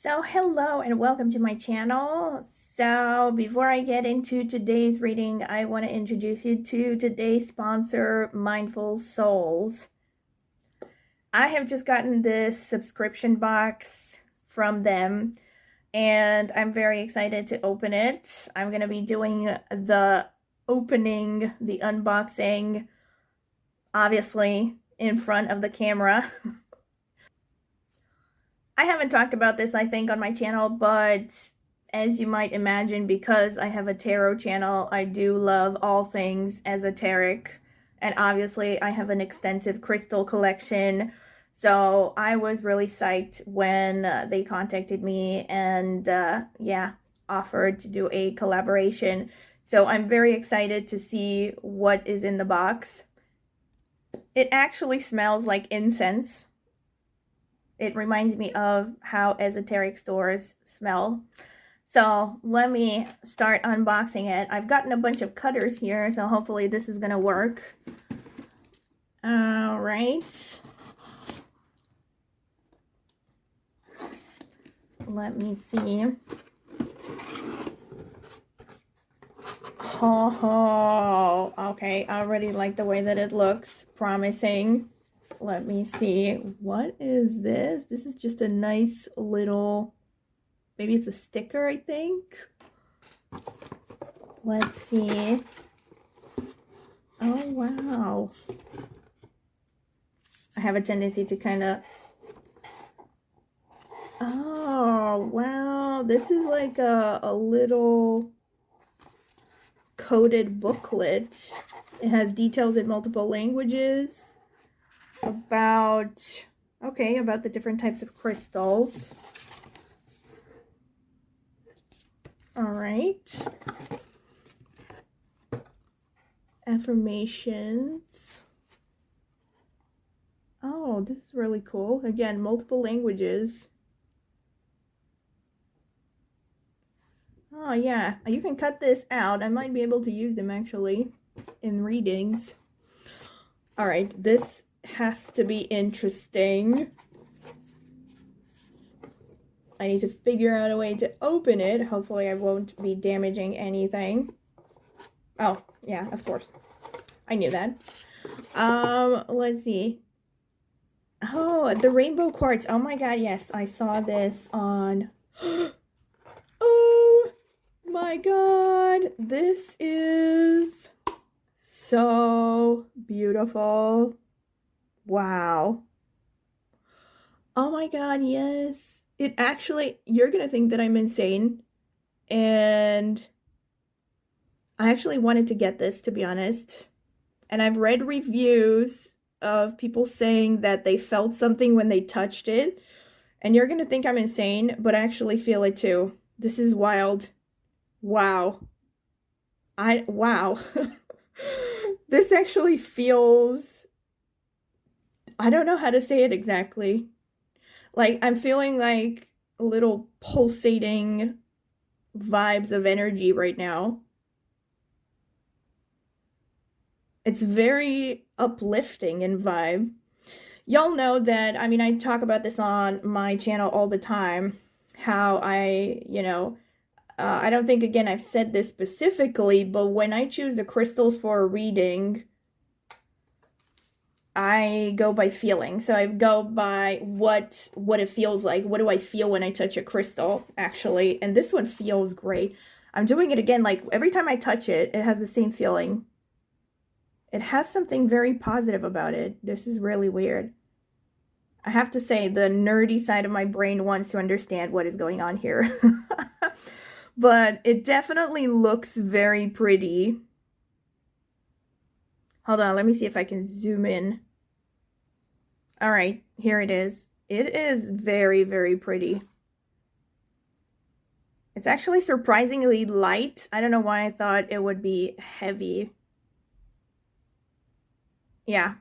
So hello and welcome to my channel. So before I get into today's reading, I want to introduce you to today's sponsor, Mindful Souls. I have just gotten this subscription box from them and I'm very excited to open it. I'm going to be doing the opening, the unboxing, obviously in front of the camera. I haven't talked about this, I think, on my channel, but as you might imagine, because I have a tarot channel, I do love all things esoteric. And obviously, I have an extensive crystal collection. So I was really psyched when they contacted me and, yeah, offered to do a collaboration. So I'm very excited to see what is in the box. It actually smells like incense. It reminds me of how esoteric stores smell. So let me start unboxing it. I've gotten a bunch of cutters here, so hopefully this is gonna work. All right. Let me see. Oh, okay. I already like the way that it looks. Promising. Let me see. What is this? This is just a nice little, maybe it's a sticker, I think. Let's see. Oh, wow. I have a tendency to kind of, oh, wow. This is like a little coded booklet. It has details in multiple languages about, okay, about the different types of crystals. All right. Affirmations. Oh, this is really cool. Again, multiple languages. Oh, yeah. You can cut this out. I might be able to use them, actually, in readings. All right. This has to be interesting. I need to figure out a way to open it. Hopefully, I won't be damaging anything. Oh, yeah, of course. I knew that. Let's see. Oh, the rainbow quartz. Oh my god, yes. I saw this on... Oh my god. This is so beautiful. Wow. Oh my god, yes. It actually... You're gonna think that I'm insane. And I actually wanted to get this, to be honest. And I've read reviews of people saying that they felt something when they touched it. And you're gonna think I'm insane, but I actually feel it too. This is wild. Wow. Wow. This actually feels, I don't know how to say it exactly. Like, I'm feeling like little pulsating vibes of energy right now. It's very uplifting in vibe. Y'all know that, I mean, I talk about this on my channel all the time, how I don't think, again, I've said this specifically, but when I choose the crystals for a reading, I go by feeling. So I go by what it feels like. What do I feel when I touch a crystal, actually? And this one feels great. I'm doing it again, like every time I touch it, it has the same feeling. It has something very positive about it. This is really weird. I have to say, the nerdy side of my brain wants to understand what is going on here. But it definitely looks very pretty. Hold on, let me see if I can zoom in. All right, here it is. It is very, very pretty. It's actually surprisingly light. I don't know why I thought it would be heavy. Yeah,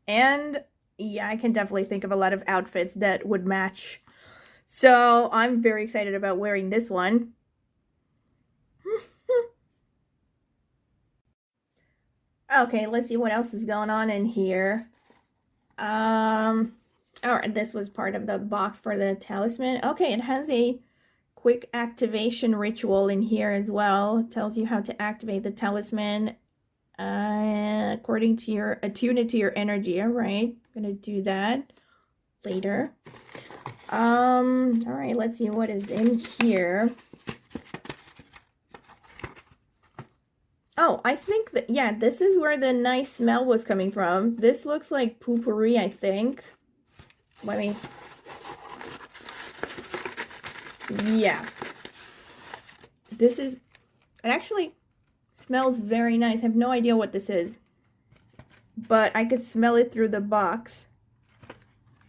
and yeah, I can definitely think of a lot of outfits that would match. So I'm very excited about wearing this one. Okay, let's see what else is going on in here. Oh, and this was part of the box for the talisman. Okay, it has a quick activation ritual in here as well. It tells you how to activate the talisman according to your, attune it to your energy. All right, I'm gonna do that later. All right, let's see what is in here. Oh, I think that, yeah, this is where the nice smell was coming from. This looks like poopery, I think. Let me, yeah. This is, it actually smells very nice. I have no idea what this is, but I could smell it through the box.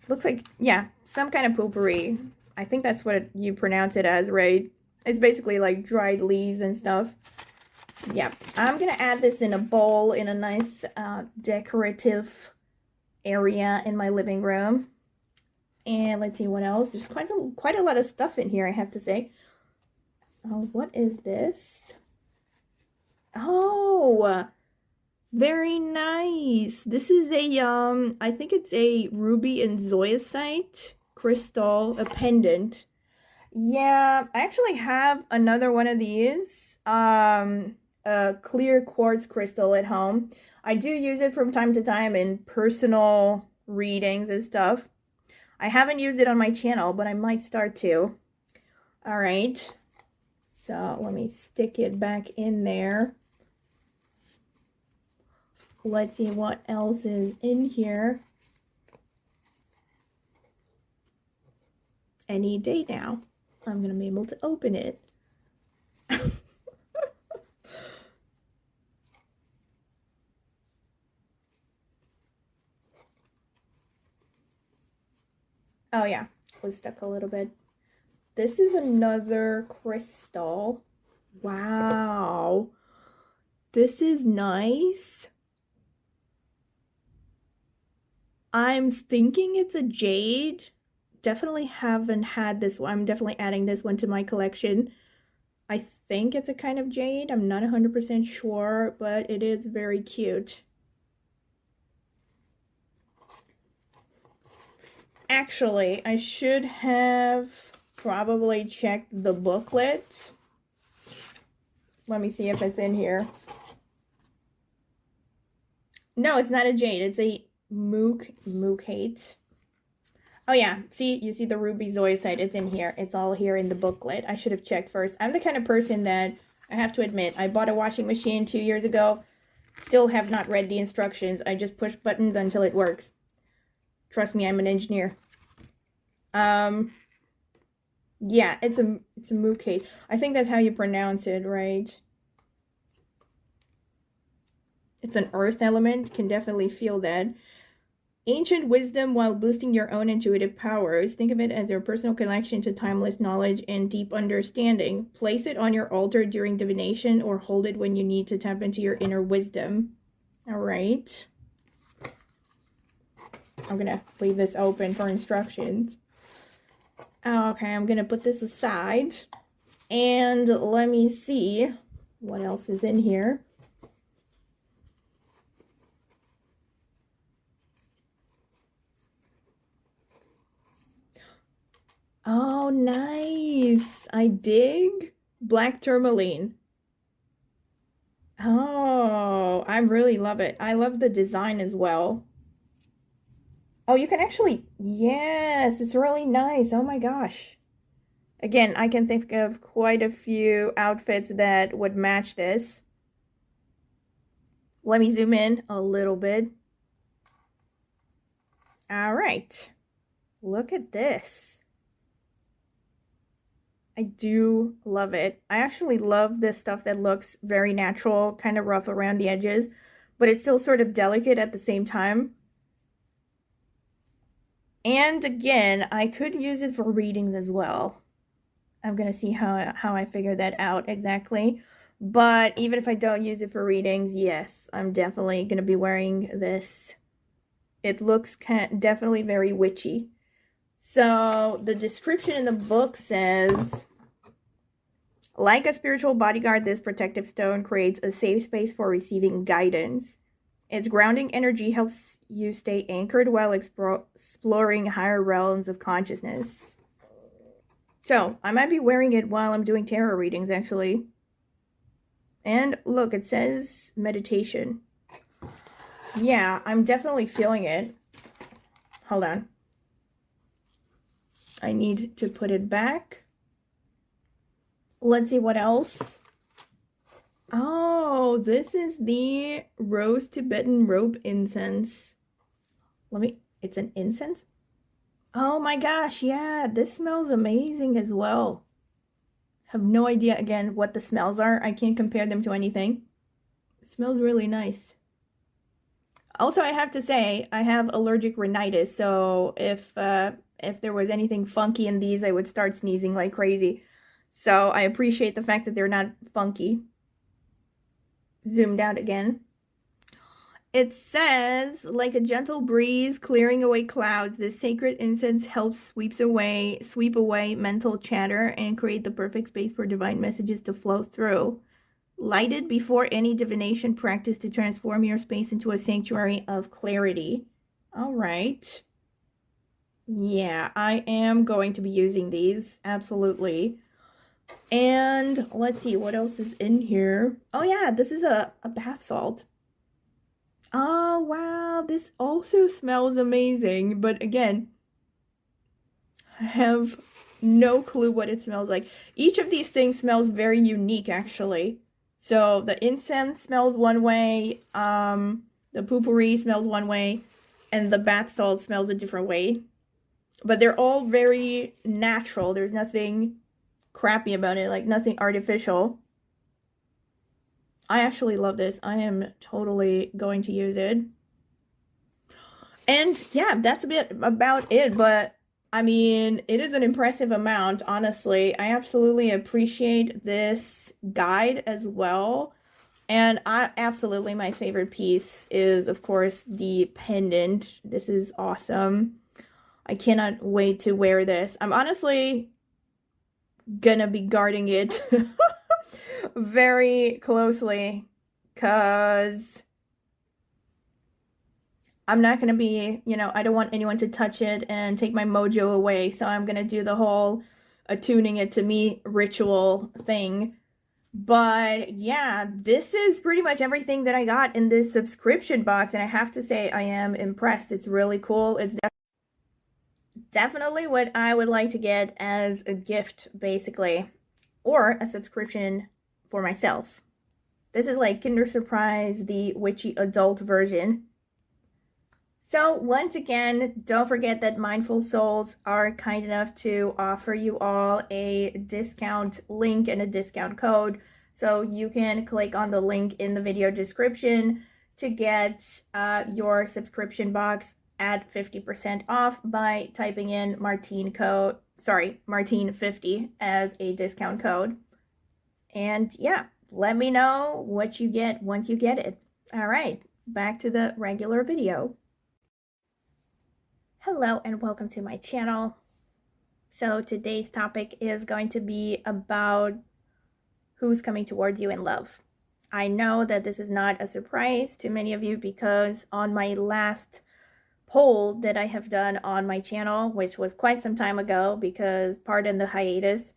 Looks like, yeah, some kind of poopery. I think that's what you pronounce it as, right? It's basically like dried leaves and stuff. Yeah, I'm gonna add this in a bowl in a nice decorative area in my living room. And let's see what else. There's quite a lot of stuff in here, I have to say. Oh, what is this? Oh, very nice. This is a I think it's a ruby and zoisite crystal, a pendant. Yeah, I actually have another one of these. A clear quartz crystal at home. I do use it from time to time in personal readings and stuff. I haven't used it on my channel, but I might start to. All right. So let me stick it back in there. Let's see what else is in here. Any day now, I'm going to be able to open it. Oh yeah, it was stuck a little bit. This is another crystal. Wow. This is nice. I'm thinking it's a jade. Definitely haven't had this one. I'm definitely adding this one to my collection. I think it's a kind of jade. I'm not 100% sure, but it is very cute. Actually, I should have probably checked the booklet. Let me see if it's in here. No, it's not a jade. It's a mookate. Oh yeah, see, you see the ruby zoisite. It's in here. It's all here in the booklet. I should have checked first. I'm the kind of person that, I have to admit, I bought a washing machine 2 years ago. Still have not read the instructions. I just push buttons until it works. Trust me, I'm an engineer. Yeah, it's a mookate. I think that's how you pronounce it, right? It's an earth element. Can definitely feel that. Ancient wisdom while boosting your own intuitive powers. Think of it as your personal connection to timeless knowledge and deep understanding. Place it on your altar during divination or hold it when you need to tap into your inner wisdom. All right. I'm going to leave this open for instructions. Okay, I'm going to put this aside. And let me see what else is in here. Oh, nice. I dig. Black tourmaline. Oh, I really love it. I love the design as well. Oh, you can actually, yes, it's really nice. Oh my gosh. Again, I can think of quite a few outfits that would match this. Let me zoom in a little bit. All right. Look at this. I do love it. I actually love this stuff that looks very natural, kind of rough around the edges, but it's still sort of delicate at the same time. And again, I could use it for readings as well. I'm going to see how I figure that out exactly. But even if I don't use it for readings, yes, I'm definitely going to be wearing this. It looks definitely very witchy. So the description in the book says, like a spiritual bodyguard, this protective stone creates a safe space for receiving guidance. Its grounding energy helps you stay anchored while exploring higher realms of consciousness. So, I might be wearing it while I'm doing tarot readings, actually. And look, it says meditation. Yeah, I'm definitely feeling it. Hold on. I need to put it back. Let's see what else. Oh, this is the Rose Tibetan Rope Incense. It's an incense? Oh my gosh, yeah, this smells amazing as well. Have no idea, again, what the smells are. I can't compare them to anything. It smells really nice. Also, I have to say, I have allergic rhinitis, so if there was anything funky in these, I would start sneezing like crazy. So I appreciate the fact that they're not funky. Zoomed out again. It says, like a gentle breeze clearing away clouds, this sacred incense helps sweep away mental chatter and create the perfect space for divine messages to flow through. Lighted before any divination practice to transform your space into a sanctuary of clarity. All right. Yeah, I am going to be using these, absolutely. And let's see, what else is in here? Oh yeah, this is a bath salt. Oh wow, this also smells amazing, but again, I have no clue what it smells like. Each of these things smells very unique, actually. So the incense smells one way, the potpourri smells one way, and the bath salt smells a different way. But they're all very natural. There's nothing crappy about it, like nothing artificial. I actually love this. I am totally going to use it. And yeah, that's a bit about it, but I mean, it is an impressive amount, honestly. I absolutely appreciate this guide as well. And absolutely my favorite piece is, of course, the pendant. This is awesome. I cannot wait to wear this. I'm honestly gonna be guarding it very closely because I'm not gonna be, I don't want anyone to touch it and take my mojo away. So I'm gonna do the whole attuning it to me ritual thing. But yeah, this is pretty much everything that I got in this subscription box. And I have to say, I am impressed. It's really cool. It's definitely what I would like to get as a gift, basically, or a subscription for myself. This is like Kinder Surprise, the witchy adult version. So once again, don't forget that Mindful Souls are kind enough to offer you all a discount link and a discount code. So you can click on the link in the video description to get your subscription box at 50% off by typing in Martine50 as a discount code. And yeah, let me know what you get once you get it. All right, back to the regular video. Hello and welcome to my channel. So today's topic is going to be about who's coming towards you in love. I know that this is not a surprise to many of you because on my last poll that I have done on my channel, which was quite some time ago because pardon the hiatus,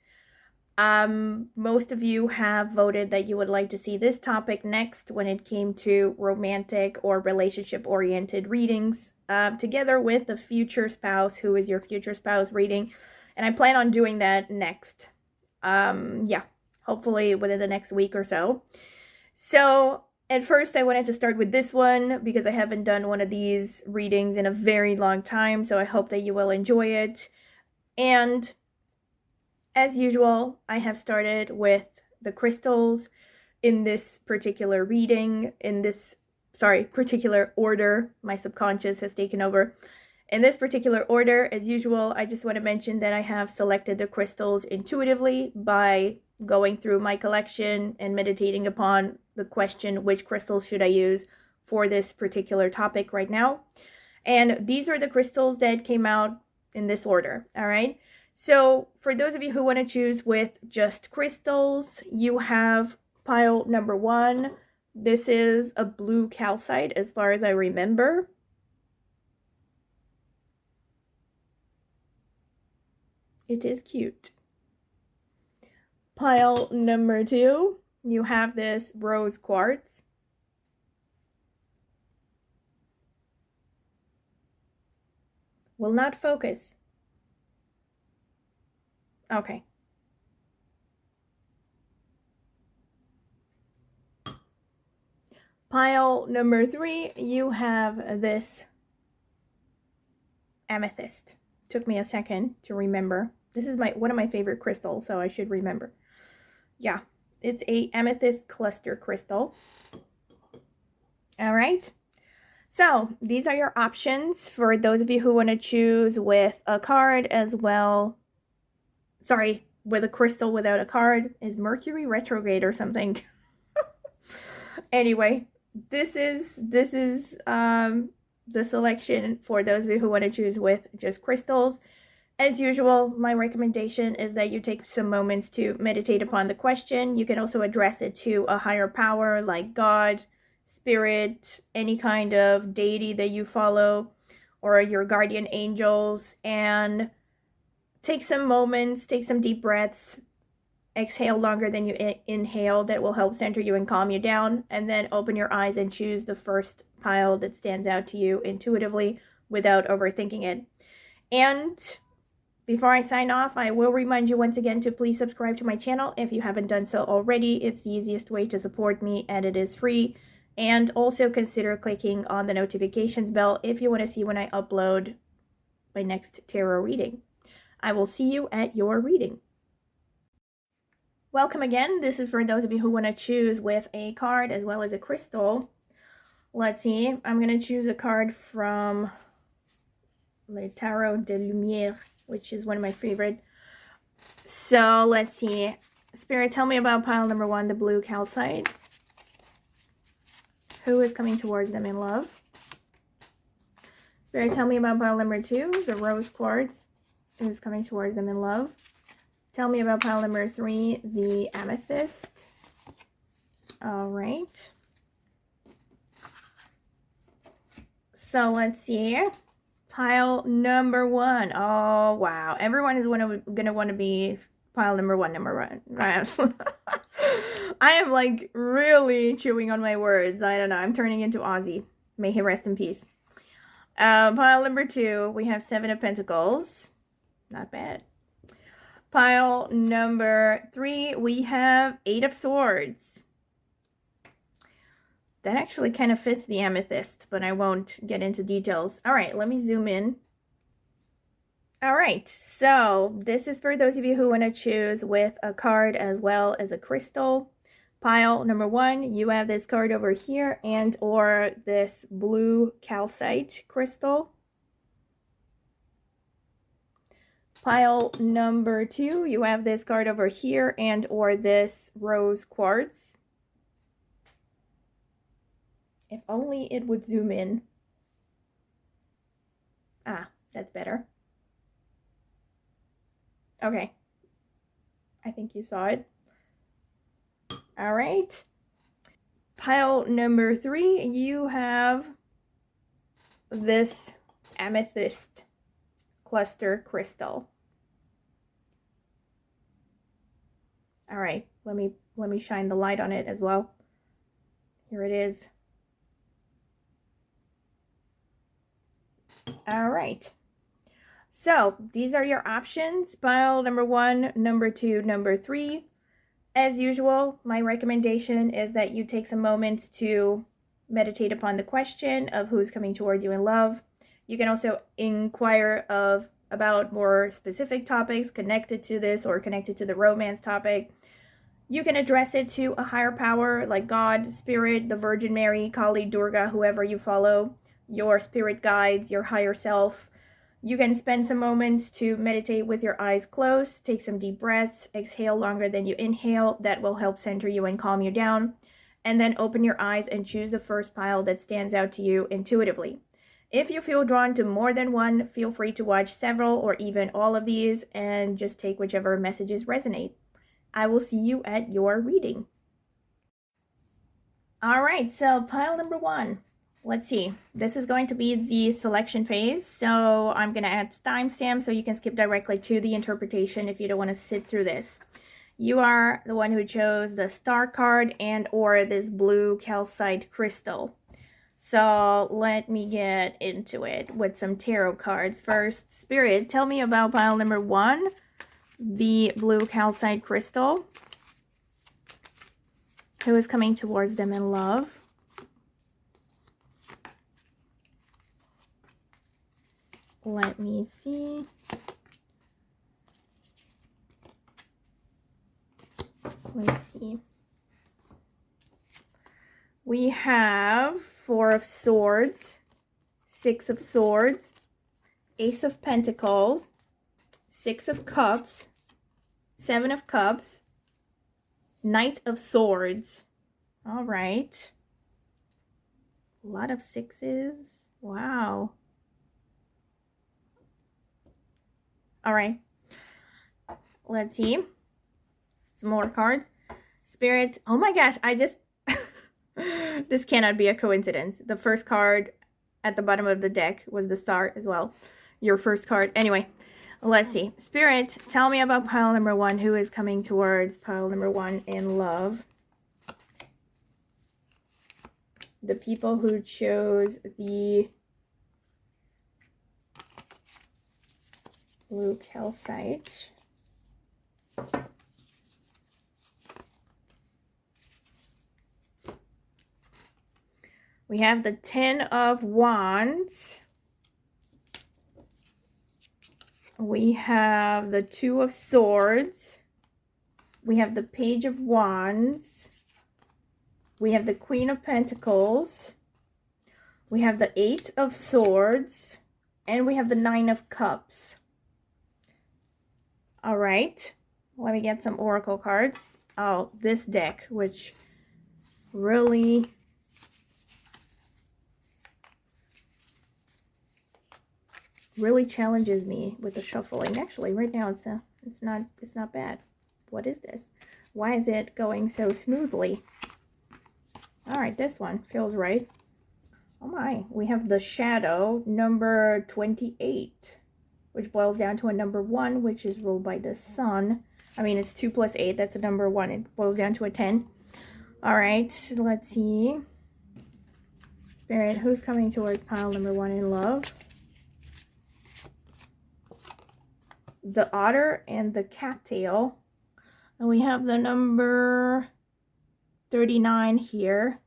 most of you have voted that you would like to see this topic next when it came to romantic or relationship oriented readings, together with the future spouse, who is your future spouse reading. And I plan on doing that next. Yeah, hopefully within the next week or so. So at first I wanted to start with this one because I haven't done one of these readings in a very long time. So I hope that you will enjoy it. And as usual, I have started with the crystals in this particular reading, particular order. My subconscious has taken over. In this particular order, as usual, I just want to mention that I have selected the crystals intuitively by going through my collection and meditating upon the question, which crystals should I use for this particular topic right now? And these are the crystals that came out in this order, all right? So for those of you who want to choose with just crystals, you have pile number 1, This is a blue calcite as far as I remember. It is cute. Pile number 2, you have this rose quartz. Will not focus. Okay. Pile number 3, you have this amethyst. Took me a second to remember. This is one of my favorite crystals, so I should remember. Yeah, it's a amethyst cluster crystal. All right. So these are your options for those of you who want to choose with a card as well. Sorry, with a crystal without a card. Is Mercury retrograde or something? Anyway, this is the selection for those of you who want to choose with just crystals. As usual, my recommendation is that you take some moments to meditate upon the question. You can also address it to a higher power like God, spirit, any kind of deity that you follow, or your guardian angels, and take some moments, take some deep breaths, exhale longer than you inhale. That will help center you and calm you down, and then open your eyes and choose the first pile that stands out to you intuitively without overthinking it. And before I sign off, I will remind you once again to please subscribe to my channel if you haven't done so already. It's the easiest way to support me and it is free. And also consider clicking on the notifications bell if you want to see when I upload my next tarot reading. I will see you at your reading. Welcome again. This is for those of you who want to choose with a card as well as a crystal. Let's see. I'm going to choose a card from Le Tarot de Lumière, which is one of my favorite. So let's see. Spirit, tell me about pile number 1, the blue calcite. Who is coming towards them in love? Spirit, tell me about pile number 2, the rose quartz. Who's coming towards them in love? Tell me about pile number 3, the amethyst. All right. So let's see. Pile number 1. Oh, wow. Everyone is going to want to be pile number 1, Right. I am like really chewing on my words. I don't know. I'm turning into Aussie. May he rest in peace. Pile number 2, we have 7 of Pentacles. Not bad. Pile number 3, we have 8 of Swords. That actually kind of fits the amethyst, but I won't get into details. All right, let me zoom in. All right, so this is for those of you who want to choose with a card as well as a crystal. Pile number 1, you have this card over here and or this blue calcite crystal. Pile number 2, you have this card over here and or this rose quartz. If only it would zoom in. Ah, that's better. Okay. I think you saw it. All right. Pile number 3, you have this amethyst cluster crystal. All right, let me shine the light on it as well. Here it is. All right. So these are your options. Pile number 1, number 2, number 3. As usual, my recommendation is that you take some moments to meditate upon the question of who's coming towards you in love. You can also inquire about more specific topics connected to this or connected to the romance topic. You can address it to a higher power like God, Spirit, the Virgin Mary, Kali, Durga, whoever you follow, your spirit guides, your higher self. You can spend some moments to meditate with your eyes closed, take some deep breaths, exhale longer than you inhale. That will help center you and calm you down. And then open your eyes and choose the first pile that stands out to you intuitively. If you feel drawn to more than one, feel free to watch several or even all of these and just take whichever messages resonate. I will see you at your reading. All right, so pile number 1. Let's see. This is going to be the selection phase, so I'm going to add timestamp so you can skip directly to the interpretation if you don't want to sit through this. You are the one who chose the star card and or this blue calcite crystal. So let me get into it with some tarot cards. First, Spirit, tell me about pile number 1, the blue calcite crystal. Who is coming towards them in love? Let me see. Let's see. We have 4 of Swords, 6 of Swords, Ace of Pentacles, 6 of Cups, 7 of Cups, Knight of Swords. All right. A lot of 6s. Wow. All right. Let's see. Some more cards. Spirit. Oh my gosh. I just... This cannot be a coincidence. The first card at the bottom of the deck was the star as well. Your first card. Anyway. Let's see. Spirit, tell me about pile number 1. Who is coming towards pile number 1 in love? The people who chose the blue calcite. We have the 10 of Wands. We have the 2 of Swords. We have the Page of Wands. We have the Queen of Pentacles. We have the 8 of Swords. And we have the 9 of Cups. All right. Let me get some oracle cards. Oh, this deck, which really... challenges me with the shuffling. Actually, right now it's not bad. What is this? Why is it going so smoothly? All right, this one feels right. Oh my, we have the shadow number 28, which boils down to a number 1, which is ruled by the sun. I mean, it's 2 plus 8. That's a number 1. It boils down to a 10. All right, let's see. Spirit, who's coming towards pile number 1 in love? The otter and the cattail. And we have the number 39 here.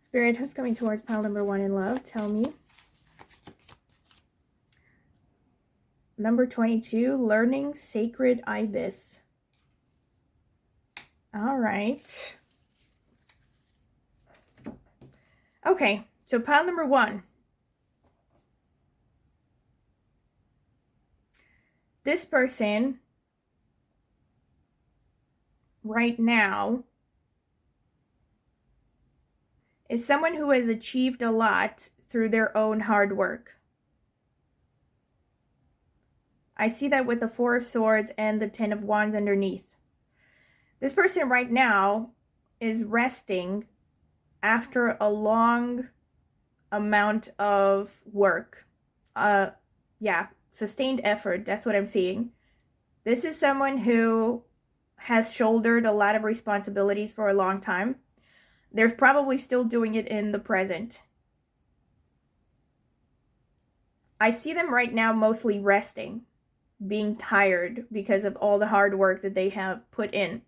Spirit, who's coming towards pile number 1 in love? Tell me. Number 22, learning sacred ibis. All right. Okay, so pile number 1. This person right now is someone who has achieved a lot through their own hard work. I see that with the 4 of Swords and the 10 of Wands underneath. This person right now is resting after a long amount of work. Yeah. Sustained effort, that's what I'm seeing. This is someone who has shouldered a lot of responsibilities for a long time. They're probably still doing it in the present. I see them right now mostly resting, being tired because of all the hard work that they have put in.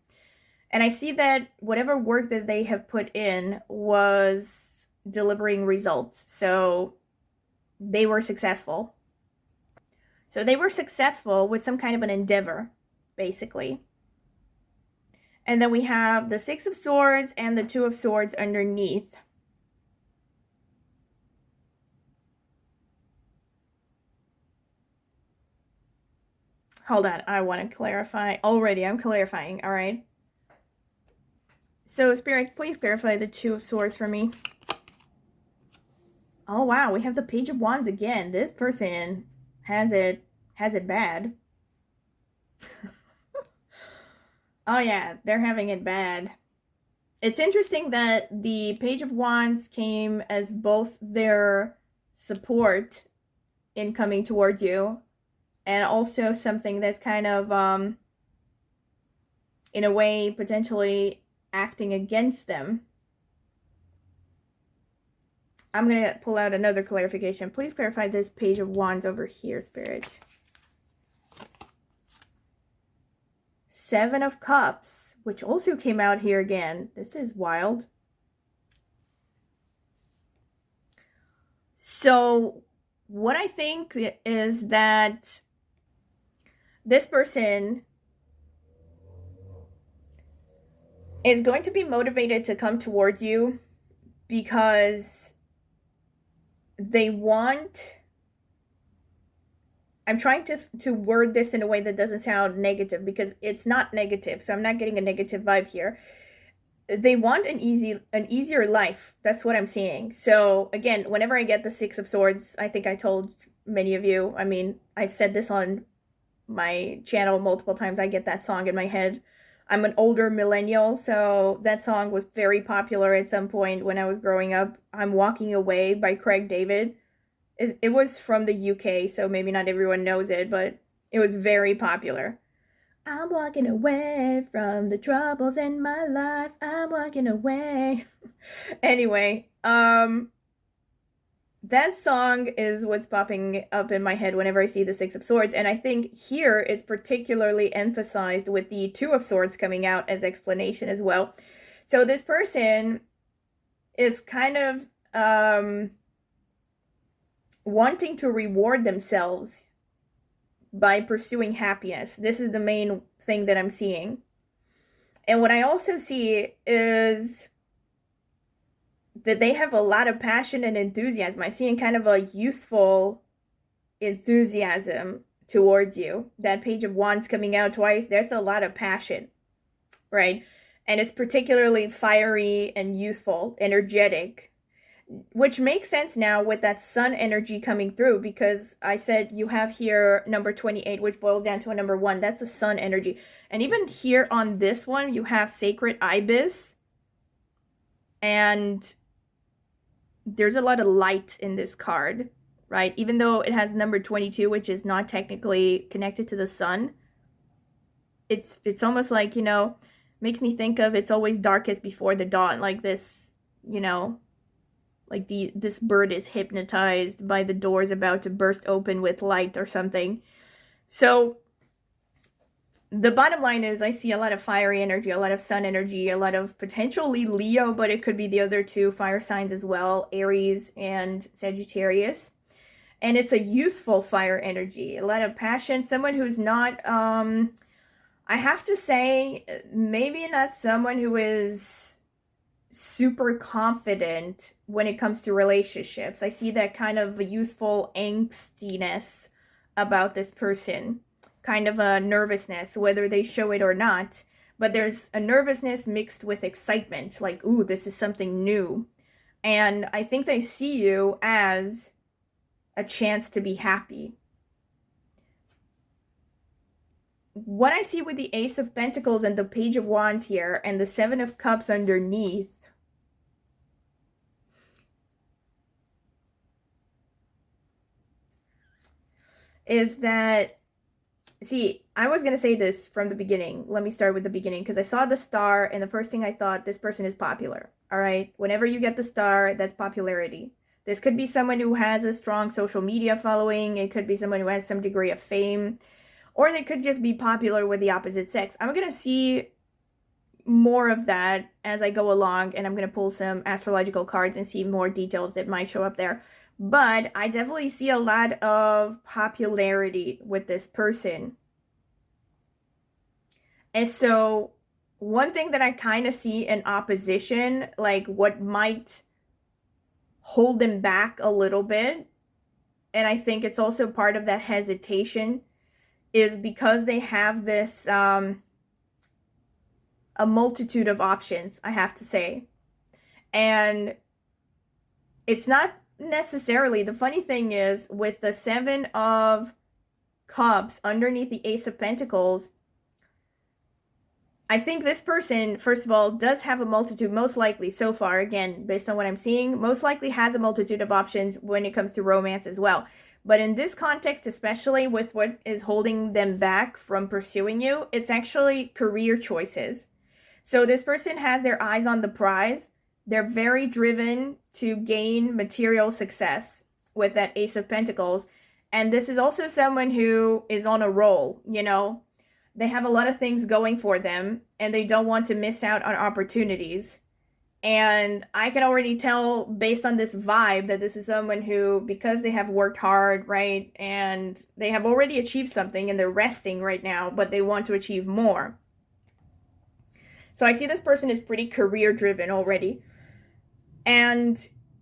And I see that whatever work that they have put in was delivering results. So they were successful. So they were successful with some kind of an endeavor, basically. And then we have the 6 of Swords and the 2 of Swords underneath. Hold on, I want to clarify. Already, I'm clarifying, all right? So, Spirit, please clarify the 2 of Swords for me. Oh, wow, we have the Page of Wands again. This person has it bad. Oh yeah, they're having it bad. It's interesting that the Page of Wands came as both their support in coming towards you, and also something that's kind of, in a way, potentially acting against them. I'm going to pull out another clarification. Please clarify this Page of Wands over here, Spirit. Seven of Cups, which also came out here again. This is wild. So what I think is that this person is going to be motivated to come towards you because they want... I'm trying to word this in a way that doesn't sound negative, because it's not negative, so I'm not getting a negative vibe here. They want an easier life. That's what I'm seeing. So again, whenever I get the Six of Swords, I think I told many of you, I mean, I've said this on my channel multiple times, I get that song in my head. I'm an older millennial, so that song was very popular at some point when I was growing up. I'm Walking Away by Craig David. It was from the UK, so maybe not everyone knows it, but it was very popular. I'm walking away from the troubles in my life. I'm walking away. Anyway, that song is what's popping up in my head whenever I see the Six of Swords. And I think here it's particularly emphasized with the Two of Swords coming out as explanation as well. So this person is kind of wanting to reward themselves by pursuing happiness. This is the main thing that I'm seeing. And what I also see is that they have a lot of passion and enthusiasm. I'm seeing kind of a youthful enthusiasm towards you. That Page of Wands coming out twice, there's a lot of passion, right? And it's particularly fiery and youthful, energetic, which makes sense now with that sun energy coming through, because I said you have here number 28, which boils down to a number 1. That's a sun energy. And even here on this one, you have Sacred Ibis. And there's a lot of light in this card, right? Even though it has number 22, which is not technically connected to the sun. It's almost like, you know, makes me think of It's Always Darkest Before the Dawn. Like this, you know, like this bird is hypnotized by the doors about to burst open with light or something. So the bottom line is I see a lot of fiery energy, a lot of sun energy, a lot of potentially Leo, but it could be the other two fire signs as well, Aries and Sagittarius. And it's a youthful fire energy, a lot of passion, someone who's not, I have to say, maybe not someone who is super confident when it comes to relationships. I see that kind of youthful angstiness about this person, kind of a nervousness, whether they show it or not, but there's a nervousness mixed with excitement, like, ooh, this is something new. And I think they see you as a chance to be happy. What I see with the Ace of Pentacles and the Page of Wands here and the Seven of Cups underneath is that, see, I was going to say this from the beginning. Let me start with the beginning, because I saw the star and the first thing I thought, this person is popular. All right. Whenever you get the star, that's popularity. This could be someone who has a strong social media following. It could be someone who has some degree of fame, or they could just be popular with the opposite sex. I'm going to see more of that as I go along, and I'm going to pull some astrological cards and see more details that might show up there. But I definitely see a lot of popularity with this person. And so one thing that I kind of see in opposition, like what might hold them back a little bit, and I think it's also part of that hesitation, is because they have this, a multitude of options, I have to say. And it's not necessarily, the funny thing is, with the Seven of Cups underneath the Ace of Pentacles, I think this person, first of all, does have a multitude, most likely so far, again, based on what I'm seeing, most likely has a multitude of options when it comes to romance as well. But in this context, especially with what is holding them back from pursuing you, it's actually career choices. So this person has their eyes on the prize. They're very driven to gain material success with that Ace of Pentacles. And this is also someone who is on a roll, you know. They have a lot of things going for them and they don't want to miss out on opportunities. And I can already tell based on this vibe that this is someone who, because they have worked hard, right, and they have already achieved something and they're resting right now, but they want to achieve more. So I see this person is pretty career driven already. And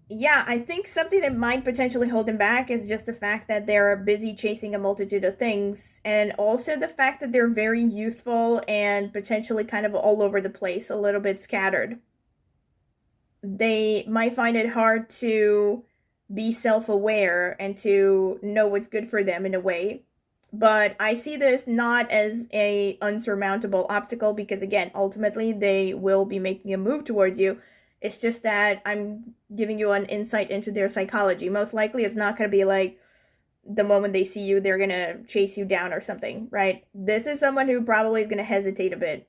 yeah, I think something that might potentially hold them back is just the fact that they're busy chasing a multitude of things. And also the fact that they're very youthful and potentially kind of all over the place, a little bit scattered. They might find it hard to be self-aware and to know what's good for them in a way. But I see this not as a unsurmountable obstacle because, again, ultimately they will be making a move towards you. It's just that I'm giving you an insight into their psychology. Most likely it's not going to be like the moment they see you, they're going to chase you down or something, right? This is someone who probably is going to hesitate a bit.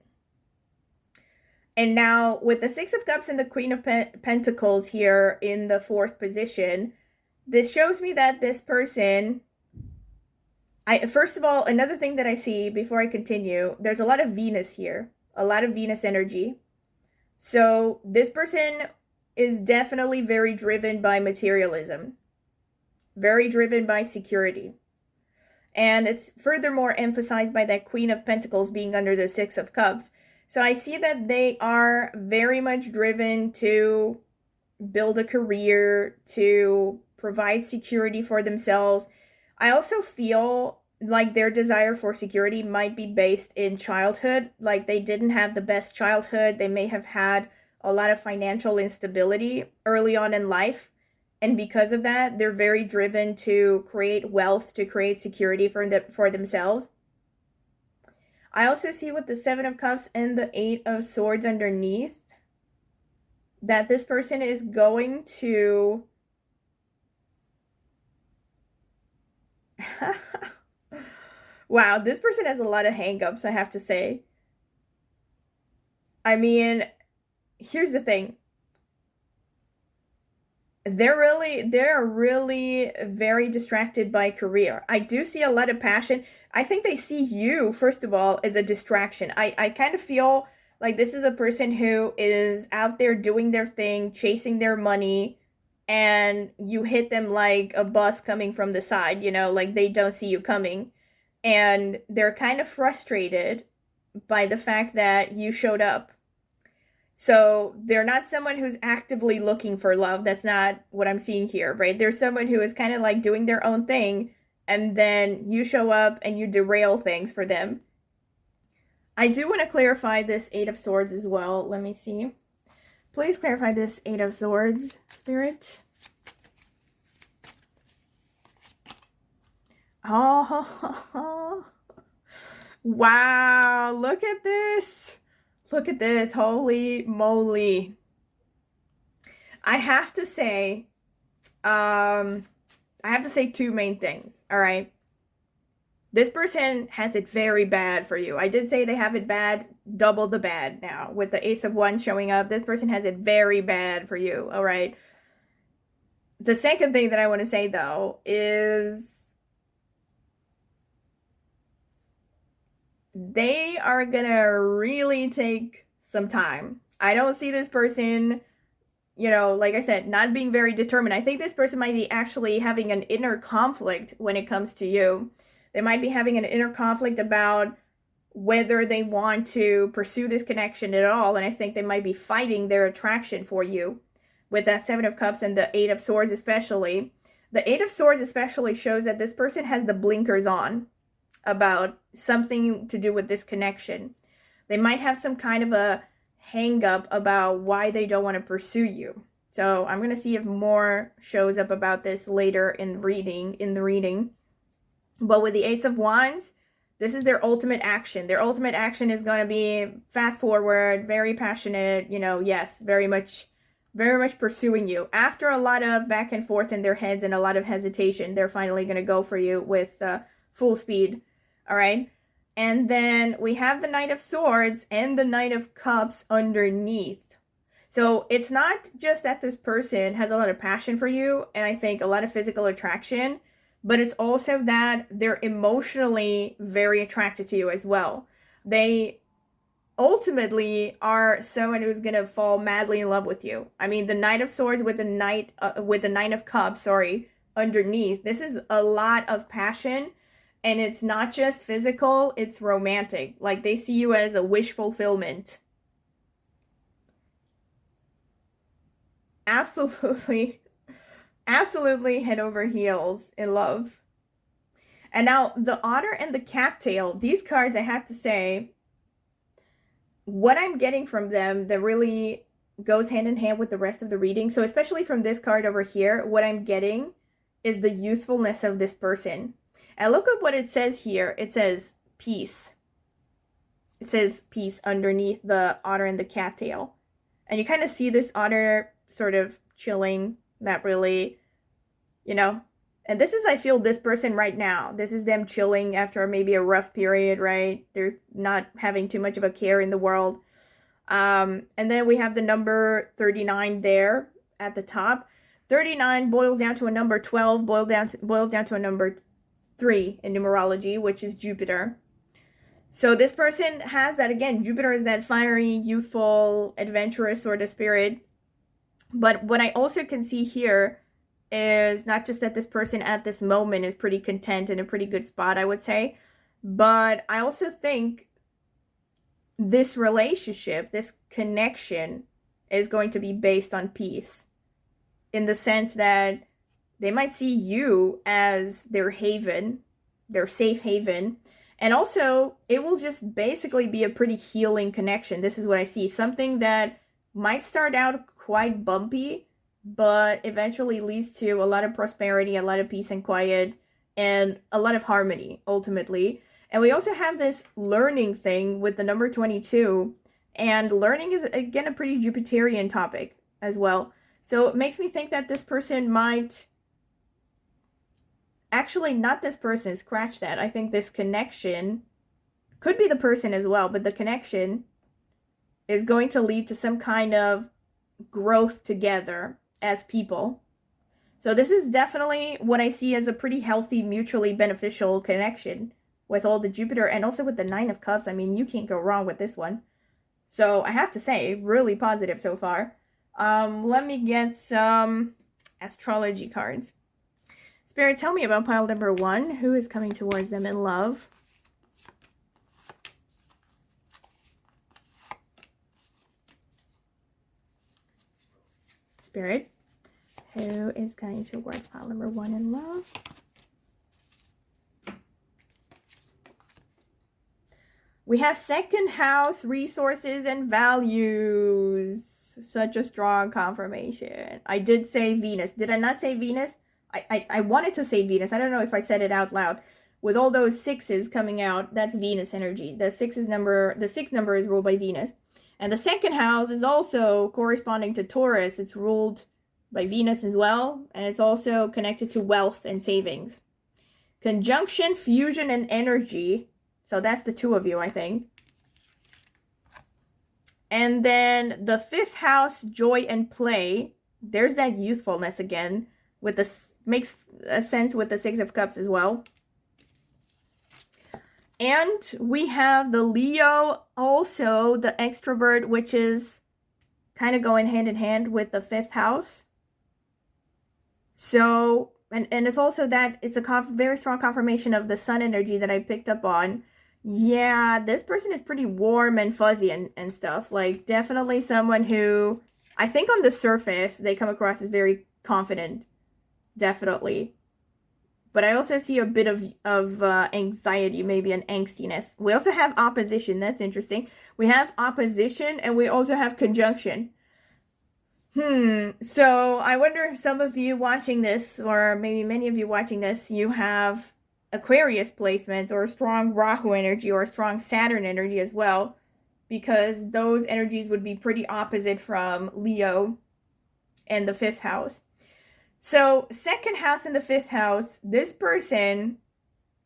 And now with the Six of Cups and the Queen of Pentacles here in the 4th position, this shows me that this person... First of all, another thing that I see before I continue, there's a lot of Venus here. A lot of Venus energy. So this person is definitely very driven by materialism. Very driven by security. And it's furthermore emphasized by that Queen of Pentacles being under the Six of Cups. So I see that they are very much driven to build a career, to provide security for themselves. I also feel like their desire for security might be based in childhood. Like they didn't have the best childhood. They may have had a lot of financial instability early on in life. And because of that, they're very driven to create wealth, to create security for themselves. I also see with the Seven of Cups and the Eight of Swords underneath that this person is going to... Wow, this person has a lot of hang-ups, I have to say. I mean, here's the thing. They're really very distracted by career. I do see a lot of passion. I think they see you, first of all, as a distraction. I kind of feel like this is a person who is out there doing their thing, chasing their money, and you hit them like a bus coming from the side, you know, like they don't see you coming. And they're kind of frustrated by the fact that you showed up. So they're not someone who's actively looking for love. That's not what I'm seeing here, right? They're someone who is kind of like doing their own thing, and then you show up and you derail things for them. I do want to clarify this Eight of Swords as well. Let me see. Please clarify this Eight of Swords, Spirit. Oh, wow, look at this. Look at this, holy moly. I have to say two main things, all right? This person has it very bad for you. I did say they have it bad, double the bad now. With the Ace of Wands showing up, this person has it very bad for you, all right? The second thing that I want to say, though, is they are gonna really take some time. I don't see this person, you know, like I said, not being very determined. I think this person might be actually having an inner conflict when it comes to you. They might be having an inner conflict about whether they want to pursue this connection at all. And I think they might be fighting their attraction for you with that Seven of Cups and the Eight of Swords especially. The Eight of Swords especially shows that this person has the blinkers on about something to do with this connection. They might have some kind of a hang up about why they don't want to pursue you. So I'm going to see if more shows up about this later in the reading. But with the Ace of Wands, This is their ultimate action. Their ultimate action is going to be fast forward, very passionate, you know, yes, very much pursuing you. After a lot of back and forth in their heads and a lot of hesitation, they're finally going to go for you with full speed. All right. And then we have the Knight of Swords and the Knight of Cups underneath. So it's not just that this person has a lot of passion for you and I think a lot of physical attraction, but it's also that they're emotionally very attracted to you as well. They ultimately are someone who's going to fall madly in love with you. I mean, the Knight of Swords with the Knight of Cups, underneath. This is a lot of passion. And it's not just physical, it's romantic. Like, they see you as a wish fulfillment. Absolutely, absolutely head over heels in love. And now, the Otter and the Cattail. These cards, I have to say, what I'm getting from them that really goes hand in hand with the rest of the reading. So especially from this card over here, what I'm getting is the youthfulness of this person. And look at what it says here. It says peace. It says peace underneath the Otter and the Cattail. And you kind of see this otter sort of chilling, not really, you know. And this is, I feel, this person right now. This is them chilling after maybe a rough period, right? They're not having too much of a care in the world. And then we have the number 39 there at the top. 39 boils down to a number 12, boils down to a number 3 in numerology, which is Jupiter. So this person has that, again, Jupiter is that fiery, youthful, adventurous sort of spirit. But what I also can see here is not just that this person at this moment is pretty content in a pretty good spot, I would say, but I also think this relationship, this connection is going to be based on peace, in the sense that they might see you as their haven, their safe haven. And also, it will just basically be a pretty healing connection. This is what I see. Something that might start out quite bumpy, but eventually leads to a lot of prosperity, a lot of peace and quiet, and a lot of harmony, ultimately. And we also have this learning thing with the number 22. And learning is, again, a pretty Jupiterian topic as well. So it makes me think that this person might... Actually, not this person, scratch that. I think this connection could be the person as well, but the connection is going to lead to some kind of growth together as people. So this is definitely what I see as a pretty healthy, mutually beneficial connection with all the Jupiter and also with the 9 of Cups. I mean, you can't go wrong with this one. So I have to say, really positive so far. Let me get some astrology cards. Spirit, tell me about pile number 1. Who is coming towards them in love? Spirit, who is coming towards pile number 1 in love? We have second house, resources, and values. Such a strong confirmation. I did say Venus. Did I not say Venus? I wanted to say Venus. I don't know if I said it out loud. With all those 6s coming out, that's Venus energy. The 6th number is ruled by Venus. And the second house is also corresponding to Taurus. It's ruled by Venus as well. And it's also connected to wealth and savings. Conjunction, fusion, and energy. So that's the 2 of you, I think. And then the 5th house, joy and play. There's that youthfulness again. With the makes a sense with the 6 of Cups as well. And we have the Leo, also the extrovert, which is kind of going hand in hand with the 5th house. So, and it's also that it's a very strong confirmation of the sun energy that I picked up on. Yeah, this person is pretty warm and fuzzy and stuff. Like, definitely someone who, I think on the surface, they come across as very confident. Definitely. But I also see a bit of anxiety, maybe an angstiness. We also have opposition. That's interesting. We have opposition and we also have conjunction. So I wonder if some of you watching this, or maybe many of you watching this, you have Aquarius placements or a strong Rahu energy or a strong Saturn energy as well, because those energies would be pretty opposite from Leo and the 5th house. So 2nd house and the 5th house, this person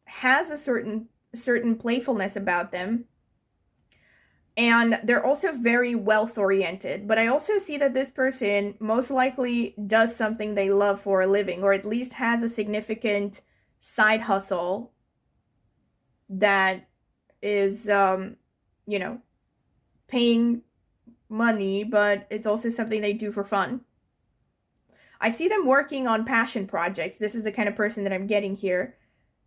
has a certain playfulness about them, and they're also very wealth oriented. But I also see that this person most likely does something they love for a living, or at least has a significant side hustle that is you know, paying money, but it's also something they do for fun. I see them working on passion projects. This is the kind of person that I'm getting here.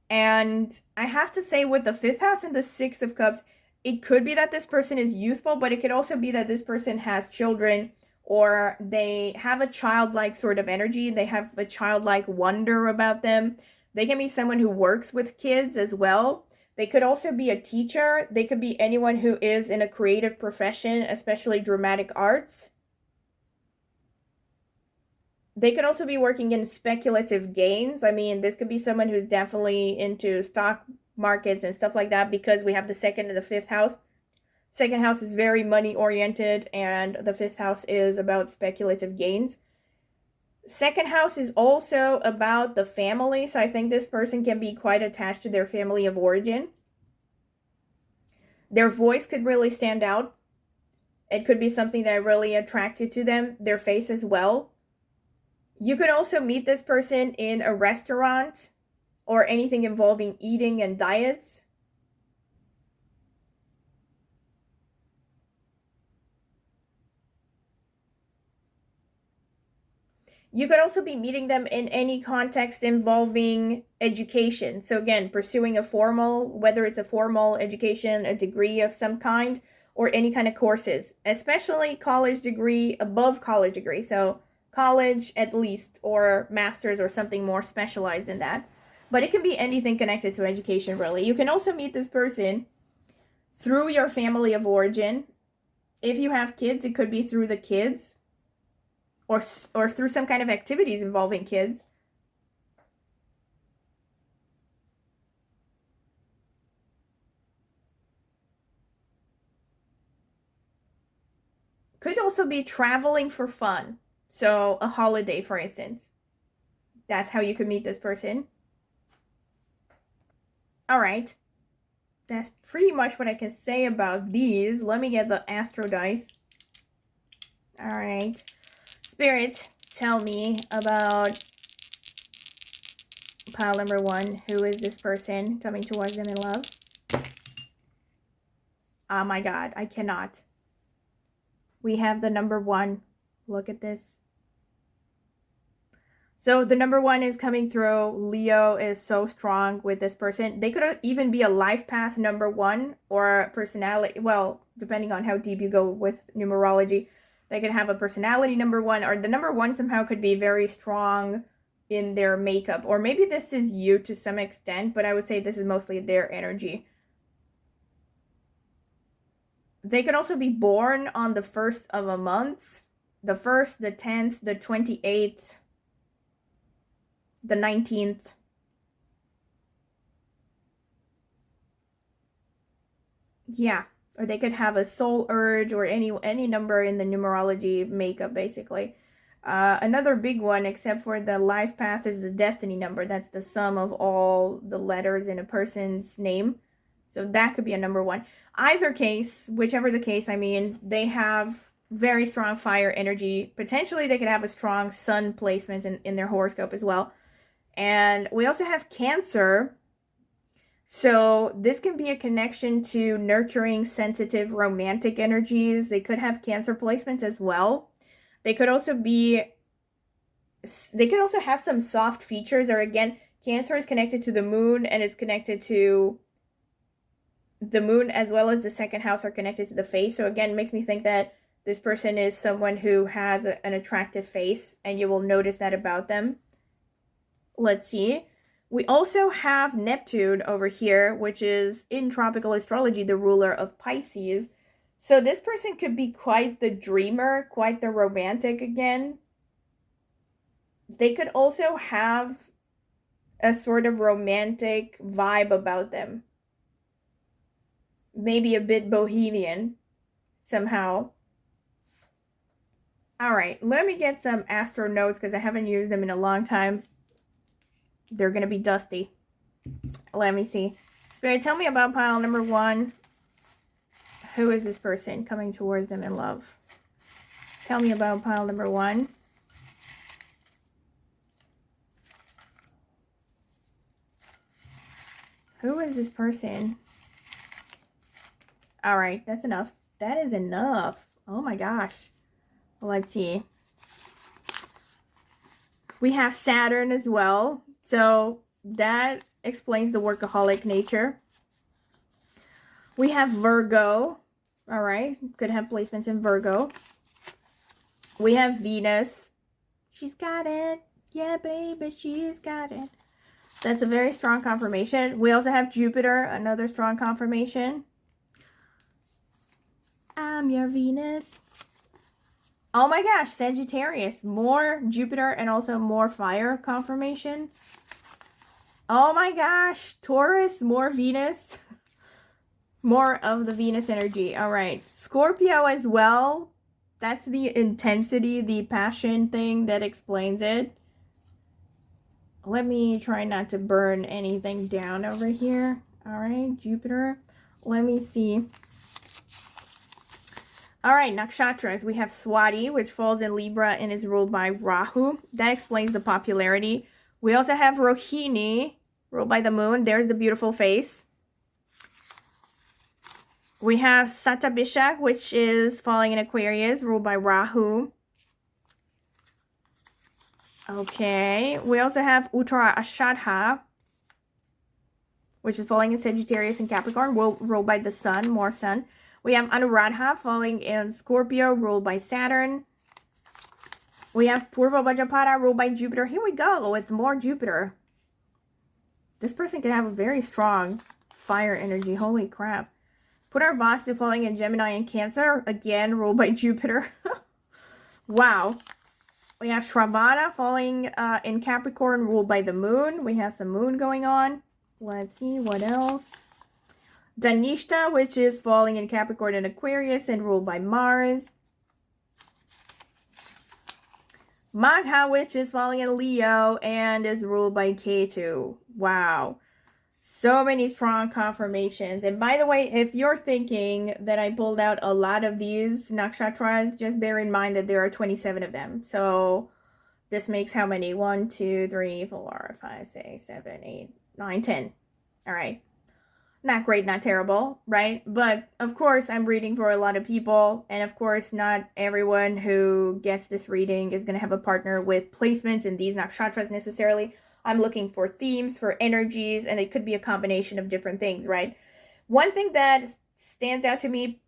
And I have to say, with the 5th house and the 6 of Cups, it could be that this person is youthful, but it could also be that this person has children, or they have a childlike sort of energy. They have a childlike wonder about them. They can be someone who works with kids as well. They could also be a teacher. They could be anyone who is in a creative profession, especially dramatic arts. They could also be working in speculative gains. I mean, this could be someone who's definitely into stock markets and stuff like that, because we have the 2nd and the 5th house. 2nd house is very money oriented, and the 5th house is about speculative gains. 2nd house is also about the family, so I think this person can be quite attached to their family of origin. Their voice could really stand out. It could be something that really attracted to them. Their face as well. You could also meet this person in a restaurant or anything involving eating and diets. You could also be meeting them in any context involving education. So again, pursuing a formal, whether it's a formal education, a degree of some kind, or any kind of courses, especially college degree, above college degree. So college at least, or master's or something more specialized in that. But it can be anything connected to education, really. You can also meet this person through your family of origin. If you have kids, it could be through the kids, or through some kind of activities involving kids. Could also be traveling for fun. So a holiday, for instance. That's how you could meet this person. All right. That's pretty much what I can say about these. Let me get the Astro dice. All right. Spirit, tell me about pile number 1. Who is this person coming towards them in love? Oh my God, I cannot. We have the number 1. Look at this. So the number 1 is coming through. Leo is so strong with this person. They could even be a life path number 1, or personality. Well, depending on how deep you go with numerology, they could have a personality number 1, or the number 1 somehow could be very strong in their makeup. Or maybe this is you to some extent, but I would say this is mostly their energy. They could also be born on the 1st of a month. The 1st, the 10th, the 28th, the 19th. Yeah, or they could have a soul urge, or any number in the numerology makeup, basically. Another big one, except for the life path, is the destiny number. That's the sum of all the letters in a person's name. So that could be a number 1. Either case, whichever the case, I mean, they have very strong fire energy. Potentially, they could have a strong sun placement in their horoscope as well. And we also have Cancer. So this can be a connection to nurturing, sensitive, romantic energies. They could have Cancer placements as well. They could also have some soft features, or again, Cancer is connected to the moon, and it's connected to the moon as well as the 2nd house are connected to the face. So again, it makes me think that this person is someone who has an attractive face, and you will notice that about them. Let's see. We also have Neptune over here, which is in tropical astrology the ruler of Pisces. So this person could be quite the dreamer, quite the romantic again. They could also have a sort of romantic vibe about them. Maybe a bit bohemian somehow. All right, let me get some astro notes because I haven't used them in a long time. They're going to be dusty. Let me see. Spirit, tell me about pile number 1. Who is this person coming towards them in love? Tell me about pile number 1. Who is this person? All right, that's enough. That is enough. Oh my gosh. Let's see. We have Saturn as well. So that explains the workaholic nature. We have Virgo. All right. Could have placements in Virgo. We have Venus. She's got it. Yeah, baby, she's got it. That's a very strong confirmation. We also have Jupiter, another strong confirmation. I'm your Venus. Oh my gosh, Sagittarius. More Jupiter and also more fire confirmation. Oh my gosh, Taurus, more Venus. More of the Venus energy. All right, Scorpio as well. That's the intensity, the passion thing that explains it. Let me try not to burn anything down over here. All right, Jupiter. Let me see. All right, nakshatras. We have Swati, which falls in Libra and is ruled by Rahu. That explains the popularity. We also have Rohini, ruled by the moon. There's the beautiful face. We have Satabhishak, which is falling in Aquarius, ruled by Rahu. Okay. We also have Uttara Ashadha, which is falling in Sagittarius and Capricorn, ruled by the sun, more sun. We have Anuradha falling in Scorpio, ruled by Saturn. We have Purva Bhajapada, ruled by Jupiter. Here we go with more Jupiter. This person can have a very strong fire energy. Holy crap. Punarvasu falling in Gemini and Cancer, again, ruled by Jupiter. Wow. We have Shravana falling in Capricorn, ruled by the moon. We have some moon going on. Let's see, what else? Dhanishta, which is falling in Capricorn and Aquarius and ruled by Mars. Magha, which is falling in Leo and is ruled by Ketu. Wow. So many strong confirmations. And by the way, if you're thinking that I pulled out a lot of these nakshatras, just bear in mind that there are 27 of them. So this makes how many? 1, 2, 3, 4, 5, 6, 7, 8, 9, 10. All right. Not great, not terrible, right? But of course, I'm reading for a lot of people. And of course, not everyone who gets this reading is going to have a partner with placements in these nakshatras necessarily. I'm looking for themes, for energies, and it could be a combination of different things, right? One thing that stands out to me,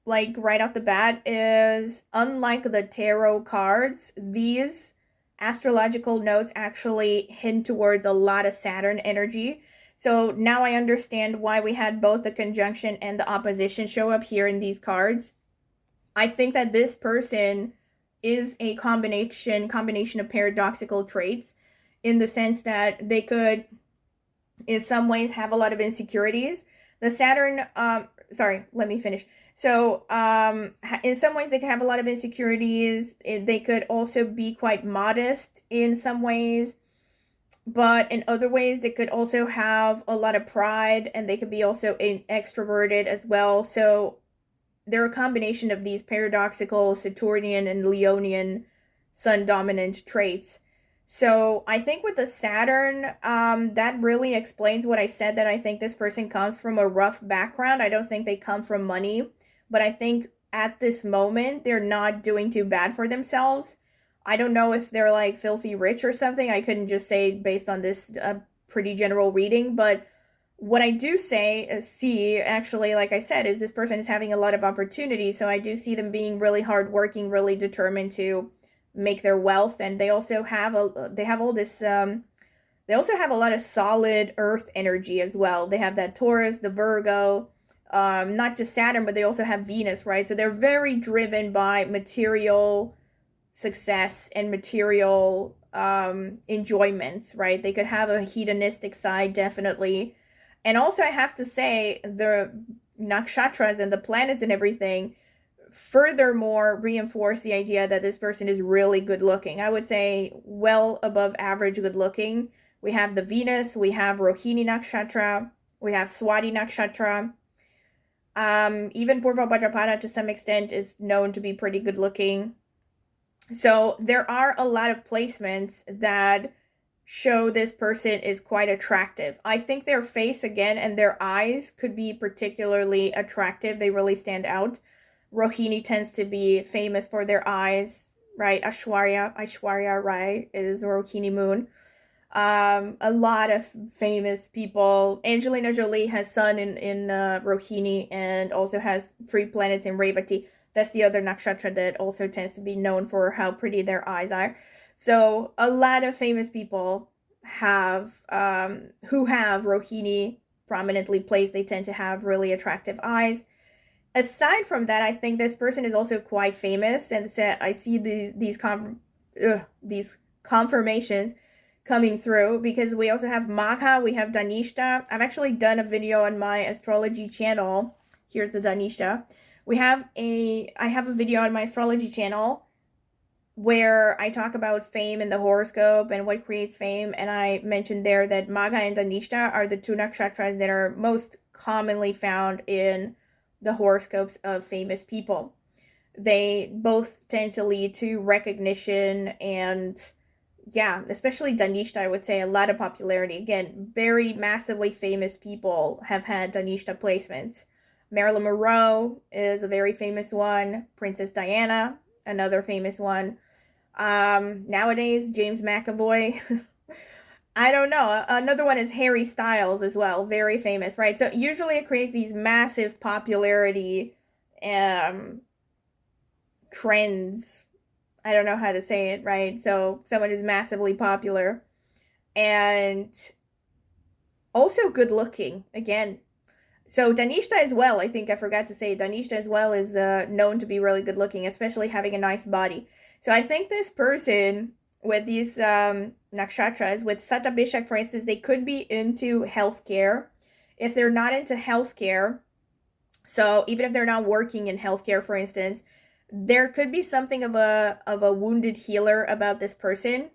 like right off the bat, is unlike the tarot cards, these astrological notes actually hint towards a lot of Saturn energy. So now I understand why we had both the conjunction and the opposition show up here in these cards. I think that this person is a combination of paradoxical traits, in the sense that they could, in some ways, have a lot of insecurities. The Saturn, let me finish. So, in some ways, they could have a lot of insecurities. They could also be quite modest in some ways. But in other ways, they could also have a lot of pride, and they could be also extroverted as well. So they're a combination of these paradoxical Saturnian and Leonian sun-dominant traits. So I think with the Saturn, that really explains what I said, that I think this person comes from a rough background. I don't think they come from money, but I think at this moment, they're not doing too bad for themselves. I don't know if they're like filthy rich or something. I couldn't just say based on this pretty general reading. But what I do see, actually, like I said, is this person is having a lot of opportunity. So I do see them being really hardworking, really determined to make their wealth. And they also have they also have a lot of solid earth energy as well. They have that Taurus, the Virgo, not just Saturn, but they also have Venus, right? So they're very driven by material success and material enjoyments, right? They could have a hedonistic side, definitely. And also, I have to say, the nakshatras and the planets and everything furthermore reinforce the idea that this person is really good looking. I would say well above average good looking. We have the Venus, we have Rohini Nakshatra, we have Swati Nakshatra. Even Purva Bhadrapada to some extent is known to be pretty good looking. So there are a lot of placements that show this person is quite attractive. I think their face again and their eyes could be particularly attractive. They really stand out. Rohini tends to be famous for their eyes, right? Aishwarya Rai is Rohini moon. A lot of famous people. Angelina Jolie has sun in Rohini and also has 3 planets in Revati. That's the other nakshatra that also tends to be known for how pretty their eyes are. So a lot of famous people have who have Rohini prominently placed. They tend to have really attractive eyes. Aside from that, I think this person is also quite famous, and I see these confirmations coming through because we also have Magha, we have Dhanishta. I've actually done a video on my astrology channel. Here's the Dhanishta. I have a video on my astrology channel where I talk about fame in the horoscope and what creates fame, and I mentioned there that Magha and Dhanishta are the 2 nakshatras that are most commonly found in the horoscopes of famous people. They both tend to lead to recognition and, yeah, especially Dhanishta, I would say, a lot of popularity. Again, very massively famous people have had Dhanishta placements. Marilyn Monroe is a very famous one. Princess Diana, another famous one. Nowadays, James McAvoy. I don't know. Another one is Harry Styles as well. Very famous, right? So usually it creates these massive popularity trends. I don't know how to say it, right? So someone who's massively popular and also good looking, again. So Dhanishta as well, I think I forgot to say, Dhanishta as well is known to be really good looking, especially having a nice body. So I think this person with these nakshatras, with Satabhishek, for instance, they could be into healthcare. If they're not into healthcare, so even if they're not working in healthcare, for instance, there could be something of a wounded healer about this person.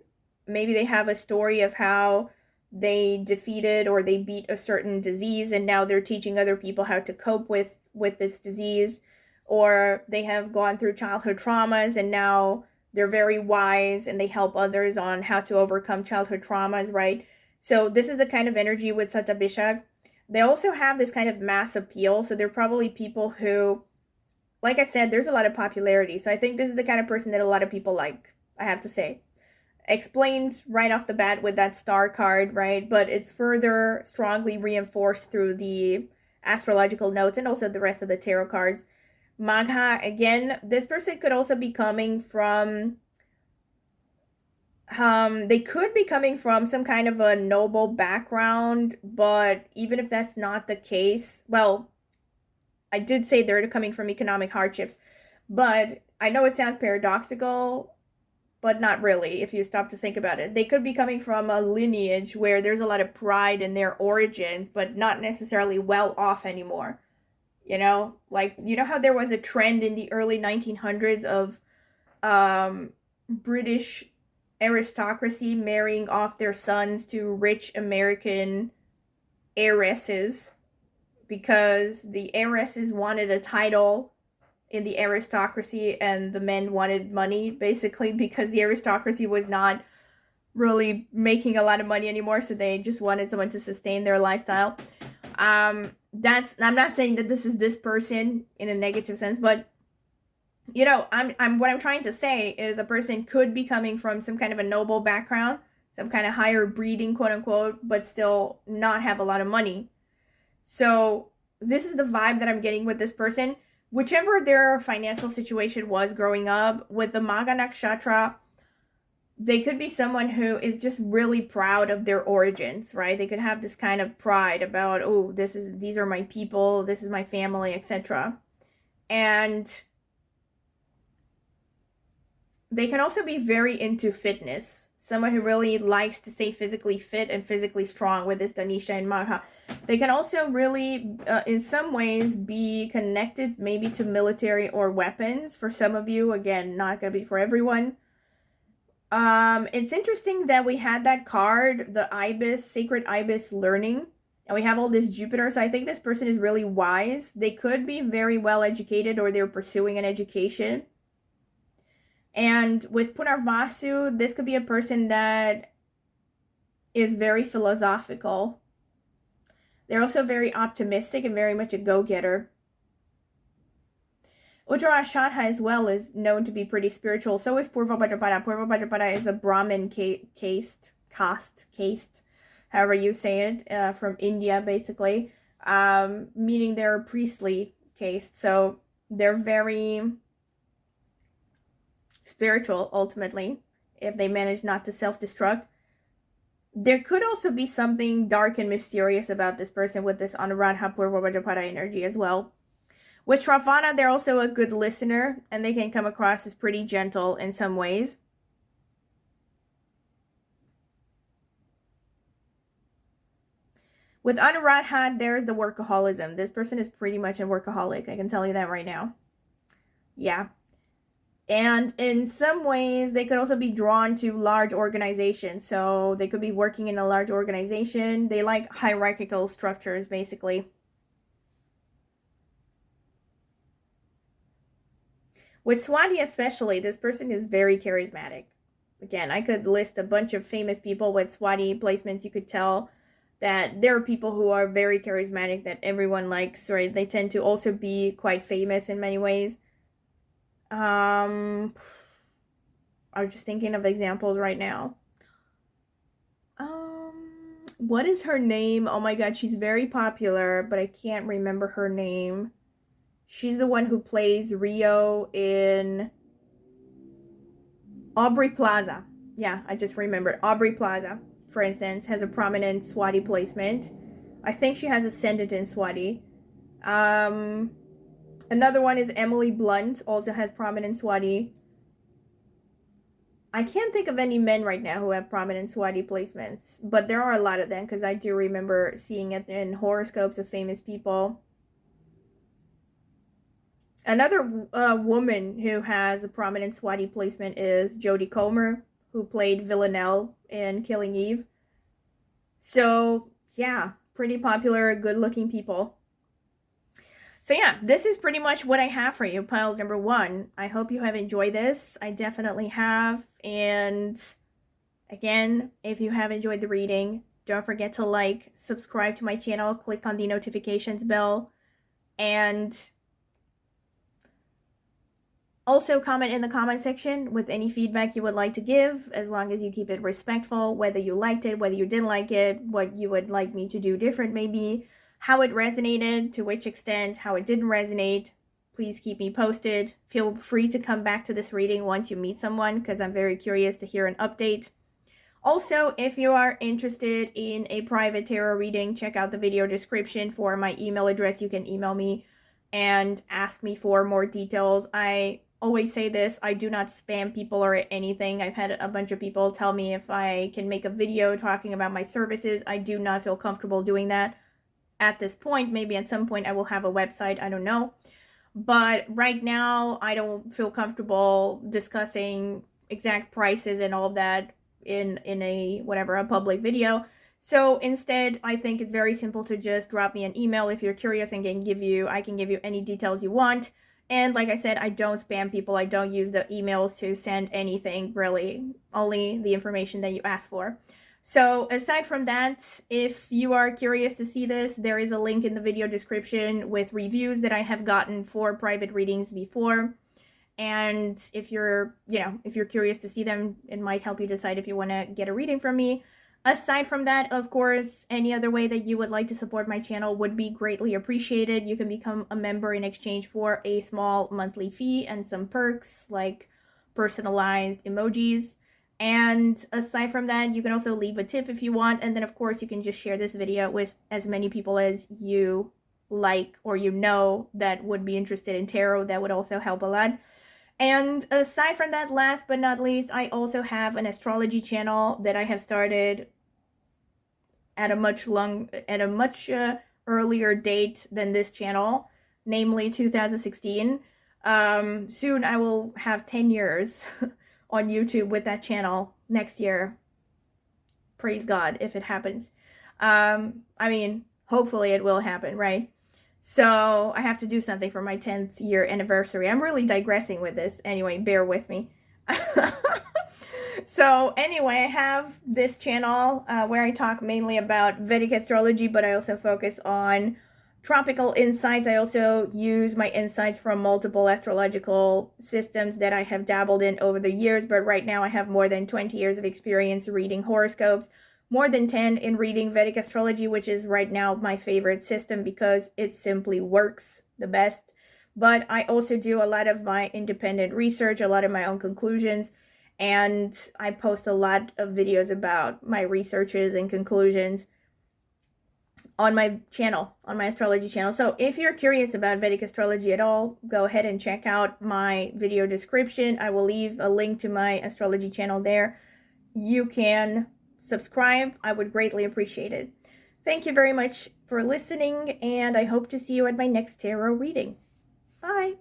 Maybe they have a story of how they defeated or they beat a certain disease and now they're teaching other people how to cope with this disease, or they have gone through childhood traumas and now they're very wise and they help others on how to overcome childhood traumas, right? So this is the kind of energy with Satabhishek. They also have this kind of mass appeal, so they're probably people who, like I said, there's a lot of popularity. So I think this is the kind of person that a lot of people like, I have to say. Explained right off the bat with that star card, right? But it's further strongly reinforced through the astrological notes and also the rest of the tarot cards. Magha, again, this person could also be coming from, they could be coming from some kind of a noble background, but even if that's not the case, well, I did say they're coming from economic hardships, but I know it sounds paradoxical, but not really if you stop to think about it. They could be coming from a lineage where there's a lot of pride in their origins, but not necessarily well off anymore. You know, like, you know how there was a trend in the early 1900s of British aristocracy marrying off their sons to rich American heiresses because the heiresses wanted a title in the aristocracy and the men wanted money, basically, because the aristocracy was not really making a lot of money anymore, so they just wanted someone to sustain their lifestyle. I'm not saying that this is this person in a negative sense, but you know, what I'm trying to say is a person could be coming from some kind of a noble background, some kind of higher breeding, quote unquote, but still not have a lot of money. So this is the vibe that I'm getting with this person. Whichever their financial situation was growing up, with the Magha Nakshatra, they could be someone who is just really proud of their origins, right? They could have this kind of pride about, oh, these are my people, this is my family, etc. And they can also be very into fitness. someone who really likes to stay physically fit and physically strong with this Dhanisha and Magha. They can also really, in some ways, be connected maybe to military or weapons. For some of you, again, not going to be for everyone. It's interesting that we had that card, the Ibis, Sacred Ibis Learning, and we have all this Jupiter, so I think this person is really wise. They could be very well educated, or they're pursuing an education. And with Punarvasu, this could be a person that is very philosophical. They're also very optimistic and very much a go-getter. Uttarashadha as well is known to be pretty spiritual. So is Purva Bhadrapada. Purva Bhadrapada is a Brahmin caste, however you say it, from India, basically. Meaning they're a priestly caste. So they're very spiritual, ultimately, if they manage not to self-destruct. There could also be something dark and mysterious about this person with this Anuradha Purva Bhadrapada energy as well. With Shravana, they're also a good listener, and they can come across as pretty gentle in some ways. With Anuradha, there's the workaholism. This person is pretty much a workaholic, I can tell you that right now. Yeah. And in some ways, they could also be drawn to large organizations. So they could be working in a large organization. They like hierarchical structures, basically. With Swati especially, this person is very charismatic. Again, I could list a bunch of famous people with Swati placements. You could tell that there are people who are very charismatic that everyone likes, right? They tend to also be quite famous in many ways. I'm just thinking of examples right now. What is her name? Oh my god, she's very popular, but I can't remember her name. She's the one who plays Rio in Aubrey Plaza. Yeah, I just remembered. Aubrey Plaza, for instance, has a prominent Swati placement. I think she has ascendant in Swati. Another one is Emily Blunt, also has prominent Swati. I can't think of any men right now who have prominent Swati placements, but there are a lot of them because I do remember seeing it in horoscopes of famous people. Another woman who has a prominent Swati placement is Jodie Comer, who played Villanelle in Killing Eve. So, yeah, pretty popular, good-looking people. So yeah, this is pretty much what I have for you, pile number 1. I hope you have enjoyed this. I definitely have. And again, if you have enjoyed the reading, don't forget to like, subscribe to my channel, click on the notifications bell, and also comment in the comment section with any feedback you would like to give, as long as you keep it respectful, whether you liked it, whether you didn't like it, what you would like me to do different maybe, how it resonated, to which extent, how it didn't resonate. Please keep me posted. Feel free to come back to this reading once you meet someone, because I'm very curious to hear an update. Also, if you are interested in a private tarot reading, check out the video description for my email address. You can email me and ask me for more details. I always say this, I do not spam people or anything. I've had a bunch of people tell me if I can make a video talking about my services. I do not feel comfortable doing that at this point. Maybe at some point I will have a website, I don't know. But right now, I don't feel comfortable discussing exact prices and all of that in a public video. So instead, I think it's very simple to just drop me an email if you're curious, and I can give you any details you want. And like I said, I don't spam people. I don't use the emails to send anything, really. Only the information that you ask for. So aside from that, if you are curious to see this, there is a link in the video description with reviews that I have gotten for private readings before. And if you're curious to see them, it might help you decide if you want to get a reading from me. Aside from that, of course, any other way that you would like to support my channel would be greatly appreciated. You can become a member in exchange for a small monthly fee and some perks like personalized emojis. And aside from that, you can also leave a tip if you want. And then, of course, you can just share this video with as many people as you like or you know that would be interested in tarot. That would also help a lot. And aside from that, last but not least, I also have an astrology channel that I have started at a much earlier date than this channel, namely 2016. Soon I will have 10 years on YouTube with that channel next year. Praise God if it happens. I mean, hopefully it will happen, right? So I have to do something for my 10th year anniversary. I'm really digressing with this. Anyway, bear with me. So anyway, I have this channel where I talk mainly about Vedic astrology, but I also focus on tropical insights. I also use my insights from multiple astrological systems that I have dabbled in over the years, but right now I have more than 20 years of experience reading horoscopes, more than 10 in reading Vedic astrology, which is right now my favorite system because it simply works the best. But I also do a lot of my independent research, a lot of my own conclusions, and I post a lot of videos about my researches and conclusions on my channel, on my astrology channel. So if you're curious about Vedic astrology at all, go ahead and check out my video description. I will leave a link to my astrology channel there. You can subscribe. I would greatly appreciate it. Thank you very much for listening, and I hope to see you at my next tarot reading. Bye!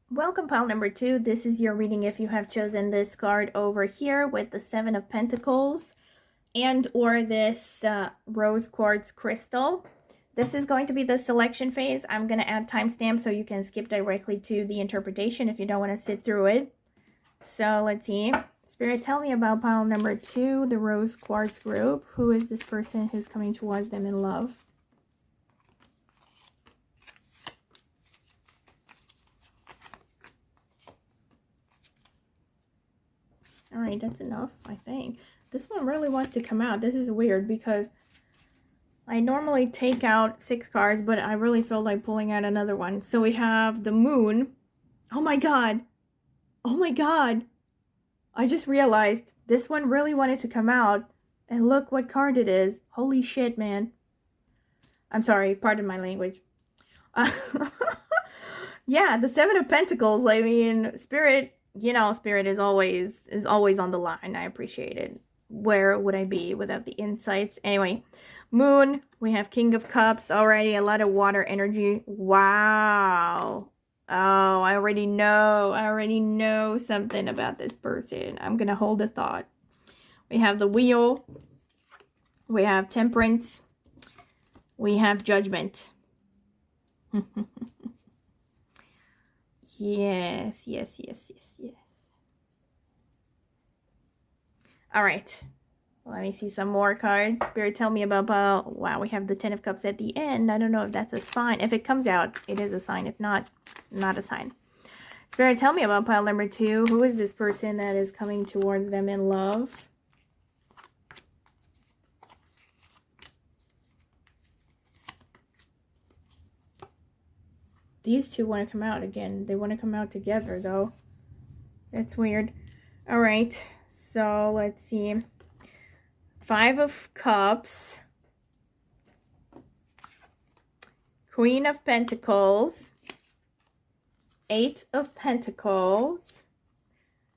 Welcome, pile number 2. This is your reading if you have chosen this card over here with the 7 of Pentacles and or this rose quartz crystal. This is going to be the selection phase. I'm going to add timestamps so you can skip directly to the interpretation if you don't want to sit through it. So let's see. Spirit, tell me about pile number 2, the rose quartz group. Who is this person who's coming towards them in love? All right, that's enough, I think. This one really wants to come out. This is weird because I normally take out 6 cards, but I really feel like pulling out another one. So we have the moon. Oh my God. Oh my God. I just realized this one really wanted to come out. And look what card it is. Holy shit, man. I'm sorry, pardon my language. Yeah, the 7 of Pentacles. I mean, Spirit, you know, Spirit is always on the line. I appreciate it. Where would I be without the insights? Anyway, moon, we have King of Cups already, a lot of water energy. Wow. Oh, I already know something about this person. I'm gonna hold a thought. We have the Wheel, we have Temperance, we have Judgment. Yes. All right, let me see some more cards. Spirit, tell me about, wow, we have the 10 of Cups at the end. I don't know if that's a sign. If it comes out, it is a sign. If not, not a sign. Spirit, tell me about pile number 2. Who is this person that is coming towards them in love? These two want to come out again. They want to come out together, though. That's weird. All right. So, let's see. 5 of Cups. Queen of Pentacles. 8 of Pentacles.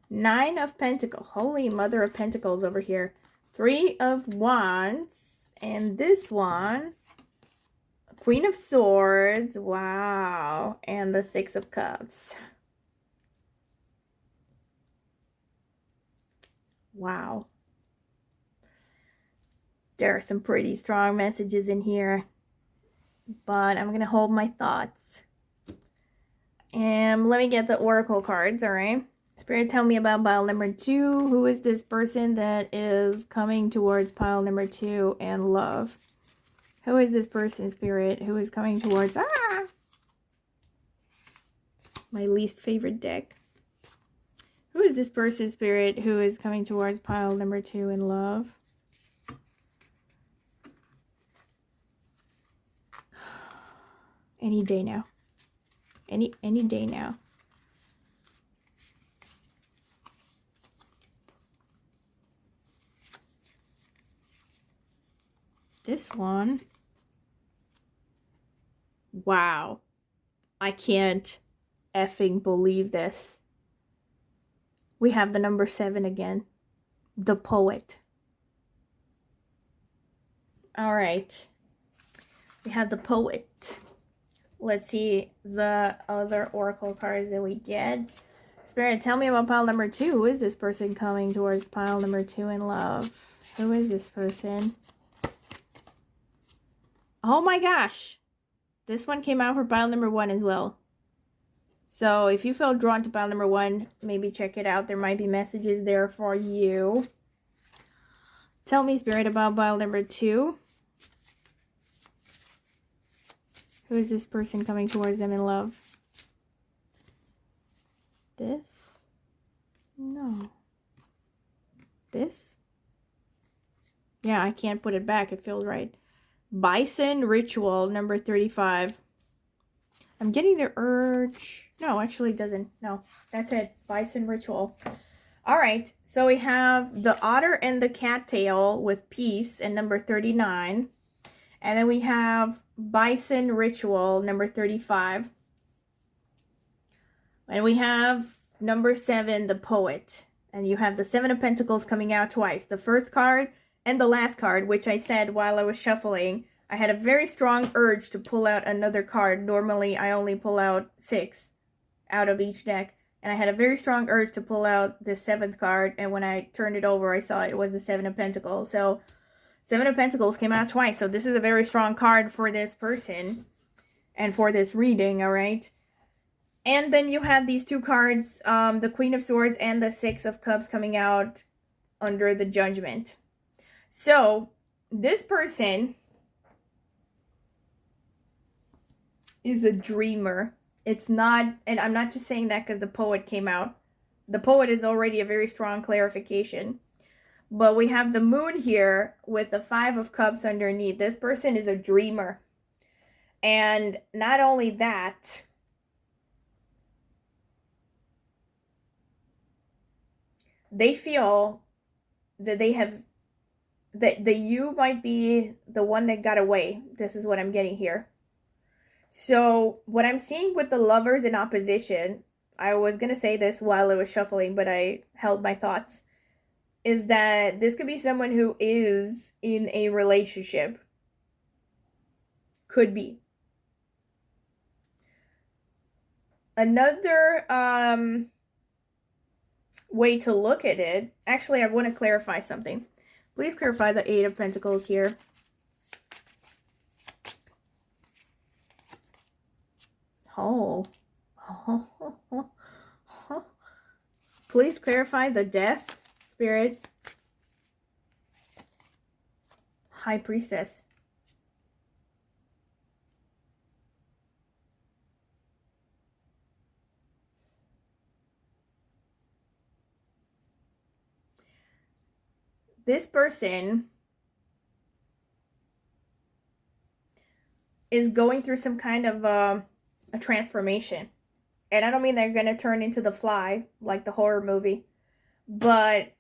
9 of Pentacles. Holy Mother of Pentacles over here. 3 of Wands. And this one, Queen of Swords. Wow. And the 6 of Cups. Wow. There are some pretty strong messages in here. But I'm going to hold my thoughts. And let me get the Oracle cards, alright? Spirit, tell me about pile number 2. Who is this person that is coming towards pile number 2 and love? Who is this person, Spirit, who is coming towards... my least favorite deck. Who is this person, Spirit, who is coming towards pile number 2 in love? Any day now. Any day now. This one. Wow. I can't effing believe this. We have the number 7 again. The Poet. All right. We have the Poet. Let's see the other oracle cards that we get. Spirit, tell me about pile number 2. Who is this person coming towards pile number 2 in love? Who is this person? Oh my gosh. This one came out for pile number 1 as well. So if you felt drawn to pile number 1, maybe check it out. There might be messages there for you. Tell me, Spirit, about pile number 2. Who is this person coming towards them in love? This? No. This? Yeah, I can't put it back. It feels right. Bison Ritual, number 35. I'm getting the urge. No, actually it doesn't. No, that's it. Bison Ritual. All right. So we have the Otter and the Cattail with Peace and number 39. And then we have Bison Ritual, number 35. And we have number 7, the Poet. And you have the 7 of Pentacles coming out twice. The first card and the last card, which I said while I was shuffling, I had a very strong urge to pull out another card. Normally, I only pull out 6 out of each deck. And I had a very strong urge to pull out the 7th card. And when I turned it over, I saw it was the 7 of Pentacles. So 7 of Pentacles came out twice. So this is a very strong card for this person and for this reading, all right? And then you had these 2 cards, the Queen of Swords and the 6 of Cups coming out under the Judgment. So this person is a dreamer. It's not, and I'm not just saying that because the Poet came out. The Poet is already a very strong clarification. But we have the Moon here with the 5 of Cups underneath. This person is a dreamer. And not only that, they feel that they have, that you might be the one that got away. This is what I'm getting here. So what I'm seeing with the Lovers in opposition, I was going to say this while I was shuffling, but I held my thoughts, is that this could be someone who is in a relationship. Could be. Another way to look at it, actually I want to clarify something. Please clarify the 8 of Pentacles here. Oh. Please clarify the Death, Spirit. High Priestess. This person is going through some kind of a transformation. And I don't mean they're going to turn into the Fly, like the horror movie. But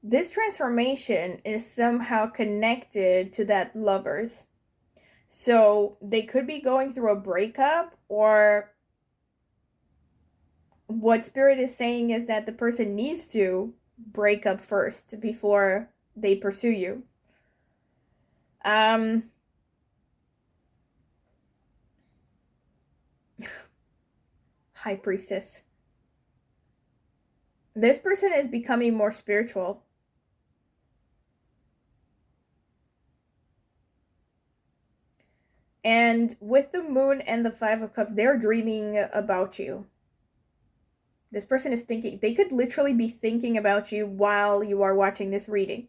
this transformation is somehow connected to that Lovers. So they could be going through a breakup, or what Spirit is saying is that the person needs to break up first before they pursue you. High Priestess. This person is becoming more spiritual. And with the Moon and the 5 of Cups, they're dreaming about you. This person is thinking, they could literally be thinking about you while you are watching this reading.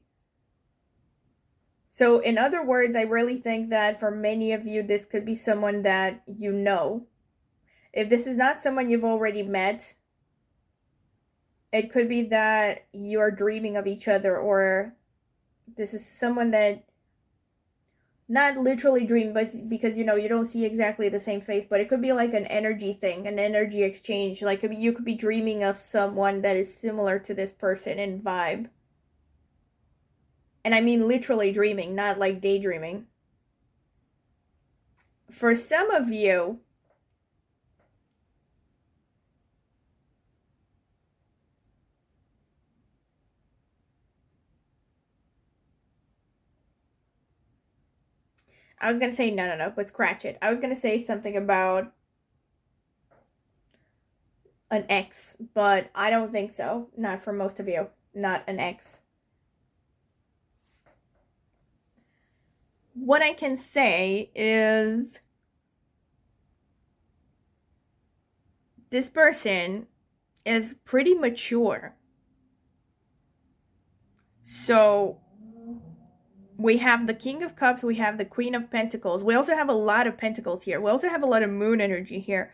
So in other words, I really think that for many of you, this could be someone that you know. If this is not someone you've already met, it could be that you are dreaming of each other, or this is someone that, not literally dream, but because, you know, you don't see exactly the same face, but it could be like an energy thing, an energy exchange. Like you could be dreaming of someone that is similar to this person in vibe. And I mean literally dreaming, not like daydreaming. for some of you, I was going to say, no, but scratch it. I was going to say something about an ex, but I don't think so. Not for most of you. Not an ex. What I can say is this person is pretty mature. So we have the King of Cups, we have the Queen of Pentacles. We also have a lot of Pentacles here. We also have a lot of Moon energy here.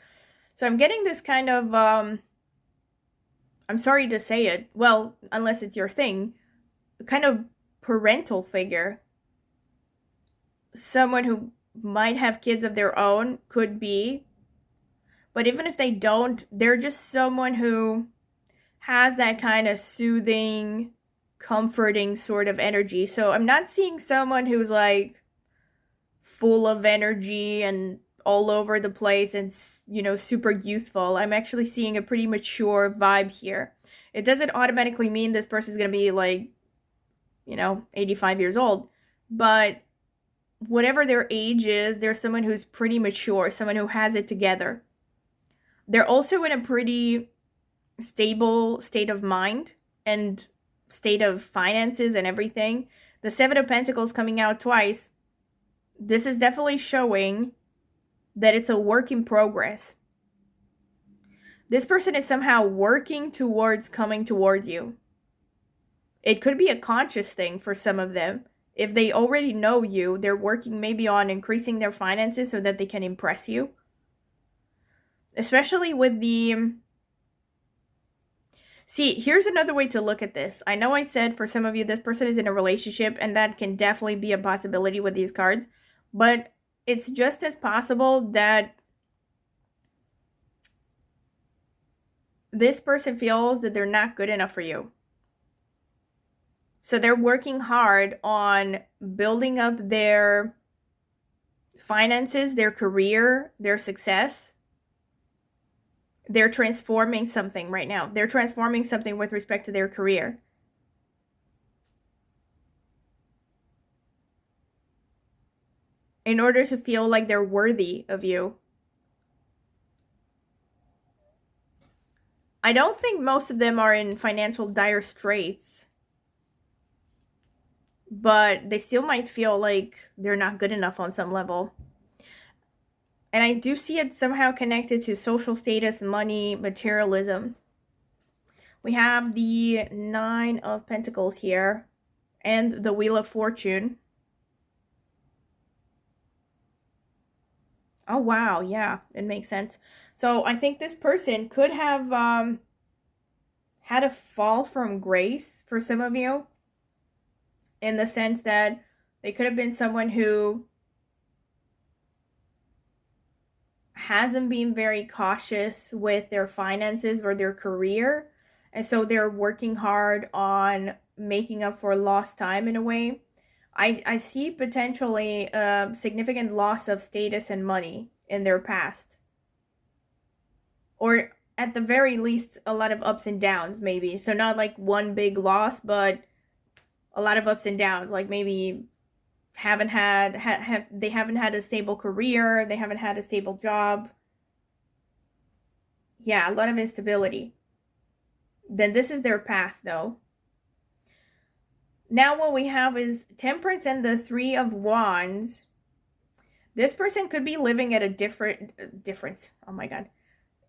So I'm getting this kind of, I'm sorry to say it, well, unless it's your thing, kind of parental figure. Someone who might have kids of their own, could be. But even if they don't, they're just someone who has that kind of soothing, comforting sort of energy. So I'm not seeing someone who's like full of energy and all over the place and, you know, super youthful. I'm actually seeing a pretty mature vibe here. It doesn't automatically mean this person's gonna be like, you know, 85 years old, but whatever their age is, they're someone who's pretty mature, someone who has it together. They're also in a pretty stable state of mind and state of finances and everything. The Seven of Pentacles coming out twice. This is definitely showing that it's a work in progress. This person is somehow working towards coming towards you. It could be a conscious thing for some of them. If they already know you, they're working maybe on increasing their finances so that they can impress you. Especially with the... See, here's another way to look at this. I know I said for some of you, this person is in a relationship, and that can definitely be a possibility with these cards. But it's just as possible that this person feels that they're not good enough for you. So they're working hard on building up their finances, their career, their success. They're transforming something right now. They're transforming something with respect to their career. In order to feel like they're worthy of you. I don't think most of them are in financial dire straits. But they still might feel like they're not good enough on some level. And I do see it somehow connected to social status, money, materialism. We have the Nine of Pentacles here and the Wheel of Fortune. Oh, wow. Yeah, it makes sense. So I think this person could have had a fall from grace for some of you. In the sense that they could have been someone who hasn't been very cautious with their finances or their career. And so they're working hard on making up for lost time in a way. I see potentially a significant loss of status and money in their past. Or at the very least, a lot of ups and downs maybe. So not like one big loss, but a lot of ups and downs, like maybe they haven't had a stable career, they haven't had a stable job. Yeah, a lot of instability. Then this is their past though. Now what we have is Temperance and the Three of Wands. This person could be living at a difference. Oh my god.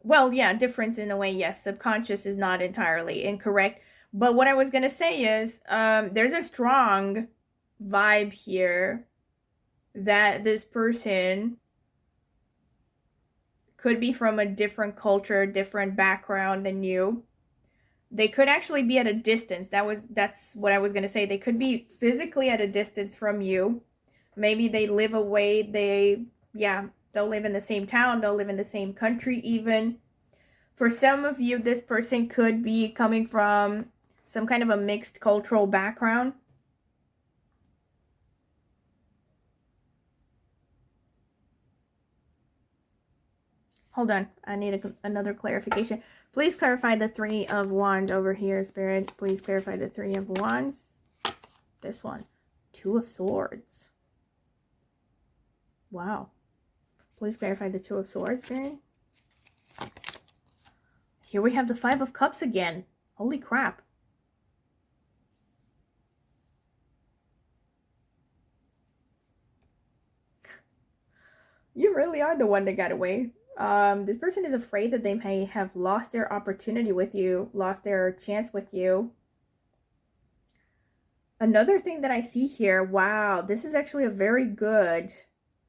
Well, yeah, difference in a way, yes. Subconscious is not entirely incorrect. But what I was going to say is, there's a strong vibe here that this person could be from a different culture, different background than you. They could actually be at a distance. That's what I was going to say. They could be physically at a distance from you. Maybe they live away. They'll live in the same town. They'll live in the same country even. For some of you, this person could be coming from some kind of a mixed cultural background. hold on. I need another clarification. Please clarify the Three of Wands over here, Spirit. Please clarify the Three of Wands. This one. Two of Swords. Wow. Please clarify the Two of Swords, Spirit. Here we have the Five of Cups again. Holy crap. You really are the one that got away. This person is afraid that they may have lost their opportunity with you, lost their chance with you. Another thing that I see here, wow, this is actually a very good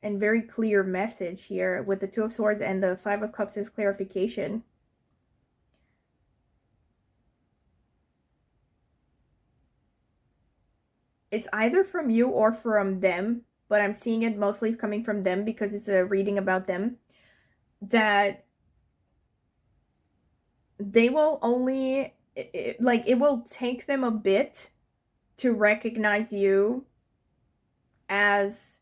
and very clear message here with the Two of Swords and the Five of Cups as clarification. It's either from you or from them, but I'm seeing it mostly coming from them because it's a reading about them, that they will only, it will take them a bit to recognize you as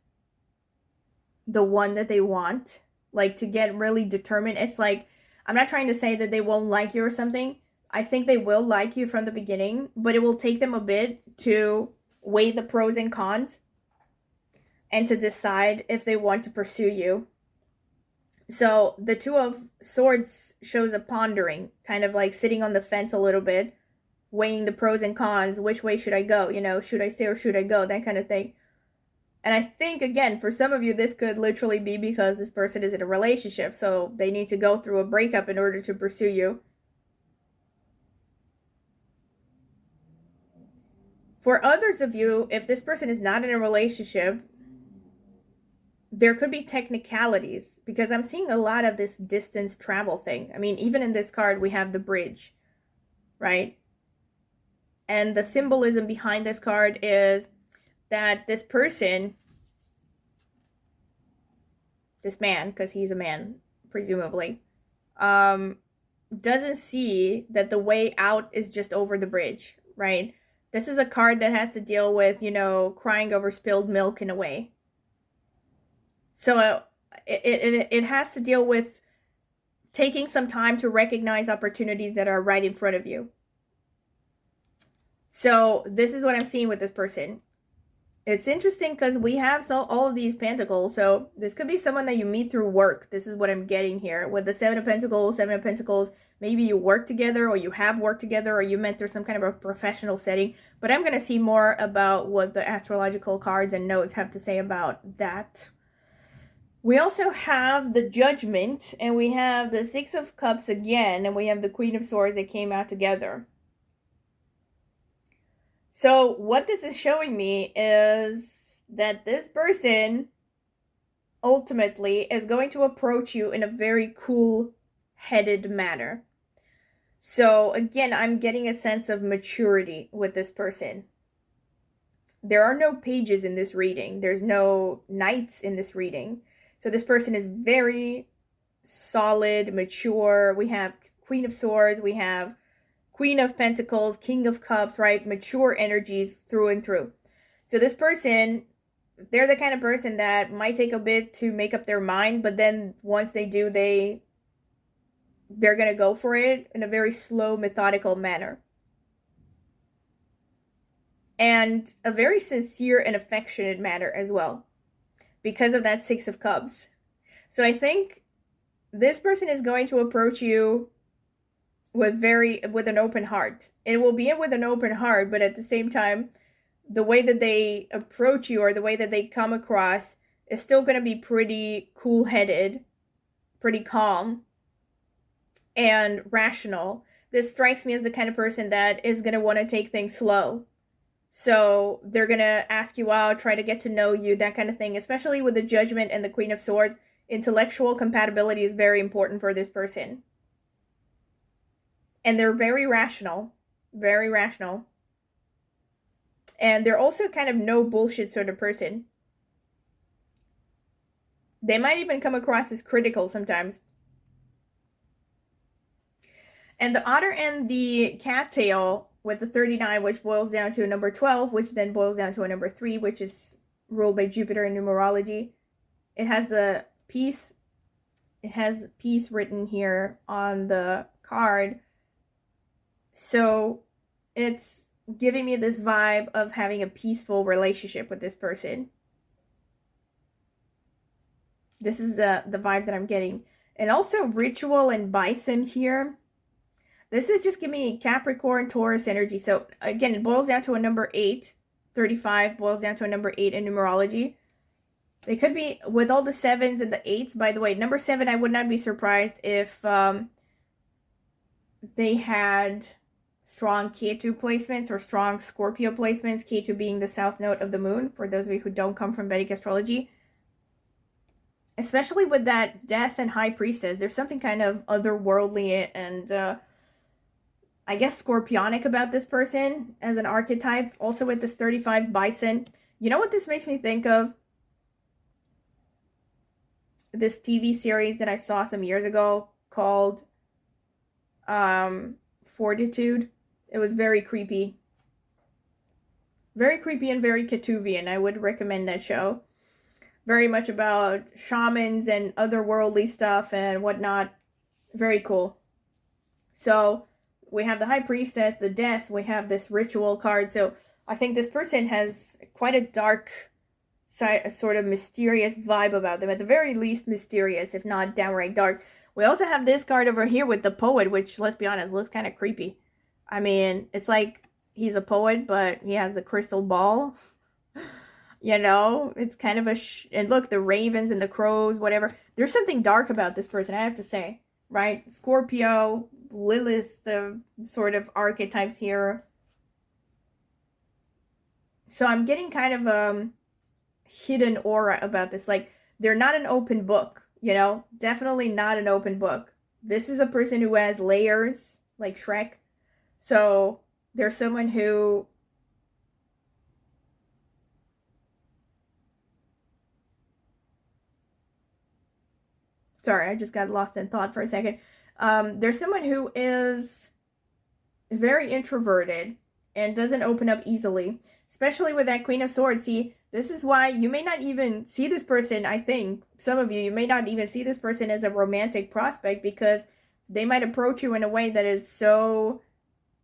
the one that they want, like to get really determined. It's like, I'm not trying to say that they won't like you or something. I think they will like you from the beginning, but it will take them a bit to weigh the pros and cons and to decide if they want to pursue you. So the Two of Swords shows a pondering, kind of like sitting on the fence a little bit, weighing the pros and cons. Which way should I go? You know, should I stay or should I go? That kind of thing. And I think, again, for some of you, this could literally be because this person is in a relationship, so they need to go through a breakup in order to pursue you. For others of you, if this person is not in a relationship, there could be technicalities, because I'm seeing a lot of this distance travel thing. I mean, even in this card, we have the bridge, right? And the symbolism behind this card is that this person, this man, because he's a man, presumably, doesn't see that the way out is just over the bridge, right? This is a card that has to deal with, you know, crying over spilled milk in a way. So it has to deal with taking some time to recognize opportunities that are right in front of you. So this is what I'm seeing with this person. It's interesting because we have all of these pentacles. So this could be someone that you meet through work. This is what I'm getting here with the Seven of Pentacles. Maybe you work together, or you have worked together, or you met through some kind of a professional setting. But I'm going to see more about what the astrological cards and notes have to say about that. We also have the Judgment, and we have the Six of Cups again, and we have the Queen of Swords that came out together. So what this is showing me is that this person ultimately is going to approach you in a very cool-headed manner. So again, I'm getting a sense of maturity with this person. There are no pages in this reading. There's no knights in this reading. So this person is very solid, mature. We have Queen of Swords. We have Queen of Pentacles, King of Cups, right? Mature energies through and through. So this person, they're the kind of person that might take a bit to make up their mind, but then once they do, they're going to go for it in a very slow, methodical manner. And a very sincere and affectionate manner as well, because of that Six of Cups. So I think this person is going to approach you with an open heart. It will be with an open heart, but at the same time, the way that they approach you or the way that they come across is still going to be pretty cool-headed, pretty calm, and rational. This strikes me as the kind of person that is going to want to take things slow. So they're going to ask you out, try to get to know you, that kind of thing. Especially with the Judgment and the Queen of Swords, intellectual compatibility is very important for this person. And they're very rational. Very rational. And they're also kind of no bullshit sort of person. They might even come across as critical sometimes. And the Otter and the Cattail with the 39, which boils down to a number 12, which then boils down to a number 3, which is ruled by Jupiter in numerology. It has the peace it has peace written here on the card. So it's giving me this vibe of having a peaceful relationship with this person. This is the vibe that I'm getting. And also ritual and bison here. This is just giving me Capricorn, Taurus energy. So again, it boils down to a number 8. 35 boils down to a number 8 in numerology. They could be with all the 7s and the 8s. By the way, number 7, I would not be surprised if they had strong Ketu placements or strong Scorpio placements. Ketu being the south node of the moon, for those of you who don't come from Vedic astrology. Especially with that Death and High Priestess, there's something kind of otherworldly and I guess scorpionic about this person as an archetype. Also with this 35 bison. You know what this makes me think of? This TV series that I saw some years ago called Fortitude. It was very creepy. Very creepy and very Ketuvian. I would recommend that show. Very much about shamans and otherworldly stuff and whatnot. Very cool. So we have the High Priestess, the Death, we have this ritual card. So I think this person has quite a dark, sort of mysterious vibe about them. At the very least mysterious, if not downright dark. We also have this card over here with the Poet, which, let's be honest, looks kind of creepy. I mean, it's like he's a poet, but he has the crystal ball. You know, it's kind of and look, the ravens and the crows, whatever. There's something dark about this person, I have to say. Right? Scorpio, Lilith, the sort of archetypes here. So I'm getting kind of a hidden aura about this. Like, they're not an open book, you know? Definitely not an open book. This is a person who has layers, like Shrek. So there's someone who... Sorry, I just got lost in thought for a second. There's someone who is very introverted and doesn't open up easily, especially with that Queen of Swords. See, this is why you may not even see this person, I think, some of you may not even see this person as a romantic prospect because they might approach you in a way that is so,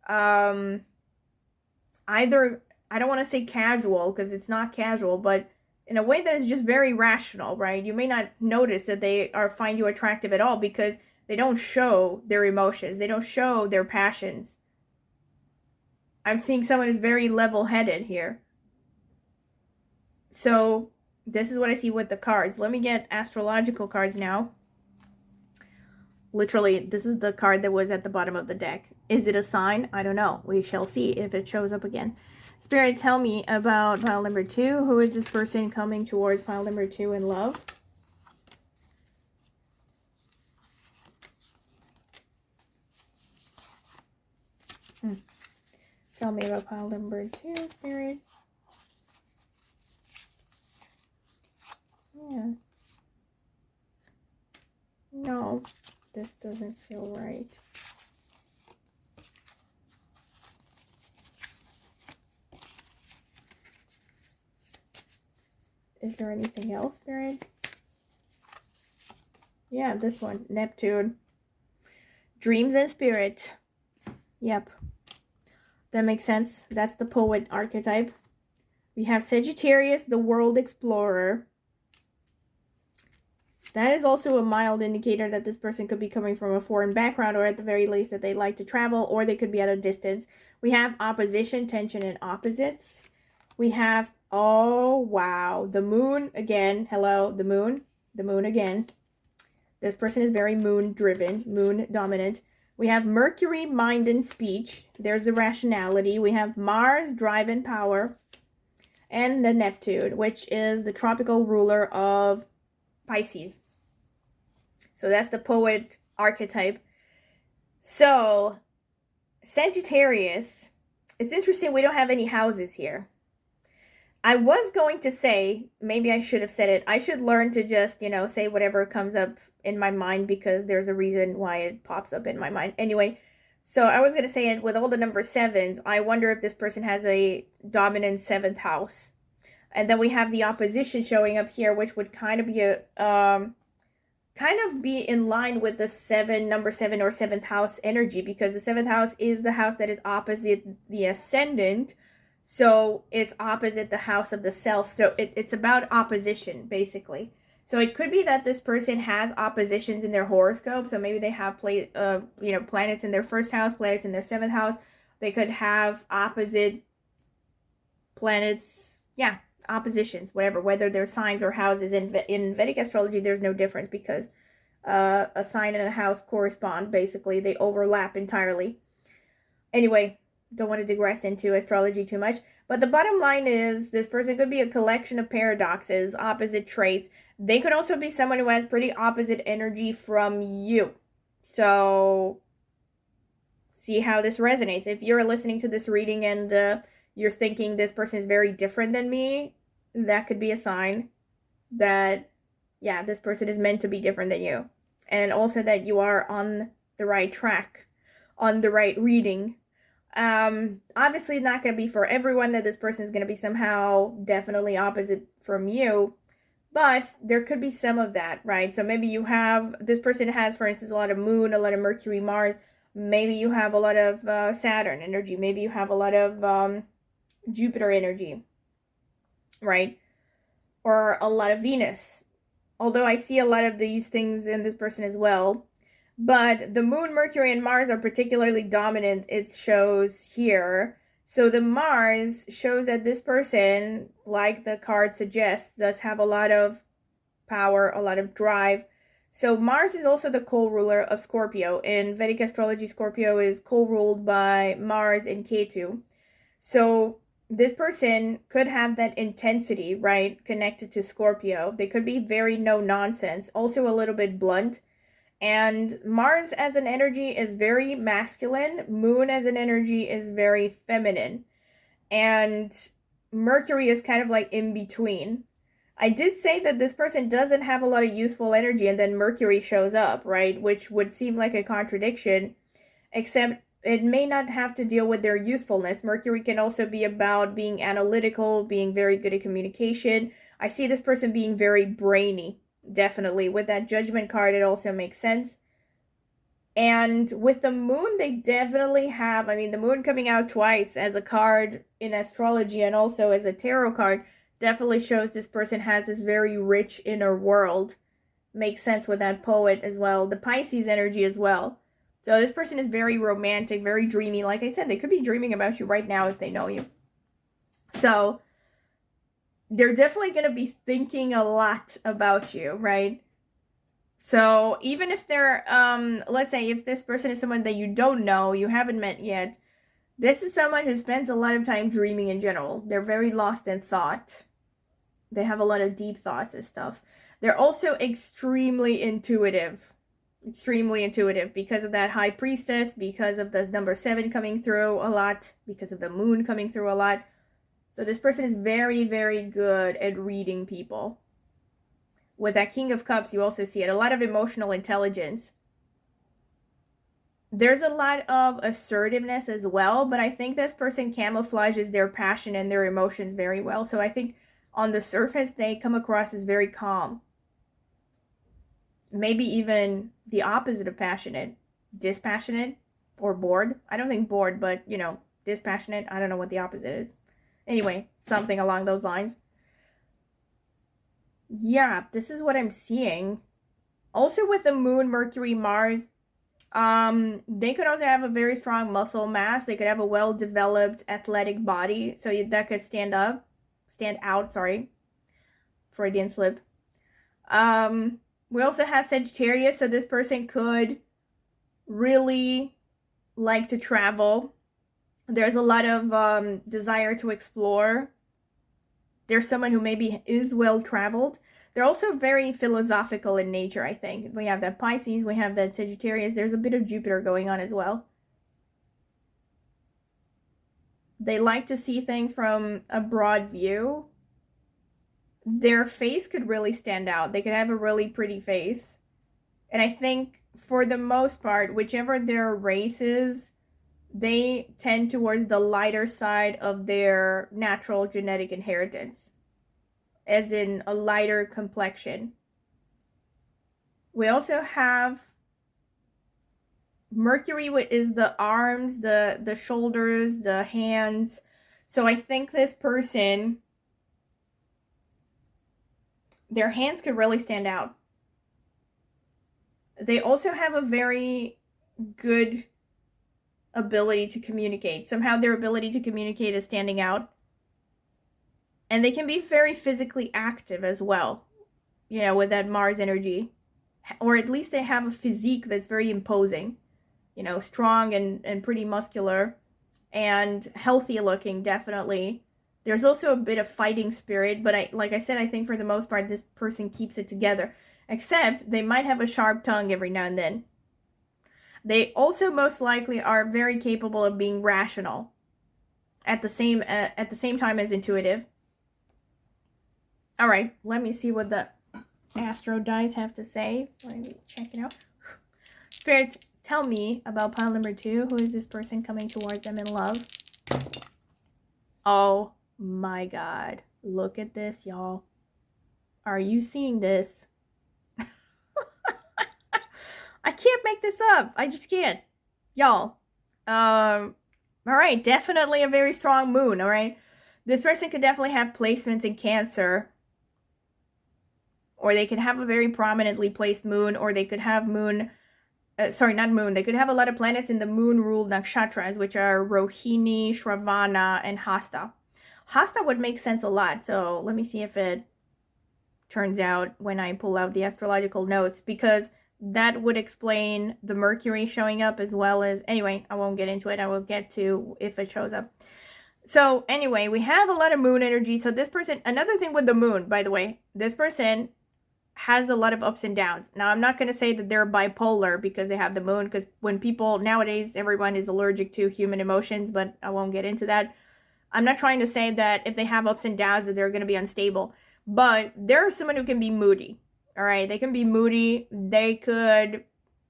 either, I don't want to say casual because it's not casual, but in a way that is just very rational, right? You may not notice that they find you attractive at all because they don't show their emotions. They don't show their passions. I'm seeing someone who's very level-headed here. So this is what I see with the cards. Let me get astrological cards now. Literally, this is the card that was at the bottom of the deck. Is it a sign? I don't know. We shall see if it shows up again. Spirit, tell me about pile number 2. Who is this person coming towards pile number 2 in love? Tell me about pile number 2, Spirit. Yeah. No, this doesn't feel right. Is there anything else, Spirit? Yeah, this one. Neptune. Dreams and Spirit. Yep. That makes sense. That's the poet archetype. We have Sagittarius, the world explorer. That is also a mild indicator that this person could be coming from a foreign background, or at the very least that they like to travel, or they could be at a distance. We have opposition, tension, and opposites. We have, oh, wow, the moon again. Hello, the moon again. This person is very moon-driven, moon-dominant. We have Mercury, mind and speech. There's the rationality. We have Mars, drive and power. And the Neptune, which is the tropical ruler of Pisces. So that's the poet archetype. So, Sagittarius, it's interesting we don't have any houses here. I was going to say, maybe I should have said it, I should learn to just, you know, say whatever comes up in my mind because there's a reason why it pops up in my mind. Anyway, so I was going to say it with all the number 7s, I wonder if this person has a dominant 7th house. And then we have the opposition showing up here, which would kind of be kind of be in line with the number 7 or 7th house energy, because the 7th house is the house that is opposite the ascendant. So it's opposite the house of the self. So it's about opposition, basically. So it could be that this person has oppositions in their horoscope. So maybe they have planets in their 1st house, planets in their 7th house. They could have opposite planets, oppositions, whatever, whether they're signs or houses. In Vedic astrology, there's no difference, because a sign and a house correspond, basically. They overlap entirely. Anyway, don't want to digress into astrology too much, but the bottom line is this person could be a collection of paradoxes, opposite traits. They could also be someone who has pretty opposite energy from you. So see how this resonates. If you're listening to this reading and you're thinking this person is very different than me, that could be a sign that, this person is meant to be different than you. And also that you are on the right track, on the right reading. Obviously not going to be for everyone that this person is going to be somehow definitely opposite from you, but there could be some of that, right? So maybe this person has, for instance, a lot of Moon, a lot of Mercury, Mars. Maybe you have a lot of Saturn energy. Maybe you have a lot of Jupiter energy, right? Or a lot of Venus. Although I see a lot of these things in this person as well. But the Moon, Mercury, and Mars are particularly dominant, it shows here. So the Mars shows that this person, like the card suggests, does have a lot of power, a lot of drive. So Mars is also the co-ruler of Scorpio. In Vedic astrology, Scorpio is co-ruled by Mars and Ketu. So this person could have that intensity, right, connected to Scorpio. They could be very no-nonsense, also a little bit blunt. And Mars as an energy is very masculine. Moon as an energy is very feminine. And Mercury is kind of like in between. I did say that this person doesn't have a lot of useful energy, and then Mercury shows up, right? Which would seem like a contradiction, except it may not have to deal with their youthfulness. Mercury can also be about being analytical, being very good at communication. I see this person being very brainy. Definitely. With that Judgment card, it also makes sense. And with the Moon, they definitely have, the Moon coming out twice as a card in astrology and also as a tarot card definitely shows this person has this very rich inner world. Makes sense with that poet as well. The Pisces energy as well. So this person is very romantic, very dreamy. Like I said, they could be dreaming about you right now if they know you. So they're definitely going to be thinking a lot about you, right? So even if they're, let's say if this person is someone that you don't know, you haven't met yet, this is someone who spends a lot of time dreaming in general. They're very lost in thought. They have a lot of deep thoughts and stuff. They're also extremely intuitive because of that High Priestess, because of the number 7 coming through a lot, because of the Moon coming through a lot. So this person is very, very good at reading people. With that King of Cups, you also see it. A lot of emotional intelligence. There's a lot of assertiveness as well, but I think this person camouflages their passion and their emotions very well. So I think on the surface, they come across as very calm. Maybe even the opposite of passionate. Dispassionate or bored. I don't think bored, but, dispassionate. I don't know what the opposite is. Anyway, something along those lines. Yeah, this is what I'm seeing. Also with the Moon, Mercury, Mars, they could also have a very strong muscle mass. They could have a well-developed athletic body. So that could stand out, Freudian slip. We also have Sagittarius. So this person could really like to travel. There's a lot of desire to explore. There's someone who maybe is well-traveled. They're also very philosophical in nature, I think. We have that Pisces, we have that Sagittarius. There's a bit of Jupiter going on as well. They like to see things from a broad view. Their face could really stand out. They could have a really pretty face. And I think, for the most part, whichever their race is, they tend towards the lighter side of their natural genetic inheritance, as in a lighter complexion. We also have Mercury is the arms, the shoulders, the hands. So I think this person, their hands could really stand out. They also have a very good ability to communicate. Somehow their ability to communicate is standing out. And they can be very physically active as well, you know, with that Mars energy. Or at least they have a physique that's very imposing, you know, strong and pretty muscular and healthy looking, definitely. There's also a bit of fighting spirit, but like I said, I think for the most part, this person keeps it together. Except they might have a sharp tongue every now and then. They also most likely are very capable of being rational at the same time as intuitive. All right, let me see what the Astro dice have to say. Let me check it out. Spirit, tell me about pile number 2. Who is this person coming towards them in love? Oh my God. Look at this, y'all. Are you seeing this? I can't make this up. I just can't. Y'all. All right. Definitely a very strong moon, all right? This person could definitely have placements in Cancer. Or they could have a very prominently placed moon. Or they could have moon... sorry, not moon. They could have a lot of planets in the moon-ruled nakshatras, which are Rohini, Shravana, and Hasta. Hasta would make sense a lot. So let me see if it turns out when I pull out the astrological notes. Because... that would explain the Mercury showing up as well as... Anyway, I won't get into it. I will get to if it shows up. So, anyway, we have a lot of moon energy. So, this person... Another thing with the moon, by the way. This person has a lot of ups and downs. Now, I'm not going to say that they're bipolar because they have the moon. Because when people... Nowadays, everyone is allergic to human emotions. But I won't get into that. I'm not trying to say that if they have ups and downs that they're going to be unstable. But there are someone who can be moody. All right, they can be moody. They could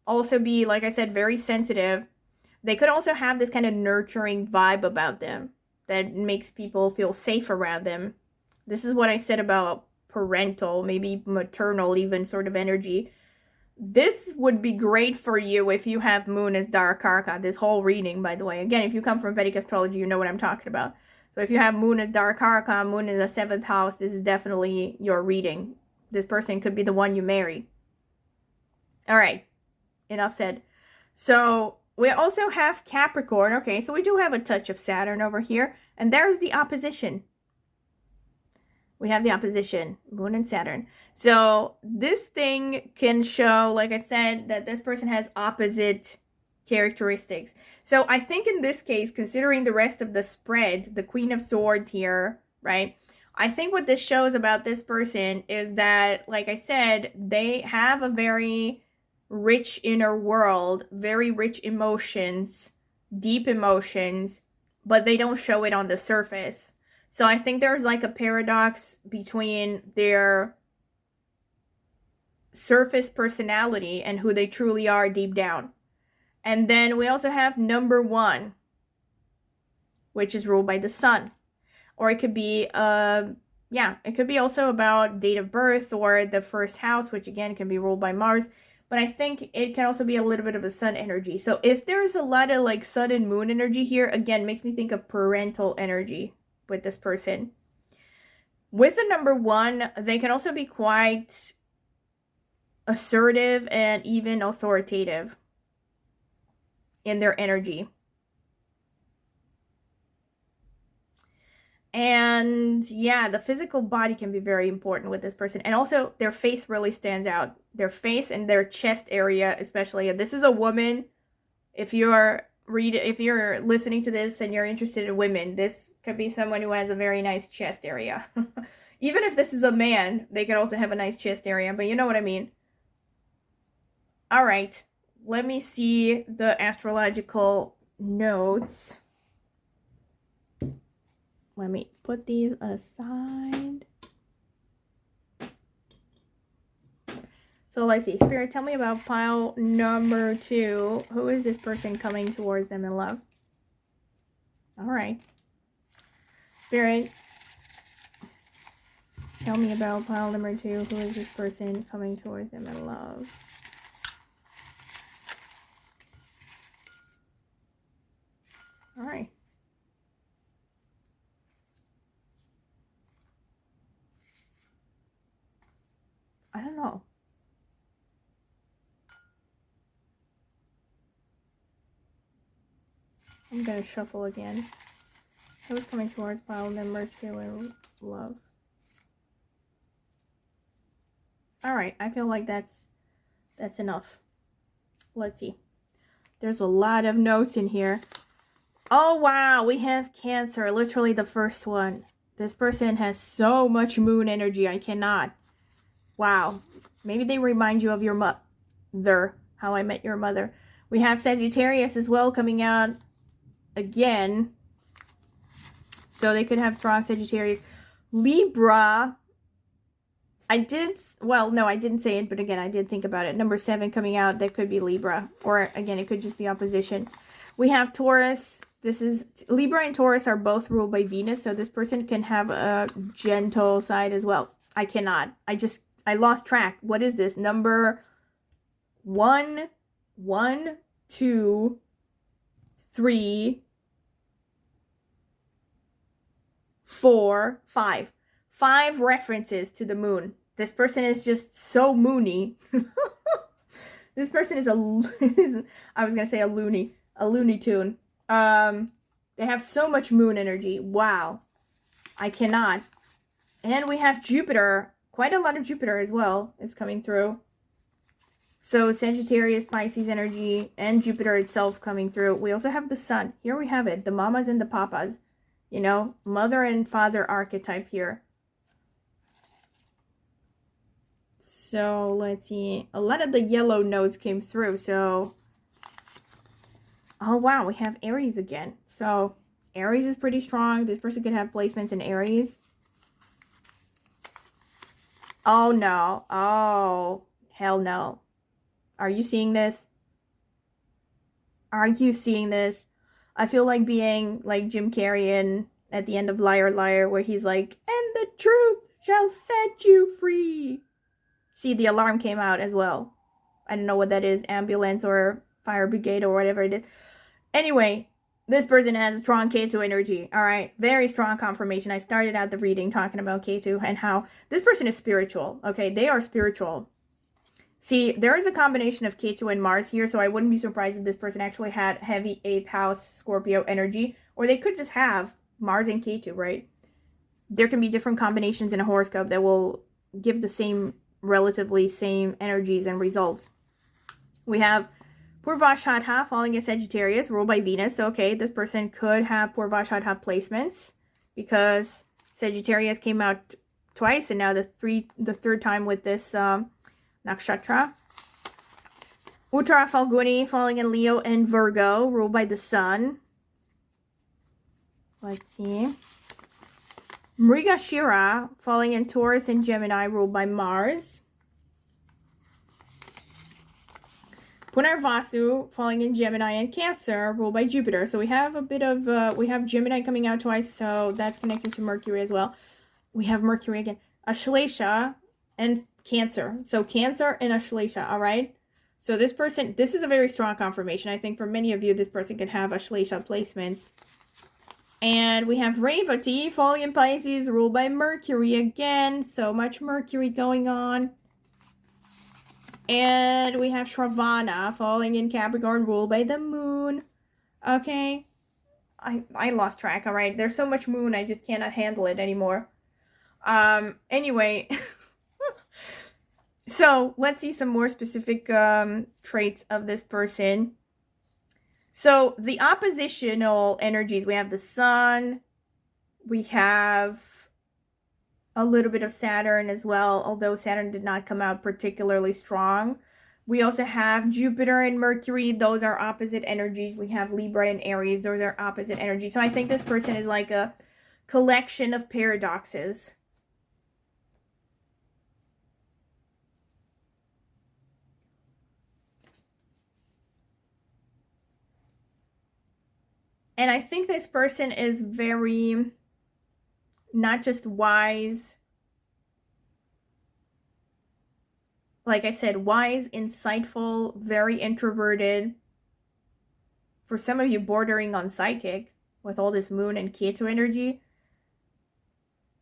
also be, like I said, very sensitive. They could also have this kind of nurturing vibe about them that makes people feel safe around them. This is what I said about parental, maybe maternal even sort of energy. This would be great for you if you have Moon as Dark Arca, this whole reading, by the way. Again, if you come from Vedic astrology, you know what I'm talking about. So if you have Moon as Dark Arca, Moon in the 7th house, this is definitely your reading. This person could be the one you marry. All right. Enough said. So we also have Capricorn. Okay, so we do have a touch of Saturn over here. And there's the opposition. We have the opposition. Moon and Saturn. So this thing can show, like I said, that this person has opposite characteristics. So I think in this case, considering the rest of the spread, the Queen of Swords here, right? I think what this shows about this person is that, like I said, they have a very rich inner world, very rich emotions, deep emotions, but they don't show it on the surface. So I think there's like a paradox between their surface personality and who they truly are deep down. And then we also have number 1, which is ruled by the sun. Or it could be, it could be also about date of birth or the first house, which again can be ruled by Mars. But I think it can also be a little bit of a sun energy. So if there's a lot of like sun and moon energy here, again, makes me think of parental energy with this person. With the number 1, they can also be quite assertive and even authoritative in their energy. And yeah, the physical body can be very important with this person. And also their face really stands out. Their face and their chest area especially. This is a woman. If you're listening to this and you're interested in women, this could be someone who has a very nice chest area. Even if this is a man, they could also have a nice chest area. But you know what I mean. All right. Let me see the astrological notes. Let me put these aside. So let's see. Spirit, tell me about pile number 2. Who is this person coming towards them in love? All right. Spirit, tell me about pile number 2. Who is this person coming towards them in love? I'm gonna shuffle again. Who's coming towards pile and then Mercury love. Alright, I feel like that's enough. Let's see. There's a lot of notes in here. Oh wow, we have Cancer, literally the first one. This person has so much moon energy, I cannot. Wow. Maybe they remind you of your mother, How I Met Your Mother. We have Sagittarius as well coming out again. So they could have strong Sagittarius. Libra. I didn't say it, but again, I did think about it. Number 7 coming out, that could be Libra. Or again, it could just be opposition. We have Taurus. This is Libra and Taurus are both ruled by Venus, so this person can have a gentle side as well. I cannot. I lost track. What is this? Number 1, 2, 3, 4, 5. 5 references to the moon. This person is just so moony. This person is I was gonna say a Looney Tune. They have so much moon energy. Wow. I cannot. And we have Jupiter. Quite a lot of Jupiter as well is coming through. So Sagittarius, Pisces energy, and Jupiter itself coming through. We also have the sun. Here we have it. The mamas and the papas. You know, mother and father archetype here. So let's see. A lot of the yellow nodes came through. So, oh wow, we have Aries again. So Aries is pretty strong. This person could have placements in Aries. Oh no. Oh, hell no. Are you seeing this? Are you seeing this? I feel like being like Jim Carrey in at the end of Liar Liar, where he's like, and the truth shall set you free. See, the alarm came out as well. I don't know what that is, ambulance or fire brigade or whatever it is. Anyway, this person has strong K2 energy. All right, very strong confirmation. I started out the reading talking about K2 and how this person is spiritual. Okay, they are spiritual. See, there is a combination of K2 and Mars here, so I wouldn't be surprised if this person actually had heavy 8th house Scorpio energy, or they could just have Mars and K2, right? There can be different combinations in a horoscope that will give the relatively same energies and results. We have Purvashadha falling in Sagittarius, ruled by Venus. So, okay, this person could have Purvashadha placements because Sagittarius came out twice, and now the third time with this nakshatra. Uttara Falguni falling in Leo and Virgo, ruled by the Sun. Let's see. Mrigashira falling in Taurus and Gemini, ruled by Mars. Punarvasu falling in Gemini and Cancer, ruled by Jupiter. So we have a bit of, we have Gemini coming out twice, so that's connected to Mercury as well. We have Mercury again. Ashlesha and Cancer. So Cancer and Ashlesha, all right? So this person, this is a very strong confirmation. I think for many of you, this person could have Ashlesha placements. And we have Revati falling in Pisces, ruled by Mercury again. So much Mercury going on. And we have Shravana falling in Capricorn, ruled by the Moon. Okay. I lost track, all right? There's so much Moon, I just cannot handle it anymore. Anyway. So, let's see some more specific traits of this person. So, the oppositional energies, we have the Sun, we have a little bit of Saturn as well, although Saturn did not come out particularly strong. We also have Jupiter and Mercury, those are opposite energies. We have Libra and Aries, those are opposite energies. So, I think this person is like a collection of paradoxes. And I think this person is very, not just wise, like I said, wise, insightful, very introverted. For some of you, bordering on psychic with all this Moon and Ketu energy.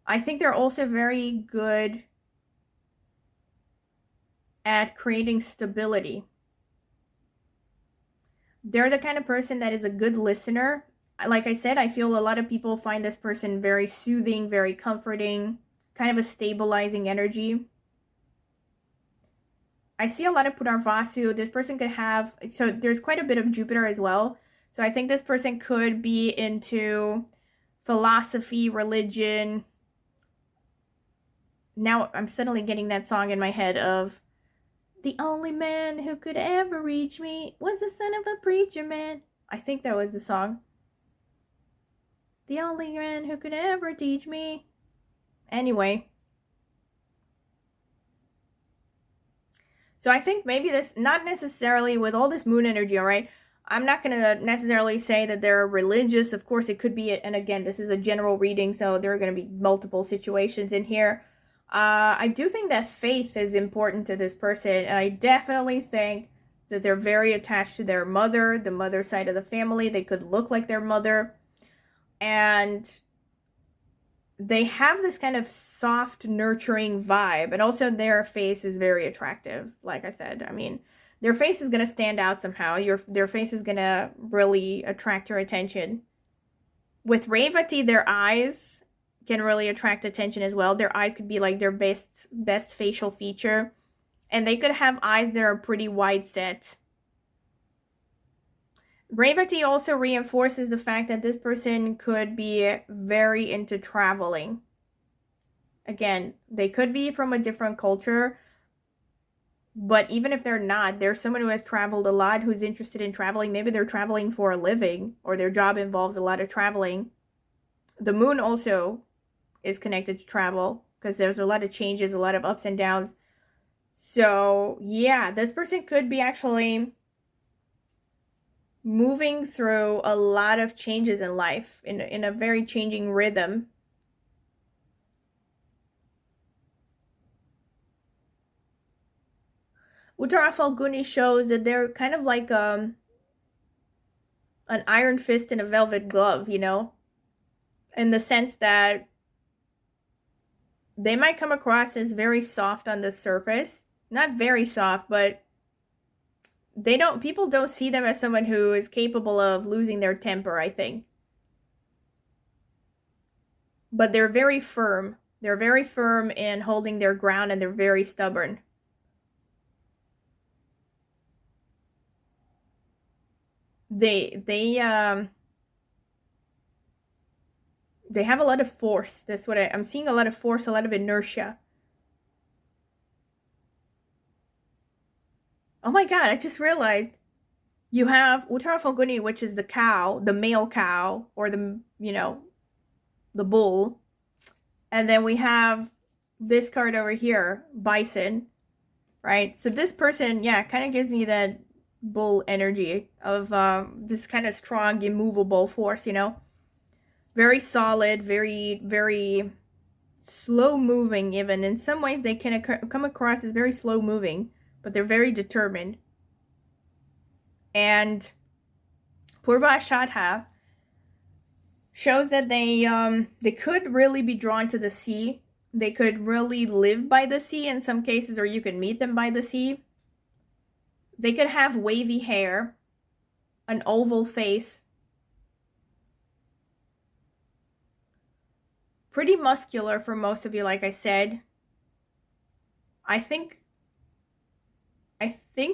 I think they're also very good at creating stability. They're the kind of person that is a good listener. Like I said, I feel a lot of people find this person very soothing, very comforting, kind of a stabilizing energy. I see a lot of Punarvasu. This person could have, so there's quite a bit of Jupiter as well. So I think this person could be into philosophy, religion. Now I'm suddenly getting that song in my head of, the only man who could ever reach me was the son of a preacher man. I think that was the song. The only man who could ever teach me. Anyway. So I think maybe this, not necessarily with all this moon energy, all right? I'm not going to necessarily say that they're religious. Of course, it could be, and again, this is a general reading, so there are going to be multiple situations in here. I do think that faith is important to this person, and I definitely think that they're very attached to their mother, the mother side of the family. They could look like their mother, and they have this kind of soft, nurturing vibe, and also their face is very attractive. Like I said, I mean, their face is going to stand out somehow. Their face is going to really attract your attention. With Revati, their eyes can really attract attention as well. Their eyes could be like their best facial feature, and they could have eyes that are pretty wide set. Revati also reinforces the fact that this person could be very into traveling. Again, they could be from a different culture, but even if they're not, there's someone who has traveled a lot, who's interested in traveling. Maybe they're traveling for a living, or their job involves a lot of traveling. The moon also is connected to travel, because there's a lot of changes, a lot of ups and downs. So, yeah, this person could be actually moving through a lot of changes in life, in a very changing rhythm. Uttara Falguni shows that they're kind of like an iron fist in a velvet glove, you know? In the sense that they might come across as very soft on the surface. Not very soft, but people don't see them as someone who is capable of losing their temper, I think. But they're very firm. They're very firm in holding their ground, and they're very stubborn. They have a lot of force. That's what I'm seeing, a lot of force, a lot of inertia. Oh my god, I just realized you have Uttara Falguni, which is the cow, the male cow, or the, you know, the bull. And then we have this card over here, bison, right? So this person, yeah, kind of gives me that bull energy of this kind of strong, immovable force, you know? Very solid, very, very slow moving even. In some ways, they can come across as very slow moving, but they're very determined. And Purva Ashadha shows that they could really be drawn to the sea. They could really live by the sea in some cases, or you could meet them by the sea. They could have wavy hair, an oval face, pretty muscular for most of you, like I said. I think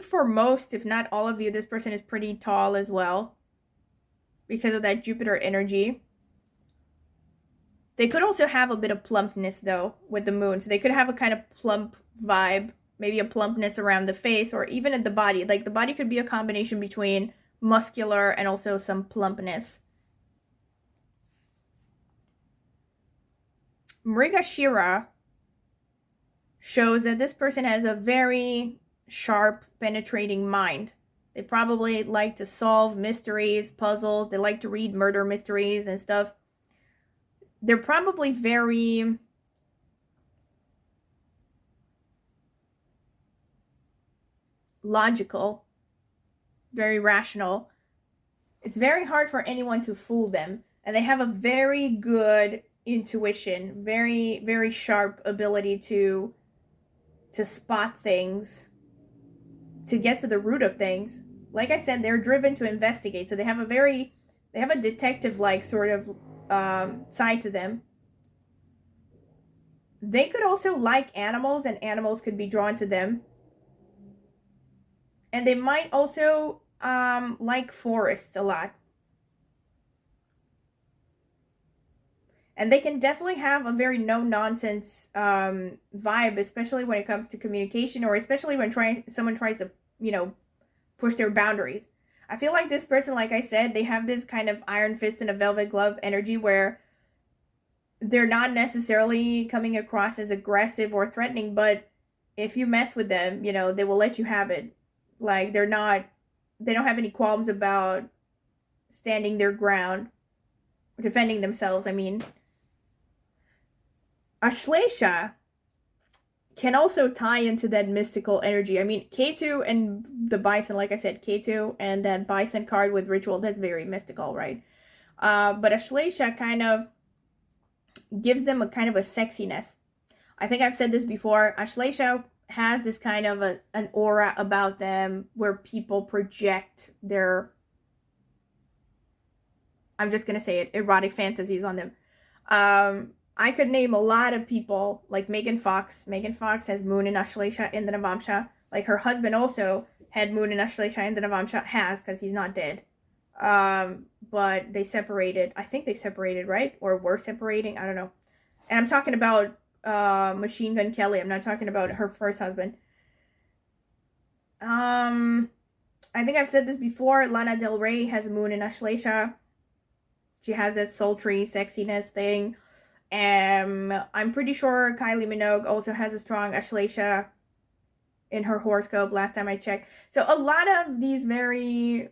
for most, if not all of you, this person is pretty tall as well, because of that Jupiter energy. They could also have a bit of plumpness, though, with the moon. So they could have a kind of plump vibe, maybe a plumpness around the face, or even in the body. Like, the body could be a combination between muscular and also some plumpness. Mrigashira shows that this person has a very sharp, penetrating mind. They probably like to solve mysteries, puzzles. They like to read murder mysteries and stuff. They're probably very logical, very rational. It's very hard for anyone to fool them. And they have a very good intuition, very, very sharp ability to spot things, to get to the root of things. like I said, they're driven to investigate. So they have a detective-like sort of side to them. They could also like animals, and animals could be drawn to them. And they might also like forests a lot. And they can definitely have a very no-nonsense vibe, especially when it comes to communication, or especially when someone tries to, push their boundaries. I feel like this person, like I said, they have this kind of iron fist and a velvet glove energy where they're not necessarily coming across as aggressive or threatening, but if you mess with them, they will let you have it. Like, they don't have any qualms about standing their ground, defending themselves, I mean. Ashlesha can also tie into that mystical energy. I mean, K2 and the Bison, like I said, K2 and that Bison card with Ritual, that's very mystical, right? But Ashlesha kind of gives them a kind of a sexiness. I think I've said this before. Ashlesha has this kind of an aura about them where people project their, I'm just going to say it, erotic fantasies on them. I could name a lot of people, like Megan Fox. Megan Fox has Moon in Ashlesha in the Navamsha. Like, her husband also had Moon in Ashlesha in the Navamsha. Has, because he's not dead. But they separated. I think they separated, right? Or were separating. I don't know. And I'm talking about Machine Gun Kelly. I'm not talking about her first husband. I think I've said this before. Lana Del Rey has Moon in Ashlesha. She has that sultry sexiness thing. I'm pretty sure Kylie Minogue also has a strong Ashlesha in her horoscope last time I checked. So a lot of these very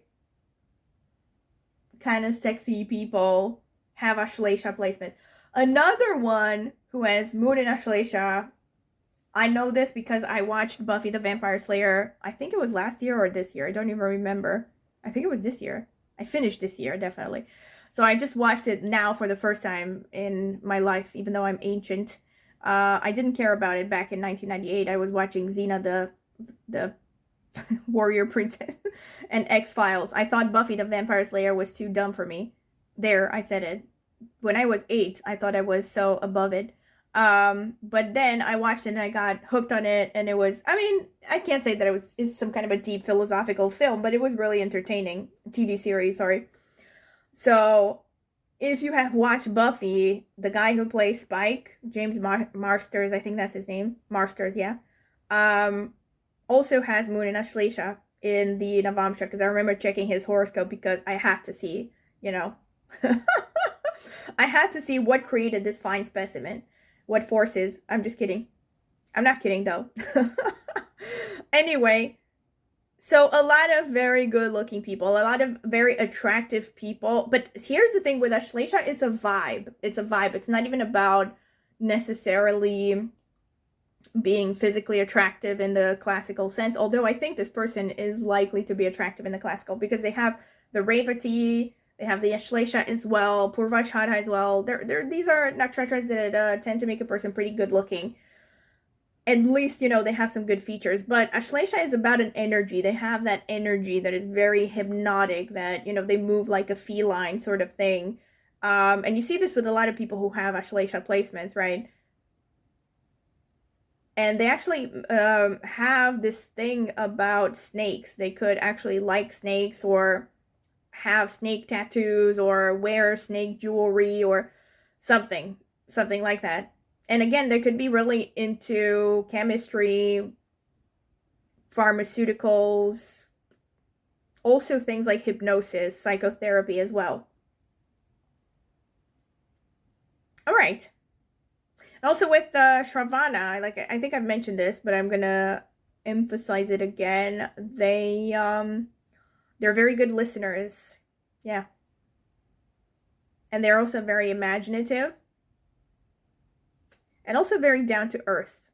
kind of sexy people have Ashlesha placement. Another one who has Moon in Ashlesha, I know this because I watched Buffy the Vampire Slayer. I think it was last year or this year. I don't even remember. I think it was this year. I finished this year, definitely. So I just watched it now for the first time in my life, even though I'm ancient. I didn't care about it back in 1998. I was watching Xena the warrior princess and X-Files. I thought Buffy the Vampire Slayer was too dumb for me. There, I said it. When I was 8, I thought I was so above it. But then I watched it and I got hooked on it, and it was, I mean, I can't say that it's some kind of a deep philosophical film, but it was really entertaining. TV series, sorry. So, if you have watched Buffy, the guy who plays Spike, James Marsters, I think that's his name, Marsters, yeah, also has Moon in Ashlesha in the Navamsha, because I remember checking his horoscope because I had to see, I had to see what created this fine specimen, what forces. I'm just kidding. I'm not kidding, though. Anyway, so a lot of very good-looking people, a lot of very attractive people. But here's the thing with Ashlesha, it's a vibe. It's a vibe. It's not even about necessarily being physically attractive in the classical sense, although I think this person is likely to be attractive in the classical because they have the Revati, they have the Ashlesha as well, Purvashada as well. These are nakshatras that tend to make a person pretty good-looking. At least, they have some good features. But Ashlesha is about an energy. They have that energy that is very hypnotic, that, they move like a feline sort of thing. And you see this with a lot of people who have Ashlesha placements, right? And they actually have this thing about snakes. They could actually like snakes, or have snake tattoos, or wear snake jewelry, or something like that. And again, they could be really into chemistry, pharmaceuticals, also things like hypnosis, psychotherapy as well. All right. And also with Shravana, I think I've mentioned this, but I'm gonna emphasize it again. They're very good listeners. Yeah. And they're also very imaginative. And also very down to earth.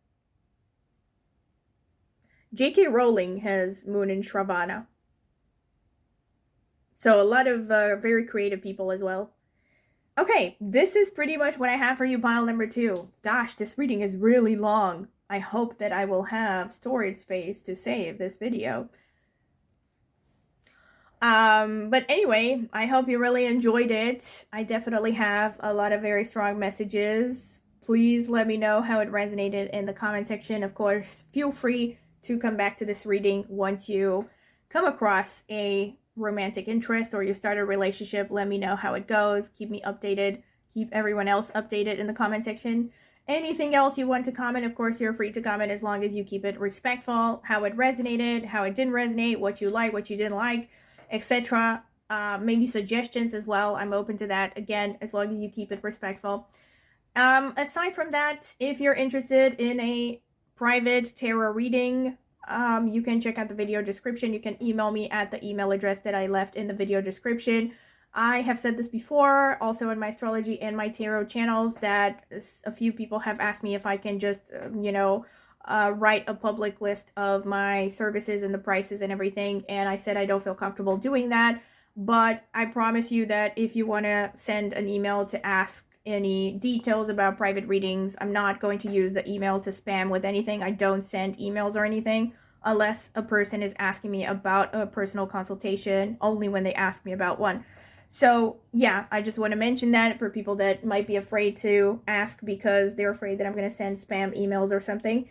J.K. Rowling has Moon in Shravana. So a lot of very creative people as well. Okay, this is pretty much what I have for you, pile number 2. Gosh, this reading is really long. I hope that I will have storage space to save this video. But anyway, I hope you really enjoyed it. I definitely have a lot of very strong messages. Please let me know how it resonated in the comment section. Of course, feel free to come back to this reading once you come across a romantic interest or you start a relationship. Let me know how it goes. Keep me updated. Keep everyone else updated in the comment section. Anything else you want to comment, of course, you're free to comment as long as you keep it respectful, how it resonated, how it didn't resonate, what you like, what you didn't like, etc. Maybe suggestions as well. I'm open to that, again, as long as you keep it respectful. Aside from that, if you're interested in a private tarot reading, you can check out the video description. You can email me at the email address that I left in the video description. I have said this before, also on my astrology and my tarot channels, that a few people have asked me if I can just, write a public list of my services and the prices and everything. And I said I don't feel comfortable doing that. But I promise you that if you want to send an email to ask any details about private readings, I'm not going to use the email to spam with anything. I don't send emails or anything unless a person is asking me about a personal consultation, only when they ask me about one. So yeah, I just want to mention that for people that might be afraid to ask because they're afraid that I'm going to send spam emails or something.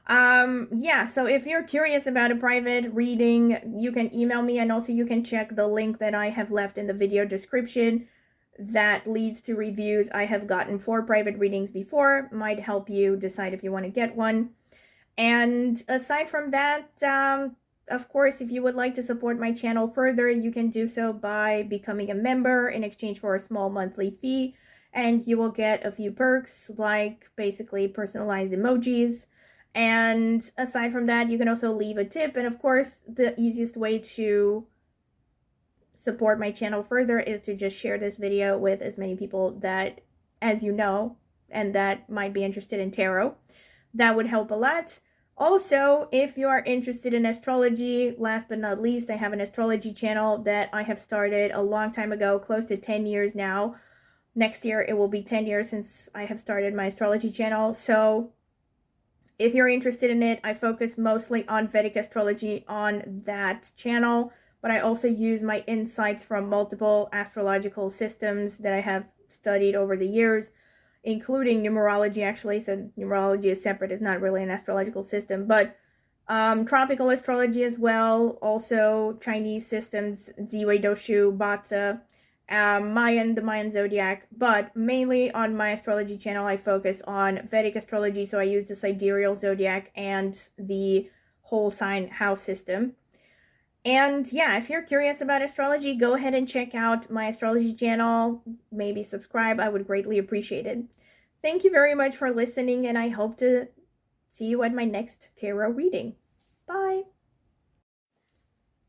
Yeah, so if you're curious about a private reading, you can email me, and also you can check the link that I have left in the video description that leads to reviews I have gotten for private readings before. Might help you decide if you want to get one. And aside from that, of course, if you would like to support my channel further, you can do so by becoming a member in exchange for a small monthly fee, and you will get a few perks like basically personalized emojis. And aside from that, you can also leave a tip. And of course, the easiest way to support my channel further is to just share this video with as many people that, as you know, and that might be interested in tarot. That would help a lot. Also, if you are interested in astrology, last but not least, I have an astrology channel that I have started a long time ago, close to 10 years now. Next year, it will be 10 years since I have started my astrology channel. So if you're interested in it, I focus mostly on Vedic astrology on that channel, but I also use my insights from multiple astrological systems that I have studied over the years, including numerology, actually. So numerology is separate, it's not really an astrological system, but tropical astrology as well, also Chinese systems, Ziwei Doshu, Batsa, the Mayan zodiac. But mainly on my astrology channel, I focus on Vedic astrology, so I use the sidereal zodiac and the whole sign house system. And yeah, if you're curious about astrology, go ahead and check out my astrology channel. Maybe subscribe. I would greatly appreciate it. Thank you very much for listening, and I hope to see you at my next tarot reading. Bye!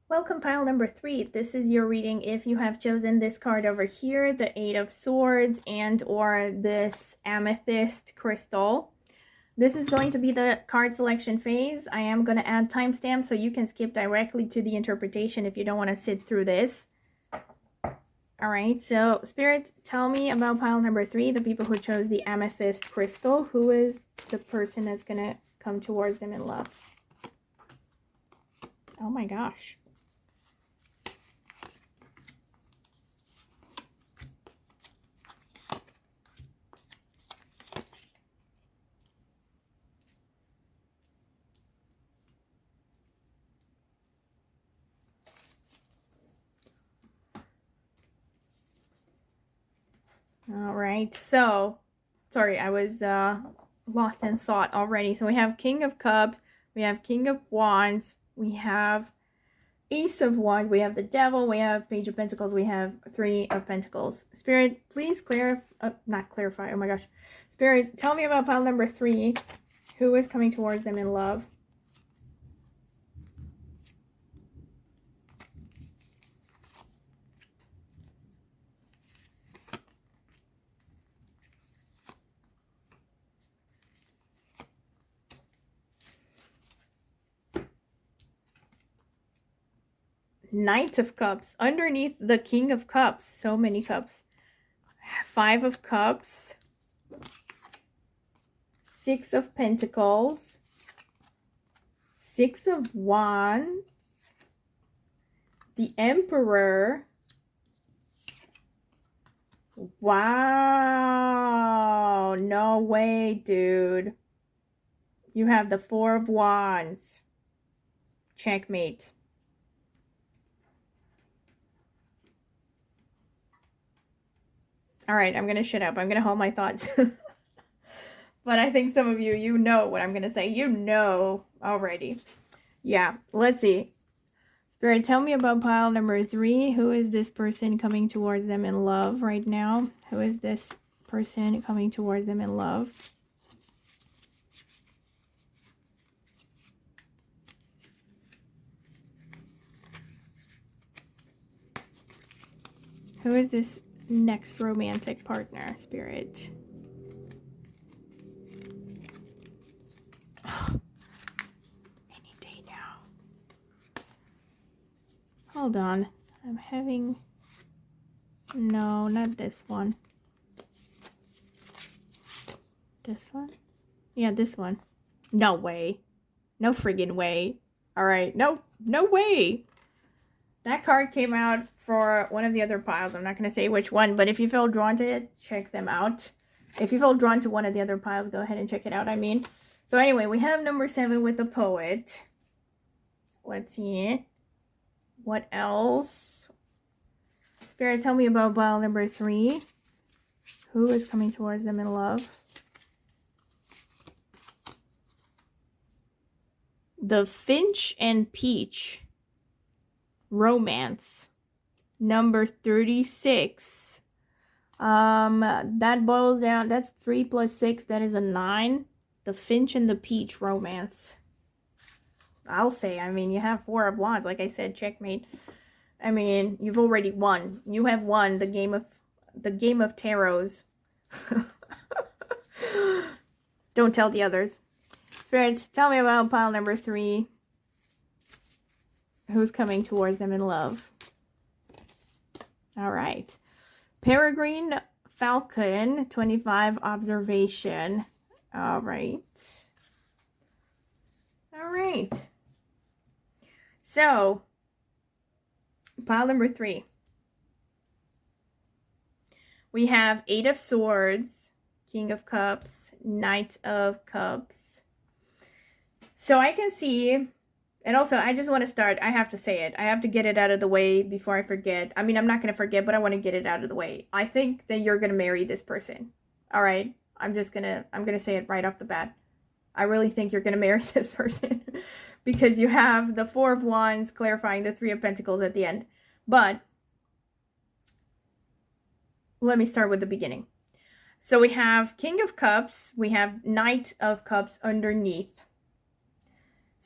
Welcome, pile number 3. This is your reading if you have chosen this card over here, the 8 of Swords, and or this amethyst crystal. This is going to be the card selection phase. I am going to add timestamps so you can skip directly to the interpretation if you don't want to sit through this. Alright, so Spirit, tell me about pile number 3, the people who chose the amethyst crystal. Who is the person that's going to come towards them in love? Oh my gosh. All right, so, sorry, I was lost in thought already. So we have King of Cups, we have King of Wands, we have Ace of Wands, we have the Devil, we have Page of Pentacles, we have Three of Pentacles. Spirit, please not clarify, oh my gosh. Spirit, tell me about pile number 3. Who is coming towards them in love? Knight of Cups, underneath the King of Cups. So many cups. 5 of Cups. 6 of Pentacles. 6 of Wands. The Emperor. Wow. No way, dude. You have the Four of Wands. Checkmate. All right, I'm going to shut up. I'm going to hold my thoughts. But I think some of you, you know what I'm going to say. You know already. Yeah, let's see. Spirit, tell me about pile number 3. Who is this person coming towards them in love right now? Who is this person coming towards them in love? Who is this next romantic partner, Spirit? Oh, any day now. Hold on. I'm having... No, not this one. This one? Yeah, this one. No way. No friggin' way. Alright, no way. That card came out for one of the other piles. I'm not going to say which one, but if you feel drawn to it, check them out. If you feel drawn to one of the other piles, go ahead and check it out, I mean. So anyway, we have number 7 with the Poet. Let's see. What else? Spirit, tell me about pile number 3. Who is coming towards them in love? The Finch and Peach. Romance. Number 36. That boils down, that's 3 plus 6, that is a 9. The Finch and the Peach romance. I'll say, I mean, you have 4 of Wands, like I said, checkmate. I mean, you've already won. You have won the game of tarots. Don't tell the others. Spirit, tell me about pile number 3. Who's coming towards them in love? All right. Peregrine Falcon, 25 observation. All right. All right. So, pile number 3. We have 8 of Swords, King of Cups, Knight of Cups. So I can see... And also, I just want to start, I have to say it. I have to get it out of the way before I forget. I mean, I'm not going to forget, but I want to get it out of the way. I think that you're going to marry this person. All right? I'm going to say it right off the bat. I really think you're going to marry this person. Because you have the 4 of Wands clarifying the 3 of Pentacles at the end. But, let me start with the beginning. So we have King of Cups. We have Knight of Cups underneath.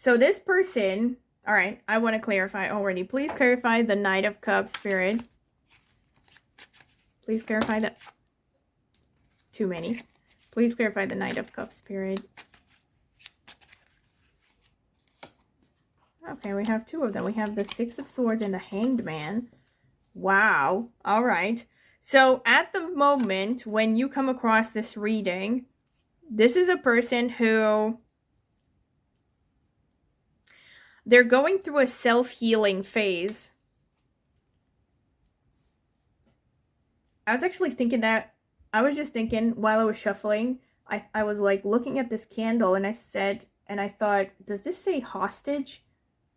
So this person, all right, I want to clarify already. Please clarify the Knight of Cups, Spirit. Please clarify the... Too many. Please clarify the Knight of Cups, Spirit. Okay, we have 2 of them. We have the 6 of Swords and the Hanged Man. Wow. All right. So at the moment when you come across this reading, this is a person who... They're going through a self-healing phase. I was actually thinking that, I was just thinking while I was shuffling, I was like looking at this candle and I thought, does this say hostage?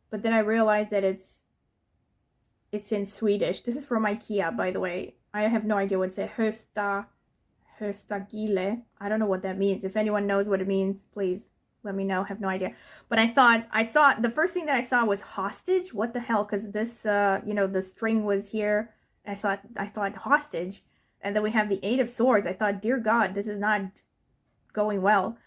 But then I realized that it's in Swedish. This is from IKEA, by the way. I have no idea what it says. Höstagile. I don't know what that means. If anyone knows what it means, please let me know. I have no idea. But I saw, the first thing that I saw was hostage. What the hell? Because this, you know, the string was here. And I thought hostage. And then we have the 8 of Swords. I thought, dear God, this is not going well.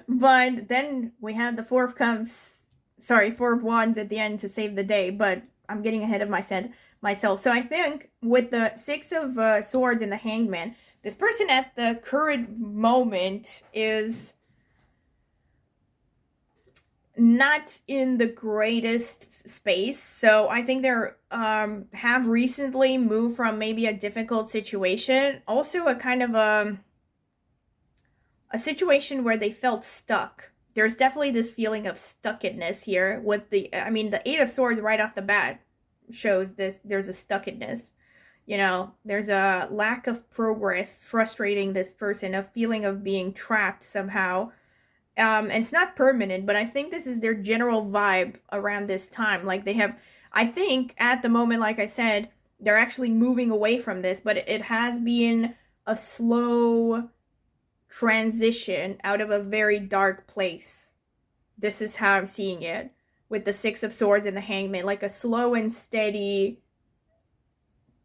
But then we have the 4 of Cups. Sorry, 4 of Wands at the end to save the day. But I'm getting ahead of myself. So I think with the 6 of Swords and the Hanged Man, this person at the current moment is not in the greatest space. So I think they're have recently moved from maybe a difficult situation. Also a kind of a situation where they felt stuck. there's definitely this feeling of stuckedness here with the, I mean, the Eight of Swords right off the bat shows this, there's a stuckedness. You know, there's a lack of progress frustrating this person, a feeling of being trapped somehow. And it's not permanent, but I think this is their general vibe around this time. Like they have, I think at the moment, like I said, they're actually moving away from this, but it has been a slow transition out of a very dark place. This is how I'm seeing it with the Six of Swords and the Hangman, like a slow and steady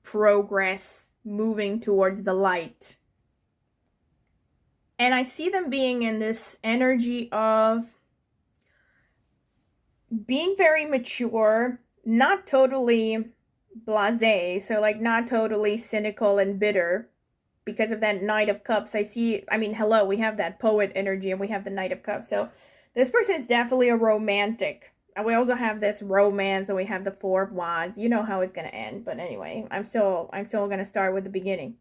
progress moving towards the light. And I see them being in this energy of being very mature, not totally blasé, so like not totally cynical and bitter because of that Knight of Cups. I see, I mean, hello, we have that poet energy and we have the Knight of Cups. So this person is definitely a romantic. And we also have this romance and we have the Four of Wands. You know how it's going to end, but anyway, I'm still going to start with the beginning.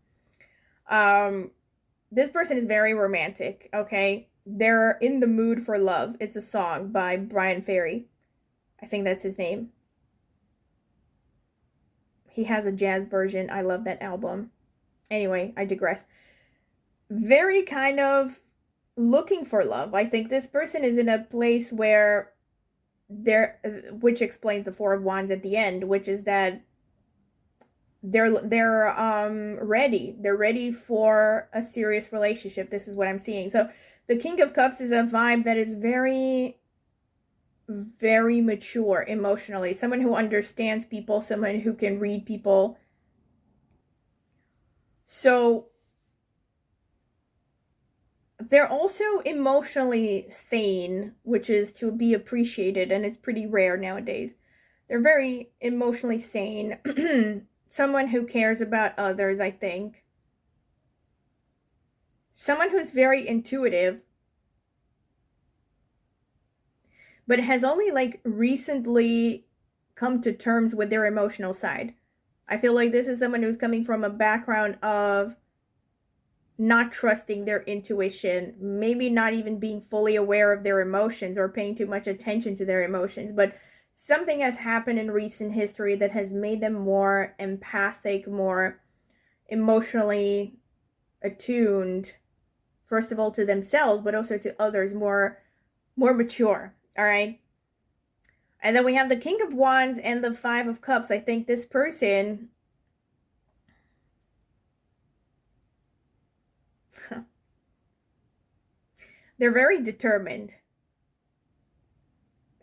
This person is very romantic, okay? They're in the mood for love. It's a song by Brian Ferry. I think that's his name. He has a jazz version. I love that album. Anyway, I digress. Very kind of looking for love. I think this person is in a place where they're, which explains the Four of Wands at the end, which is that they're ready. They're ready for a serious relationship. This is what I'm seeing. So the King of Cups is a vibe that is very, very mature emotionally. Someone who understands people, someone who can read people. So they're also emotionally sane, which is to be appreciated, and it's pretty rare nowadays. They're very emotionally sane. Someone who cares about others, I think. Someone who's very intuitive, but has only like recently come to terms with their emotional side. I feel like this is someone who's coming from a background of not trusting their intuition, maybe not even being fully aware of their emotions or paying too much attention to their emotions, but something has happened in recent history that has made them more empathic, more emotionally attuned, first of all to themselves, but also to others, more mature, all right? And then we have the King of Wands and the Five of Cups. I think this person, they're very determined.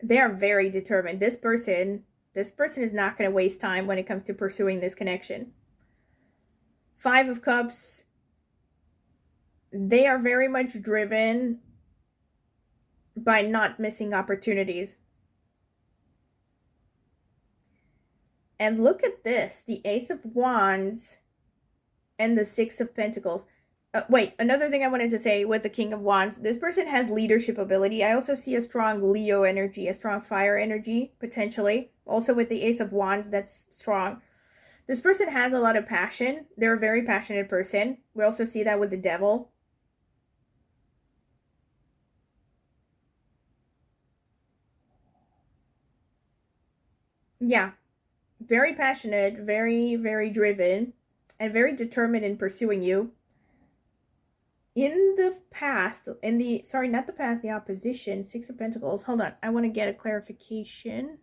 They are very determined. This person is not going to waste time when it comes to pursuing this connection. Five of Cups, they are very much driven by not missing opportunities. And look at this, the Ace of Wands and the Six of Pentacles. Wait, another thing I wanted to say with the King of Wands, this person has leadership ability. I also see a strong Leo energy, a strong fire energy, potentially. Also with the Ace of Wands, that's strong. This person has a lot of passion. They're a very passionate person. We also see that with the Devil. Yeah, very passionate, very, very driven, and very determined in pursuing you. In the past, the opposition, Six of Pentacles. Hold on, I want to get a clarification.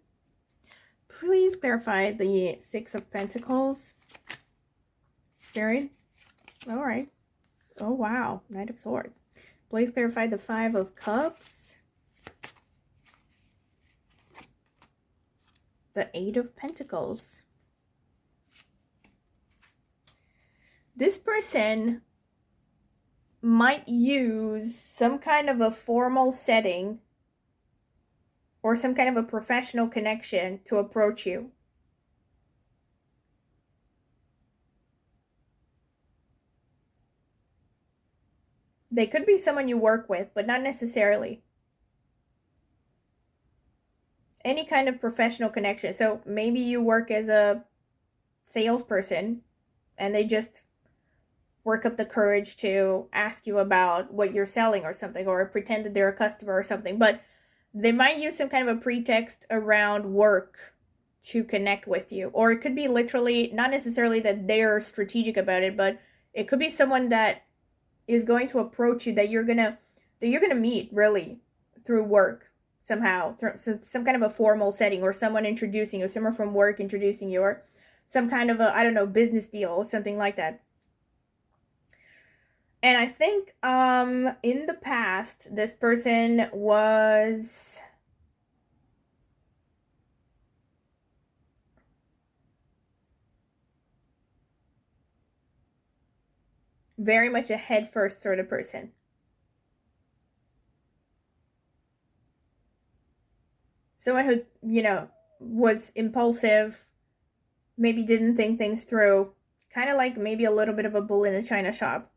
Please clarify the Six of Pentacles. Spirit. All right. Oh, wow. Knight of Swords. Please clarify the Five of Cups. The Eight of Pentacles. This person might use some kind of a formal setting or some kind of a professional connection to approach you. They could be someone you work with, but not necessarily. Any kind of professional connection. So maybe you work as a salesperson and they just work up the courage to ask you about what you're selling or something, or pretend that they're a customer or something. But they might use some kind of a pretext around work to connect with you. Or it could be literally, not necessarily that they're strategic about it, but it could be someone that is going to approach you that you're gonna meet really through work somehow, through some kind of a formal setting, or someone introducing you, someone from work introducing you, or some kind of a, I don't know, business deal, something like that. And I think in the past, this person was very much a head first sort of person. Someone who, you know, was impulsive, maybe didn't think things through, kind of like maybe a little bit of a bull in a china shop.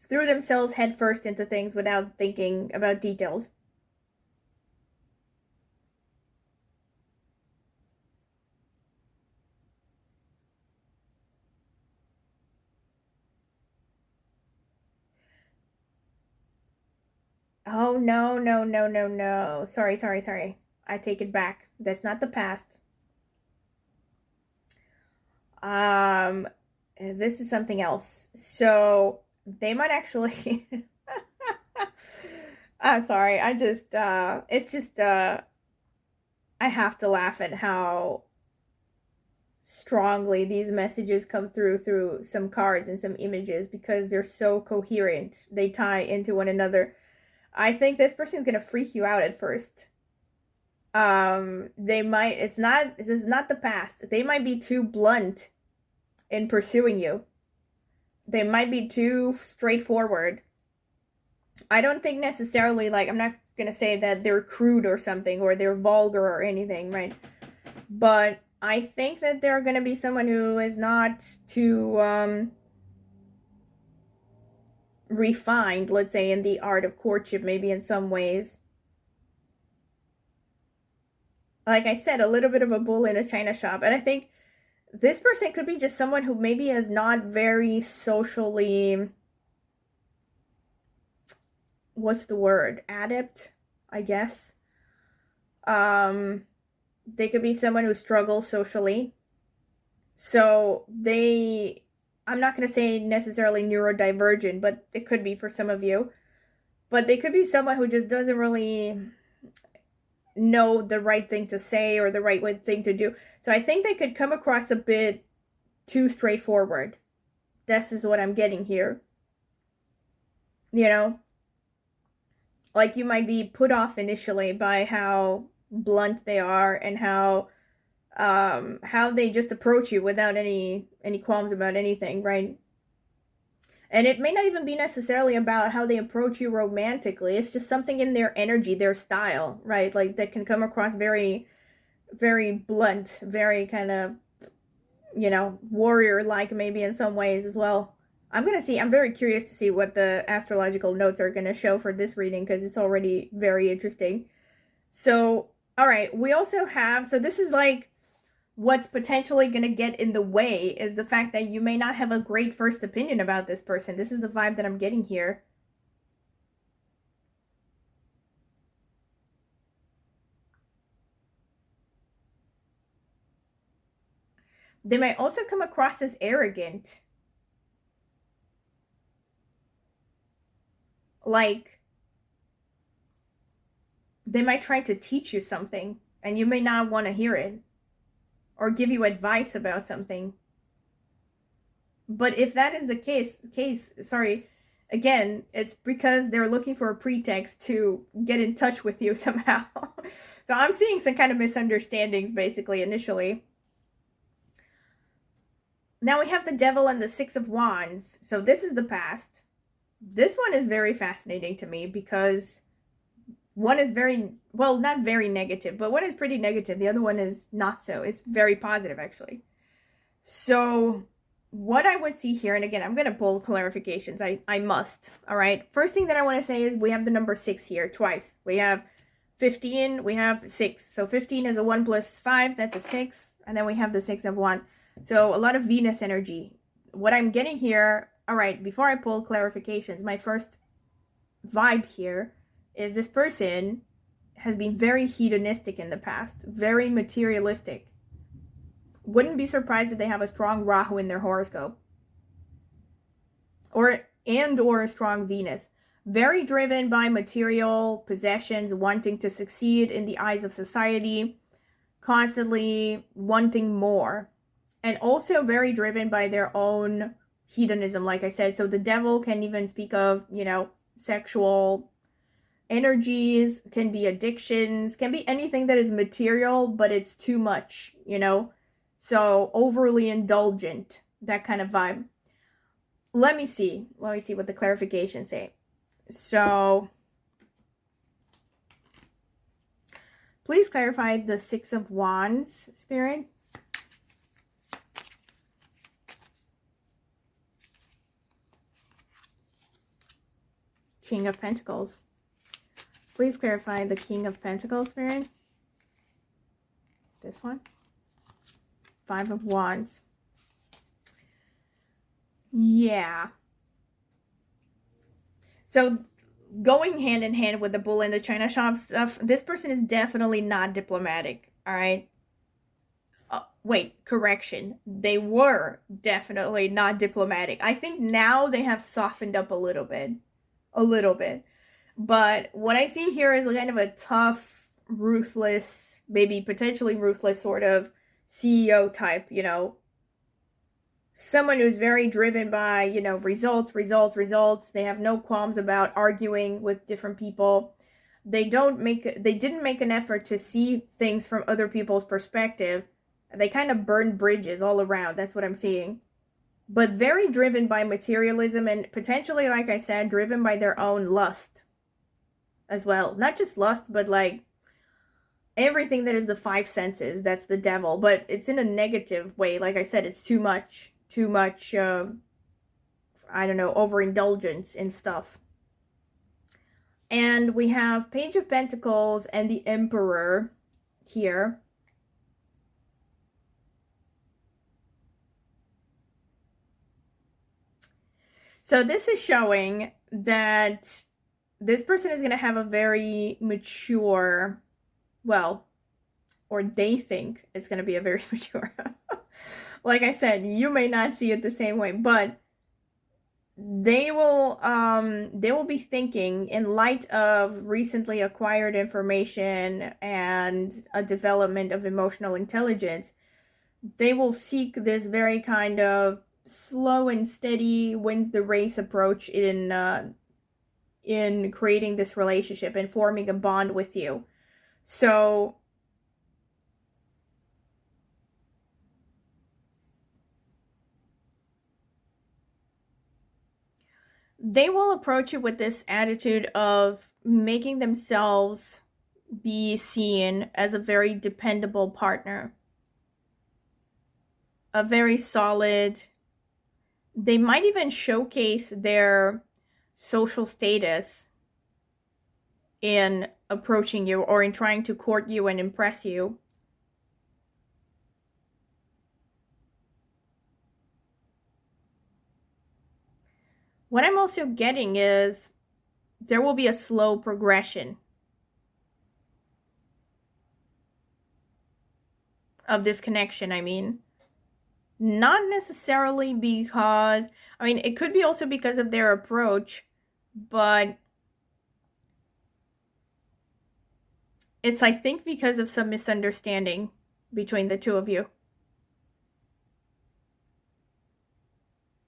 Threw themselves headfirst into things without thinking about details. Oh, no, no, no, no, no. Sorry. I take it back. That's not the past. This is something else. So they might actually I'm sorry. I just it's just I have to laugh at how strongly these messages come through some cards and some images, because they're so coherent. They tie into one another. I think this person's gonna freak you out at first. They might, this is not the past. They might be too blunt in pursuing you. They might be too straightforward. I don't think necessarily, like, I'm not gonna say that they're crude or something, or they're vulgar or anything, right? But I think that they're gonna be someone who is not too refined, let's say, in the art of courtship, maybe in some ways. Like I said, a little bit of a bull in a china shop. And I think this person could be just someone who maybe is not very socially, what's the word, adept, I guess. They could be someone who struggles socially. So I'm not going to say necessarily neurodivergent, but it could be for some of you. But they could be someone who just doesn't really know the right thing to say or the right thing to do. So I think they could come across a bit too straightforward. This is what I'm getting here. You know? Like, you might be put off initially by how blunt they are and how they just approach you without any qualms about anything, right? And it may not even be necessarily about how they approach you romantically. It's just something in their energy, their style, right? Like, that can come across very, very blunt, very kind of, you know, warrior-like maybe in some ways as well. I'm very curious to see what the astrological notes are going to show for this reading, because it's already very interesting. So, all right, we also have, so this is like, what's potentially going to get in the way is the fact that you may not have a great first opinion about this person. This is the vibe that I'm getting here. They might also come across as arrogant. Like, they might try to teach you something, and you may not want to hear it, or give you advice about something. But if that is the case, sorry, again, it's because they're looking for a pretext to get in touch with you somehow. So I'm seeing some kind of misunderstandings, basically, initially. Now we have the Devil and the Six of Wands. So this is the past. This one is very fascinating to me, because one is very, well, not very negative, but one is pretty negative. The other one is not so. It's very positive, actually. So what I would see here, and again, I'm going to pull clarifications. I must. All right. First thing that I want to say is we have the number 6 here twice. We have 15, we have 6. So 15 is a 1 plus 5. That's a 6. And then we have the 6 of Wands. So a lot of Venus energy. What I'm getting here, all right, before I pull clarifications, my first vibe here is this person has been very hedonistic in the past, very materialistic. Wouldn't be surprised if they have a strong Rahu in their horoscope. Or a strong Venus. Very driven by material possessions, wanting to succeed in the eyes of society, constantly wanting more. And also very driven by their own hedonism, like I said. So the devil can even speak of, you know, sexual energies, can be addictions, can be anything that is material, but it's too much, you know? So overly indulgent, that kind of vibe. Let me see what the clarifications say. So please clarify the Six of Wands, Spirit. King of Pentacles. Please clarify the King of Pentacles, Spirit. This one. Five of Wands. Yeah. So going hand in hand with the bull in the china shop stuff, this person is definitely not diplomatic, all right? Wait, correction. They were definitely not diplomatic. I think now they have softened up a little bit. A little bit. But what I see here is kind of a tough, ruthless, maybe potentially ruthless sort of CEO type, you know. Someone who's very driven by, you know, results. They have no qualms about arguing with different people. They didn't make an effort to see things from other people's perspective. They kind of burn bridges all around. That's what I'm seeing. But very driven by materialism and potentially, like I said, driven by their own lust as well. Not just lust, but like everything that is the five senses. That's the devil. But it's in a negative way. Like I said, it's too much, I don't know, overindulgence in stuff. And we have Page of Pentacles and the Emperor here. So this is showing that this person is going to have a very mature, well, or they think it's going to be a very mature. Like I said, you may not see it the same way, but they will be thinking in light of recently acquired information and a development of emotional intelligence. They will seek this very kind of slow and steady wins the race approach in creating this relationship and forming a bond with you. So they will approach it with this attitude of making themselves be seen as a very dependable partner, a very solid. They might even showcase their social status in approaching you or in trying to court you and impress you. What I'm also getting is there will be a slow progression of this connection, I mean. Not necessarily because, I mean, it could be also because of their approach, but it's, I think, because of some misunderstanding between the two of you.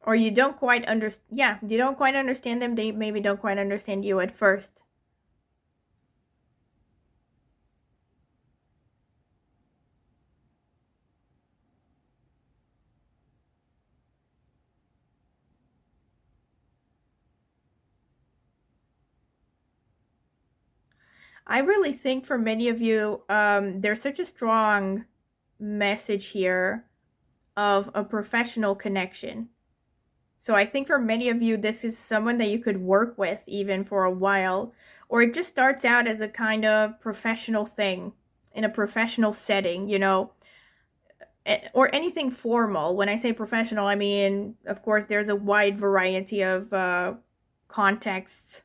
Or you don't quite you don't quite understand them. They maybe don't quite understand you at first. I really think for many of you, there's such a strong message here of a professional connection. So I think for many of you, this is someone that you could work with even for a while, or it just starts out as a kind of professional thing in a professional setting, you know. or anything formal. When I say professional, I mean, of course, there's a wide variety of contexts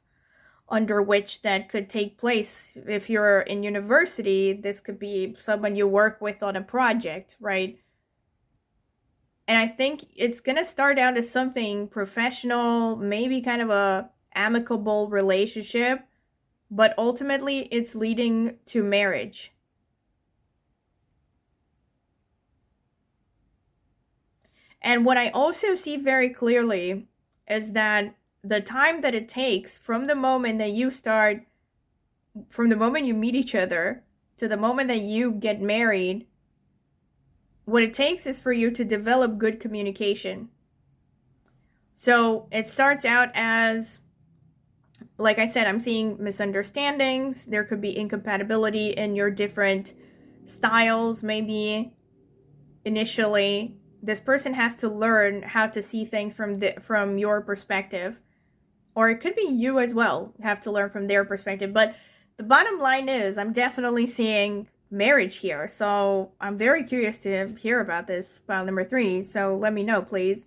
under which that could take place. If you're in university, this could be someone you work with on a project, right? And I think it's going to start out as something professional, maybe kind of a amicable relationship, but ultimately it's leading to marriage. And what I also see very clearly is that the time that it takes from the moment that you start, from the moment you meet each other to the moment that you get married, what it takes is for you to develop good communication. So it starts out as, like I said, I'm seeing misunderstandings. There could be incompatibility in your different styles, maybe initially. This person has to learn how to see things from your perspective. Or it could be you as well have to learn from their perspective. But the bottom line is I'm definitely seeing marriage here. So I'm very curious to hear about this file number 3. So let me know, please.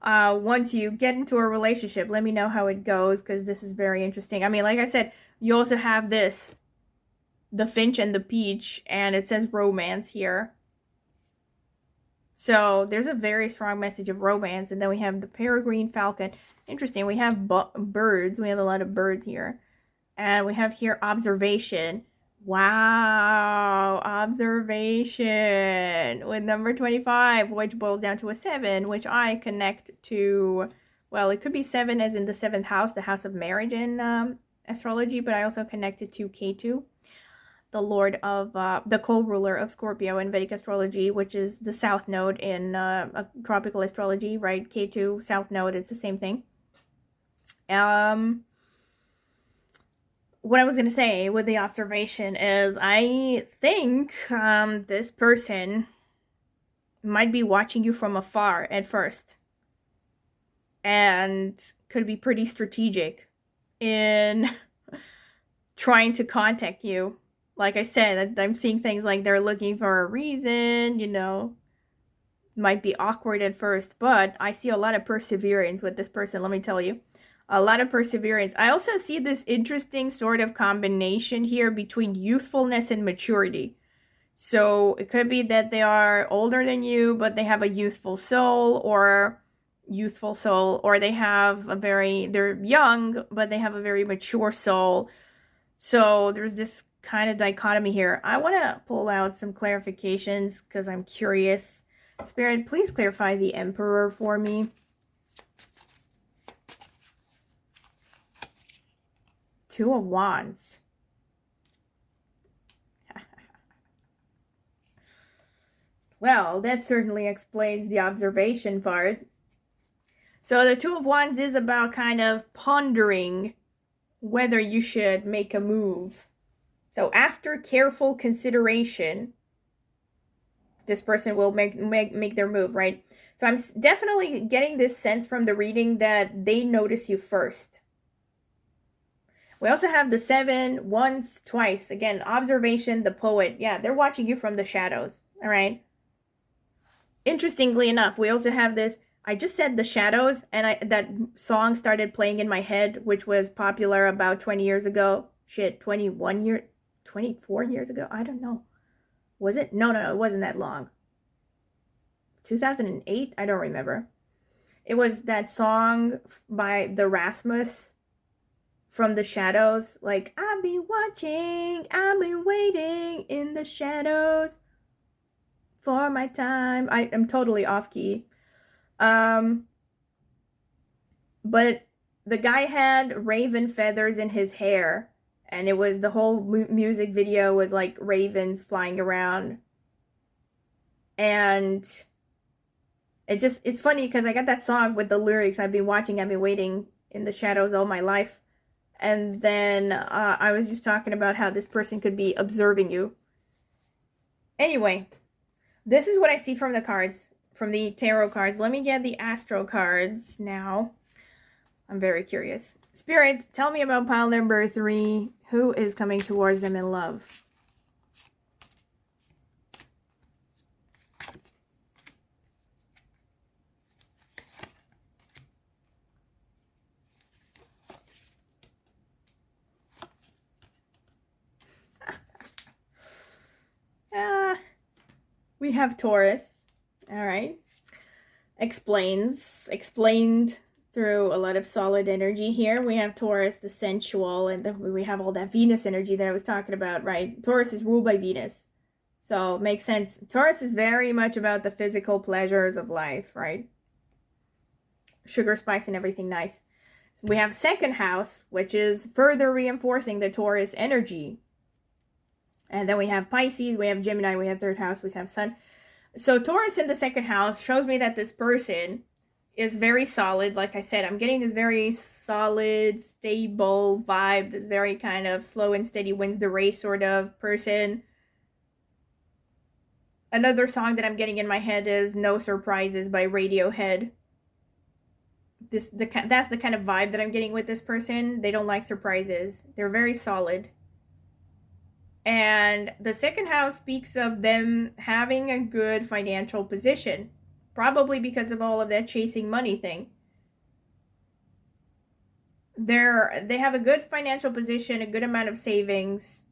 Once you get into a relationship, let me know how it goes, because this is very interesting. I mean, like I said, you also have this, the finch and the peach, and it says romance here. So there's a very strong message of romance. And then we have the peregrine falcon. Interesting. We have birds. We have a lot of birds here. And we have here observation. Wow. Observation. With number 25, which boils down to a 7, which I connect to, well, it could be 7 as in the 7th house, the house of marriage in astrology, but I also connect it to Ketu, the lord of, the co-ruler of Scorpio in Vedic astrology, which is the south node in tropical astrology, right? Ketu, south node, it's the same thing. What I was going to say with the observation is I think this person might be watching you from afar at first and could be pretty strategic in trying to contact you. Like I said, I'm seeing things like they're looking for a reason, you know, might be awkward at first, but I see a lot of perseverance with this person, let me tell you. A lot of perseverance. I also see this interesting sort of combination here between youthfulness and maturity. So it could be that they are older than you, but they have a youthful soul, or they have they're young, but they have a very mature soul. So there's this kind of dichotomy here. I want to pull out some clarifications because I'm curious. Spirit, please clarify the Emperor for me. Two of Wands. Well, that certainly explains the observation part. So the Two of Wands is about kind of pondering whether you should make a move. So after careful consideration, this person will make their move, right? So I'm definitely getting this sense from the reading that they notice you first. We also have the 7 once, twice. Again, observation, the poet. Yeah, they're watching you from the shadows. All right. Interestingly enough, we also have this. I just said the shadows, and that song started playing in my head, which was popular about 20 years ago. Shit, 24 years ago? I don't know. Was it? No, it wasn't that long. 2008? I don't remember. It was that song by the Rasmus, From the Shadows, like, I've been watching, I've been waiting in the shadows for my time. I am totally off key. But the guy had raven feathers in his hair, and it was the whole music video was like ravens flying around. And it's funny because I got that song with the lyrics, I've been waiting in the shadows all my life. And then I was just talking about how this person could be observing you. Anyway, this is what I see from the cards, from the tarot cards. Let me get the Astro cards now. I'm very curious. Spirit, tell me about pile number 3. Who is coming towards them in love? We have Taurus. All right. Explained through a lot of solid energy here. We have Taurus, the sensual, and we have all that Venus energy that I was talking about, right? Taurus is ruled by Venus. So, makes sense. Taurus is very much about the physical pleasures of life, right? Sugar, spice, and everything nice. So we have second house, which is further reinforcing the Taurus energy. And then we have Pisces, we have Gemini, we have third house, we have Sun. So Taurus in the second house shows me that this person is very solid. Like I said, I'm getting this very solid, stable vibe. This very kind of slow and steady wins the race sort of person. Another song that I'm getting in my head is No Surprises by Radiohead. That's the kind of vibe that I'm getting with this person. They don't like surprises. They're very solid. And the second house speaks of them having a good financial position. Probably because of all of that chasing money thing. They have a good financial position, a good amount of savings.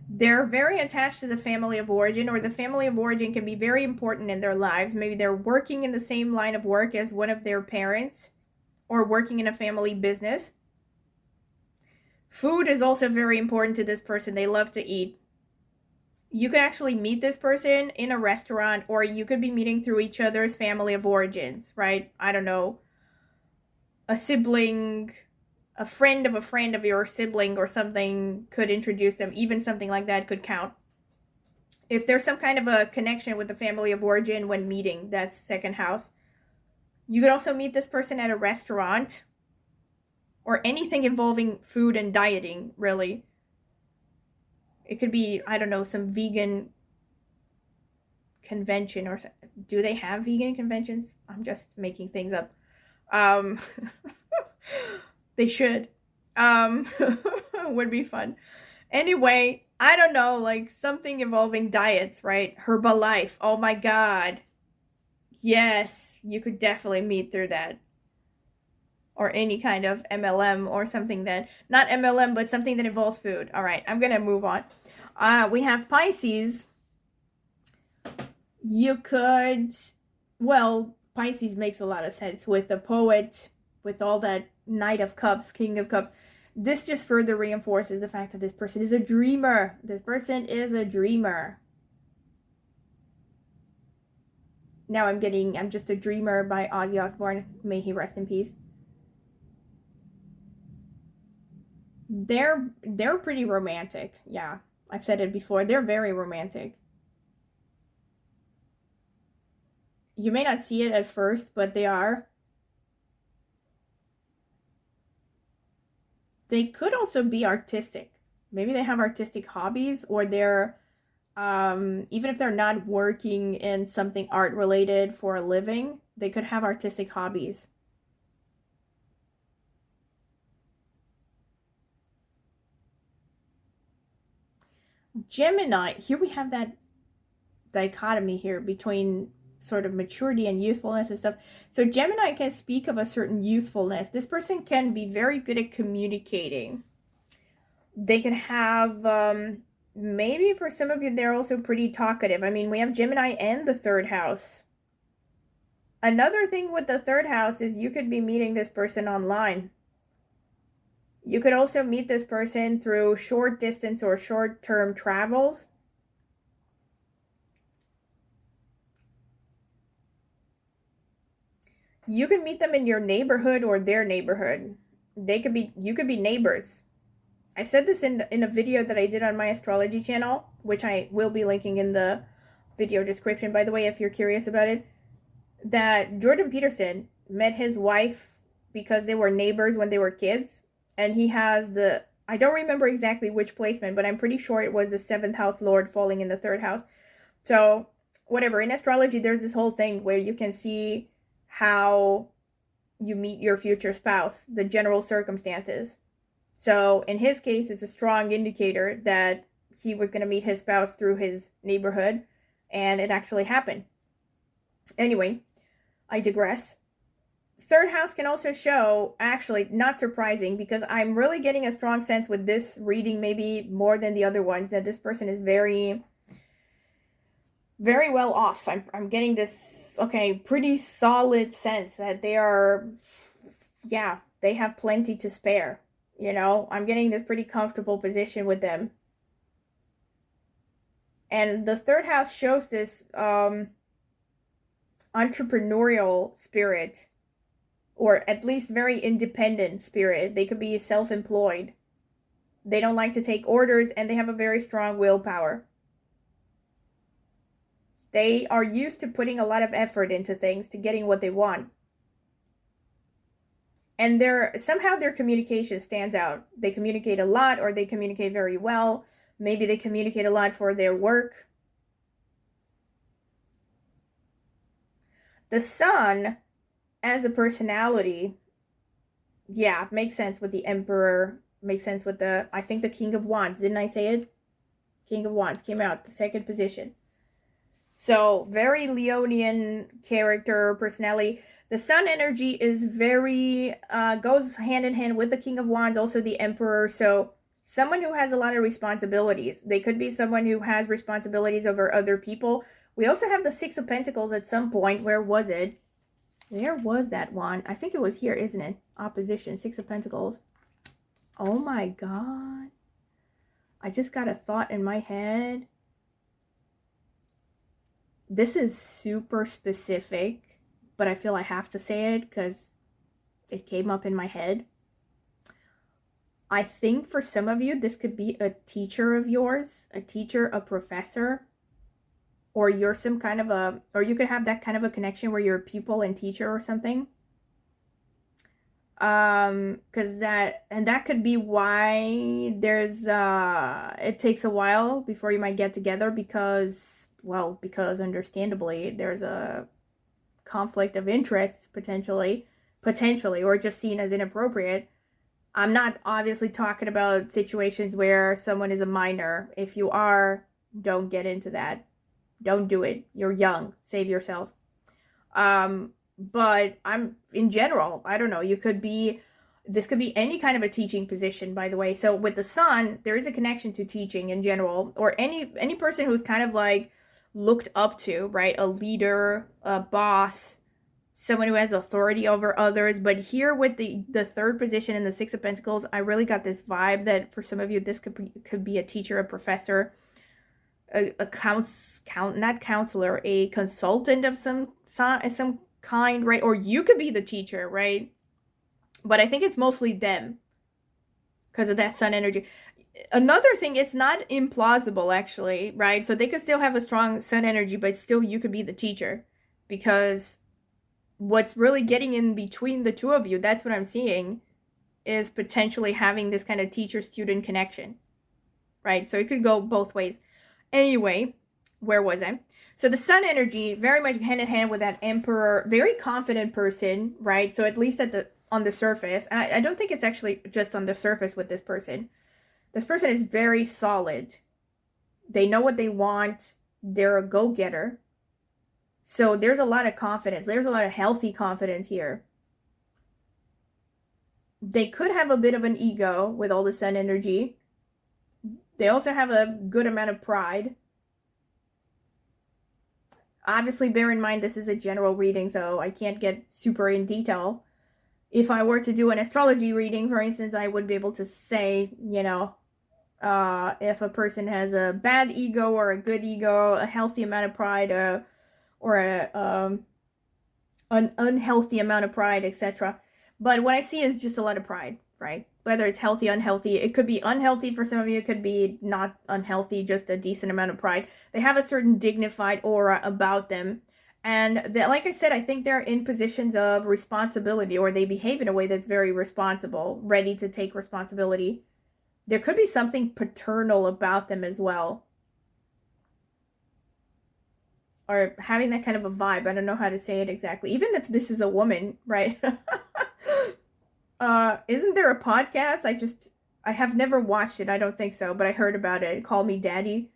They're very attached to the family of origin, or the family of origin can be very important in their lives. Maybe they're working in the same line of work as one of their parents, or working in a family business. Food is also very important to this person. They love to eat. You could actually meet this person in a restaurant, or you could be meeting through each other's family of origins, right? I don't know. A sibling, a friend of your sibling or something could introduce them. Even something like that could count. If there's some kind of a connection with the family of origin when meeting, that's second house. You could also meet this person at a restaurant, or anything involving food and dieting, really. It could be, I don't know, some vegan convention, or do they have vegan conventions? I'm just making things up. They should. Would be fun. Anyway, I don't know, like something involving diets, right? Herbalife. Oh my god. Yes, you could definitely meet through that. Or any kind of MLM or something that, not MLM, but something that involves food. All right, I'm going to move on. We have Pisces. You could, well, Pisces makes a lot of sense with the poet, with all that Knight of Cups, King of Cups. This just further reinforces the fact that this person is a dreamer. This person is a dreamer. Now I'm Just a Dreamer by Ozzy Osbourne. May he rest in peace. They're pretty romantic. Yeah, I've said it before. They're very romantic. You may not see it at first, but they are. They could also be artistic. Maybe they have artistic hobbies, or they're, even if they're not working in something art related for a living, they could have artistic hobbies. Gemini, here we have that dichotomy here between sort of maturity and youthfulness and stuff. So Gemini can speak of a certain youthfulness. This person can be very good at communicating. They can have, maybe for some of you, they're also pretty talkative. I mean, we have Gemini and the third house. Another thing with the third house is you could be meeting this person online. You could also meet this person through short distance or short-term travels. You can meet them in your neighborhood or their neighborhood. You could be neighbors. I said this in a video that I did on my astrology channel, which I will be linking in the video description, by the way, if you're curious about it, that Jordan Peterson met his wife because they were neighbors when they were kids. And he has I don't remember exactly which placement, but I'm pretty sure it was the 7th house lord falling in the 3rd house. So, whatever. In astrology, there's this whole thing where you can see how you meet your future spouse, the general circumstances. So, in his case, it's a strong indicator that he was going to meet his spouse through his neighborhood, and it actually happened. Anyway, I digress. third house can also show, actually, not surprising, because I'm really getting a strong sense with this reading, maybe more than the other ones, that this person is very, very well off. I'm getting this, okay, pretty solid sense that they are, yeah, they have plenty to spare. You know, I'm getting this pretty comfortable position with them. And the third house shows this entrepreneurial spirit, or at least very independent spirit. They could be self-employed. They don't like to take orders, and they have a very strong willpower. They are used to putting a lot of effort into things, to getting what they want. And somehow their communication stands out. They communicate a lot, or they communicate very well. Maybe they communicate a lot for their work. The Sun, as a personality, yeah, makes sense with the Emperor. Makes sense with I think the King of Wands. Didn't I say it? King of Wands came out, the second position. So, very Leonian character, personality. The Sun energy is very, goes hand in hand with the King of Wands, also the Emperor. So, someone who has a lot of responsibilities. They could be someone who has responsibilities over other people. We also have the Six of Pentacles at some point. Where was it? Where was that one? I think it was here, isn't it? Opposition, Six of Pentacles. Oh my God. I just got a thought in my head. This is super specific, but I feel I have to say it because it came up in my head. I think for some of you, this could be a teacher of yours, a teacher, a professor, or you're some kind of or you could have that kind of a connection where you're a pupil and teacher or something. Because that could be why there's, it takes a while before you might get together because understandably there's a conflict of interests potentially, or just seen as inappropriate. I'm not obviously talking about situations where someone is a minor. If you are, don't get into that. Don't do it. You're young. Save yourself. But in general, I don't know, this could be any kind of a teaching position, by the way. So with the Sun, there is a connection to teaching in general, or any person who's kind of like looked up to, right? A leader, a boss, someone who has authority over others. But here with the third position in the Six of Pentacles, I really got this vibe that for some of you, this could be a teacher, a professor, a not counselor, a consultant of some kind, right? Or you could be the teacher, right? But I think it's mostly them because of that Sun energy. Another thing, it's not implausible actually, right? So they could still have a strong Sun energy, but still you could be the teacher, because what's really getting in between the two of you, that's what I'm seeing, is potentially having this kind of teacher-student connection, right? So it could go both ways. Anyway, where was I? So the Sun energy, very much hand in hand with that Emperor, very confident person, right? So at least on the surface, and I don't think it's actually just on the surface with this person. This person is very solid. They know what they want. They're a go-getter. So there's a lot of confidence. There's a lot of healthy confidence here. They could have a bit of an ego with all the Sun energy. They also have a good amount of pride. Obviously, bear in mind, this is a general reading, so I can't get super in detail. If I were to do an astrology reading, for instance, I would be able to say, you know, if a person has a bad ego or a good ego, a healthy amount of pride, or an unhealthy amount of pride, etc. But what I see is just a lot of pride, right? Whether it's healthy, unhealthy, it could be unhealthy for some of you, it could be not unhealthy, just a decent amount of pride. They have a certain dignified aura about them. And like I said, I think they're in positions of responsibility, or they behave in a way that's very responsible, ready to take responsibility. There could be something paternal about them as well, or having that kind of a vibe. I don't know how to say it exactly. Even if this is a woman, right? Isn't there a podcast? I have never watched it. I don't think so, but I heard about it. Call Me Daddy.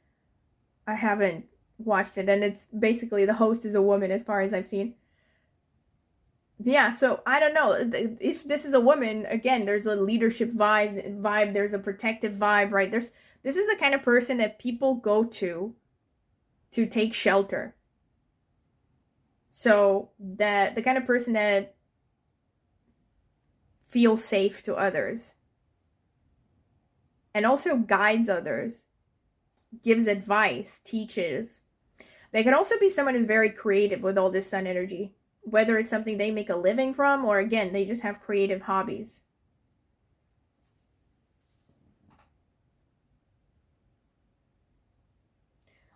I haven't watched it, and it's basically the host is a woman as far as I've seen. Yeah, so I don't know if this is a woman. Again, there's a leadership vibe. There's a protective vibe, right? This is the kind of person that people go to take shelter. So that the kind of person that feels safe to others and also guides others, gives advice, teaches. They can also be someone who's very creative with all this sun energy, whether it's something they make a living from or, again, they just have creative hobbies.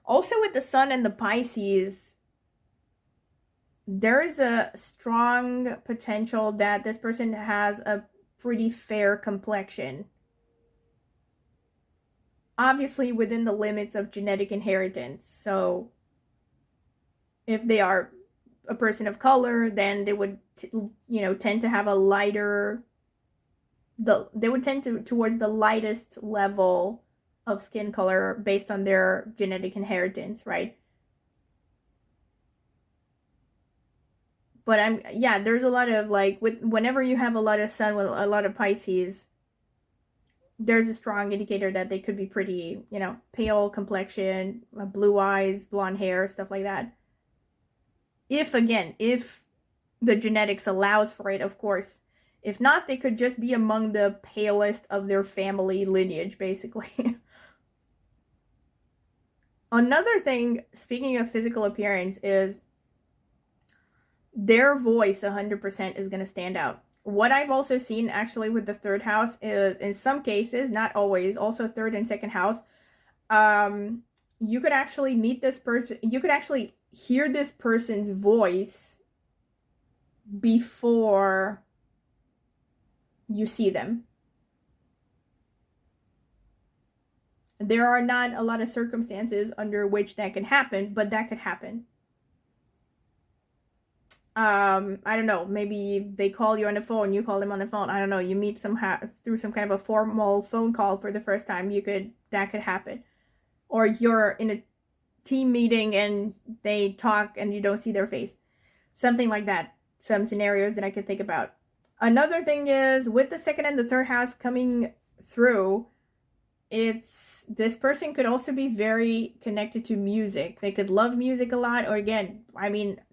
Also, with the sun and the Pisces, there is a strong potential that this person has a pretty fair complexion. Obviously, within the limits of genetic inheritance. So, if they are a person of color, then they would, tend to have a lighter. They would tend towards the lightest level of skin color based on their genetic inheritance, right? But there's a lot of whenever you have a lot of sun with a lot of Pisces, there's a strong indicator that they could be pretty, pale complexion, blue eyes, blonde hair, stuff like that. If the genetics allows for it, of course. If not, they could just be among the palest of their family lineage, basically. Another thing, speaking of physical appearance, is their voice 100% is going to stand out. What I've also seen actually with the third house is, in some cases, not always, also third and second house, you could actually meet this person, you could actually hear this person's voice before you see them. There are not a lot of circumstances under which that can happen, but that could happen. I don't know, maybe they call you on the phone, you call them on the phone, I don't know, you meet somehow through some kind of a formal phone call for the first time, that could happen. Or you're in a team meeting and they talk and you don't see their face. Something like that. Some scenarios that I could think about. Another thing is, with the second and the third house coming through, this person could also be very connected to music. They could love music a lot, or again,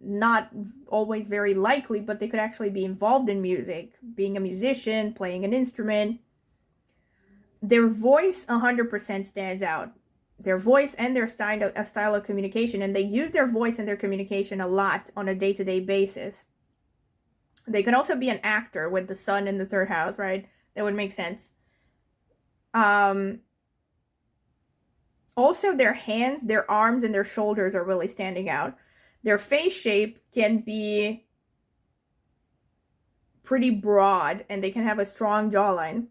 not always very likely, but they could actually be involved in music, being a musician, playing an instrument. Their voice 100% stands out. Their voice and their style of communication, and they use their voice and their communication a lot on a day-to-day basis. They can also be an actor with the sun in the third house, right? That would make sense. Also, their hands, their arms, and their shoulders are really standing out. Their face shape can be pretty broad, and they can have a strong jawline.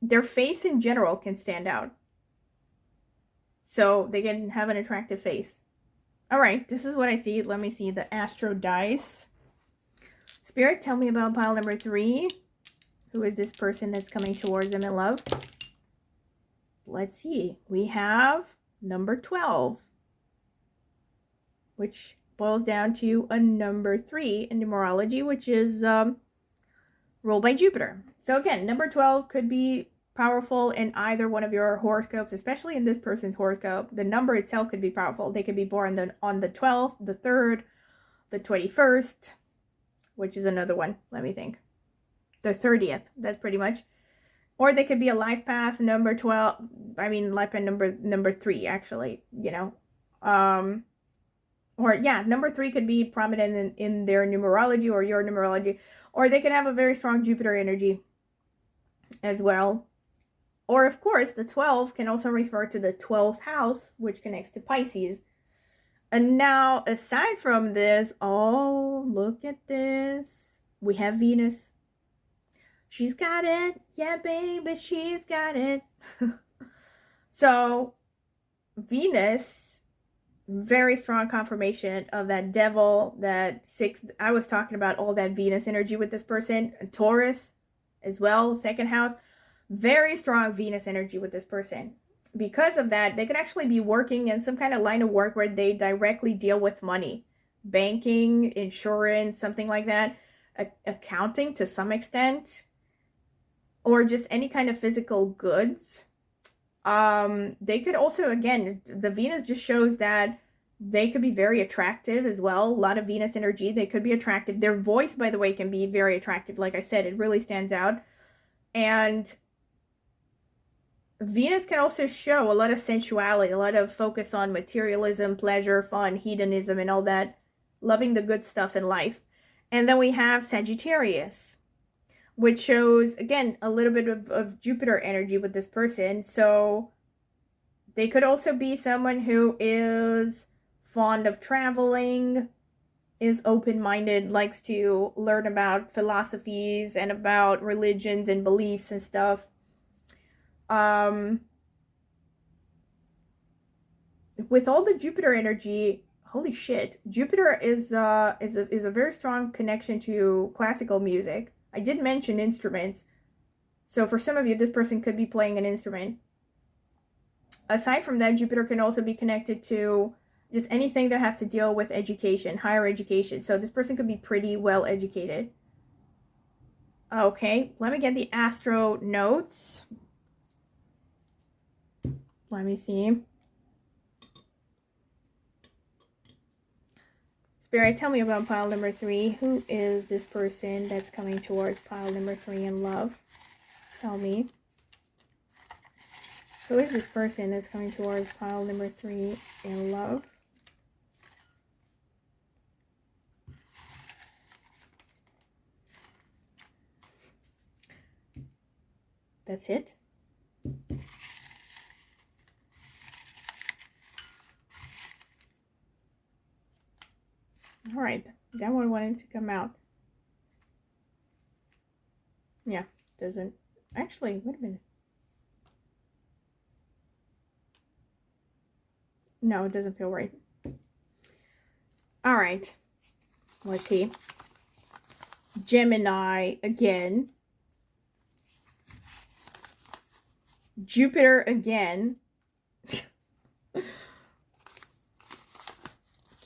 Their face in general can stand out. So they can have an attractive face. All right, this is what I see. Let me see the Astro dice. Spirit, tell me about pile number 3. Who is this person that's coming towards them in love? Let's see. We have number 12, which boils down to a number 3 in numerology, which is ruled by Jupiter. So again, number 12 could be powerful in either one of your horoscopes, especially in this person's horoscope. The number itself could be powerful. They could be born on the 12th, the 3rd, the 21st, which is another one. Let me think. The 30th, that's pretty much. Or they could be a life path number 12. Life path number 3, actually, number 3 could be prominent in their numerology or your numerology. Or they could have a very strong Jupiter energy as well. Or, of course, the 12 can also refer to the 12th house, which connects to Pisces. And now, aside from this, oh, look at this. We have Venus. She's got it. Yeah, baby, she's got it. So, Venus, very strong confirmation of that devil, that 6. I was talking about all that Venus energy with this person. Taurus as well, second house. Very strong Venus energy with this person. because of that, they could actually be working in some kind of line of work where they directly deal with money. Banking, insurance, something like that. Accounting to some extent. Or just any kind of physical goods. They could also, again, the Venus just shows that they could be very attractive as well. A lot of Venus energy. They could be attractive. Their voice, by the way, can be very attractive. Like I said, it really stands out. And Venus can also show a lot of sensuality, a lot of focus on materialism, pleasure, fun, hedonism, and all that. Loving the good stuff in life. And then we have Sagittarius, which shows, again, a little bit of Jupiter energy with this person. So they could also be someone who is fond of traveling, is open-minded, likes to learn about philosophies and about religions and beliefs and stuff. With all the Jupiter energy, holy shit, Jupiter is a very strong connection to classical music. I did mention instruments. So for some of you, this person could be playing an instrument. Aside from that, Jupiter can also be connected to just anything that has to deal with education, higher education. So this person could be pretty well educated. Okay, let me get the astro notes. Let me see. Spirit, tell me about pile number 3. Who is this person that's coming towards pile number 3 in love? Tell me. Who is this person that's coming towards pile number 3 in love? That's it? All right, that one wanted to come out. Yeah, doesn't. Actually, wait a minute. No, it doesn't feel right. All right, let's see. Gemini again. Jupiter again.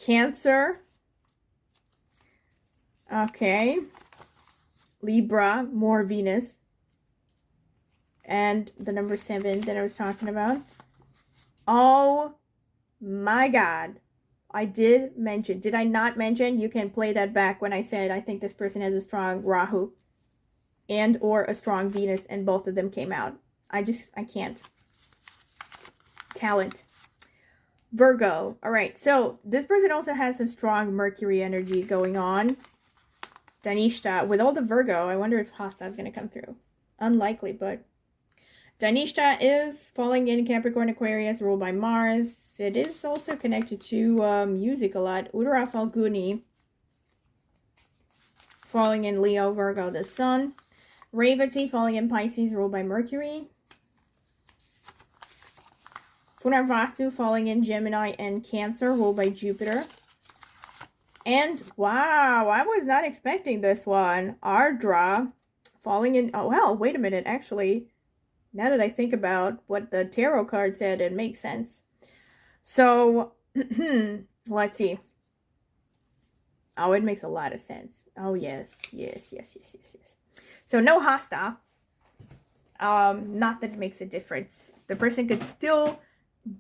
Cancer. Okay. Libra, more Venus. And the number 7 that I was talking about. Oh my God. I did mention, did I not mention? You can play that back when I said I think this person has a strong Rahu and or a strong Venus, and both of them came out. I can't. Talent. Virgo. All right, so this person also has some strong Mercury energy going on. Danishta. With all the Virgo, I wonder if Hasta is going to come through. Unlikely, but Danishta is falling in Capricorn Aquarius, ruled by Mars. It is also connected to music a lot. Uttara Falguni falling in Leo, Virgo, the Sun. Revati falling in Pisces, ruled by Mercury. Punarvasu falling in Gemini and Cancer, ruled by Jupiter. And wow, I was not expecting this one. Ardra falling in, oh well, wait a minute, actually, now that I think about what the tarot card said, it makes sense. So, let's see. Oh, it makes a lot of sense. Oh, yes. So, no Hasta. Not that it makes a difference. The person could still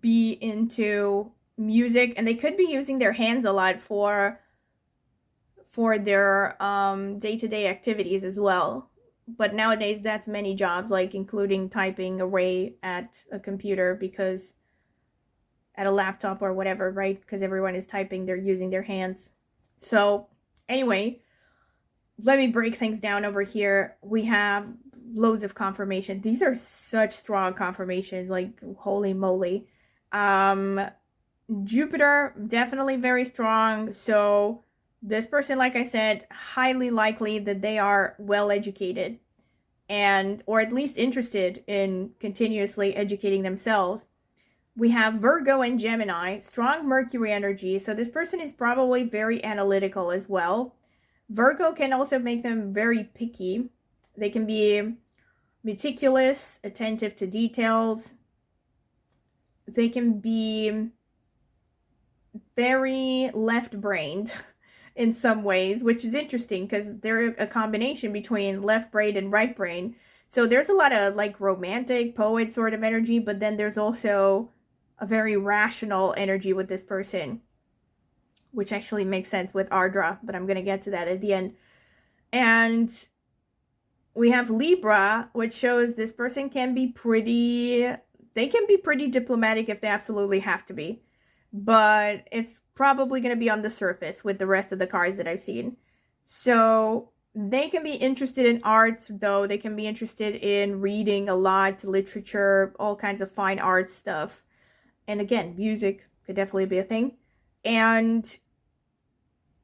be into music, and they could be using their hands a lot for their day-to-day activities as well. But nowadays, that's many jobs, like including typing away at a computer, because at a laptop or whatever, right? Because everyone is typing, they're using their hands. So anyway, let me break things down over here. We have loads of confirmation. These are such strong confirmations, like holy moly. Jupiter, definitely very strong. So this person, like I said, highly likely that they are well educated, and or at least interested in continuously educating themselves. We have Virgo and Gemini, strong Mercury energy. So this person is probably very analytical as well. Virgo can also make them very picky. They can be meticulous, attentive to details. they can be very left-brained in some ways, which is interesting because they're a combination between left brain and right brain. So there's a lot of like romantic poet sort of energy, but then there's also a very rational energy with this person, which actually makes sense with Ardra, but I'm going to get to that at the end. And we have Libra, which shows this person can be pretty diplomatic if they absolutely have to be. But it's probably going to be on the surface with the rest of the cards that I've seen. So they can be interested in arts, though. They can be interested in reading a lot, literature, all kinds of fine art stuff. And again, music could definitely be a thing. And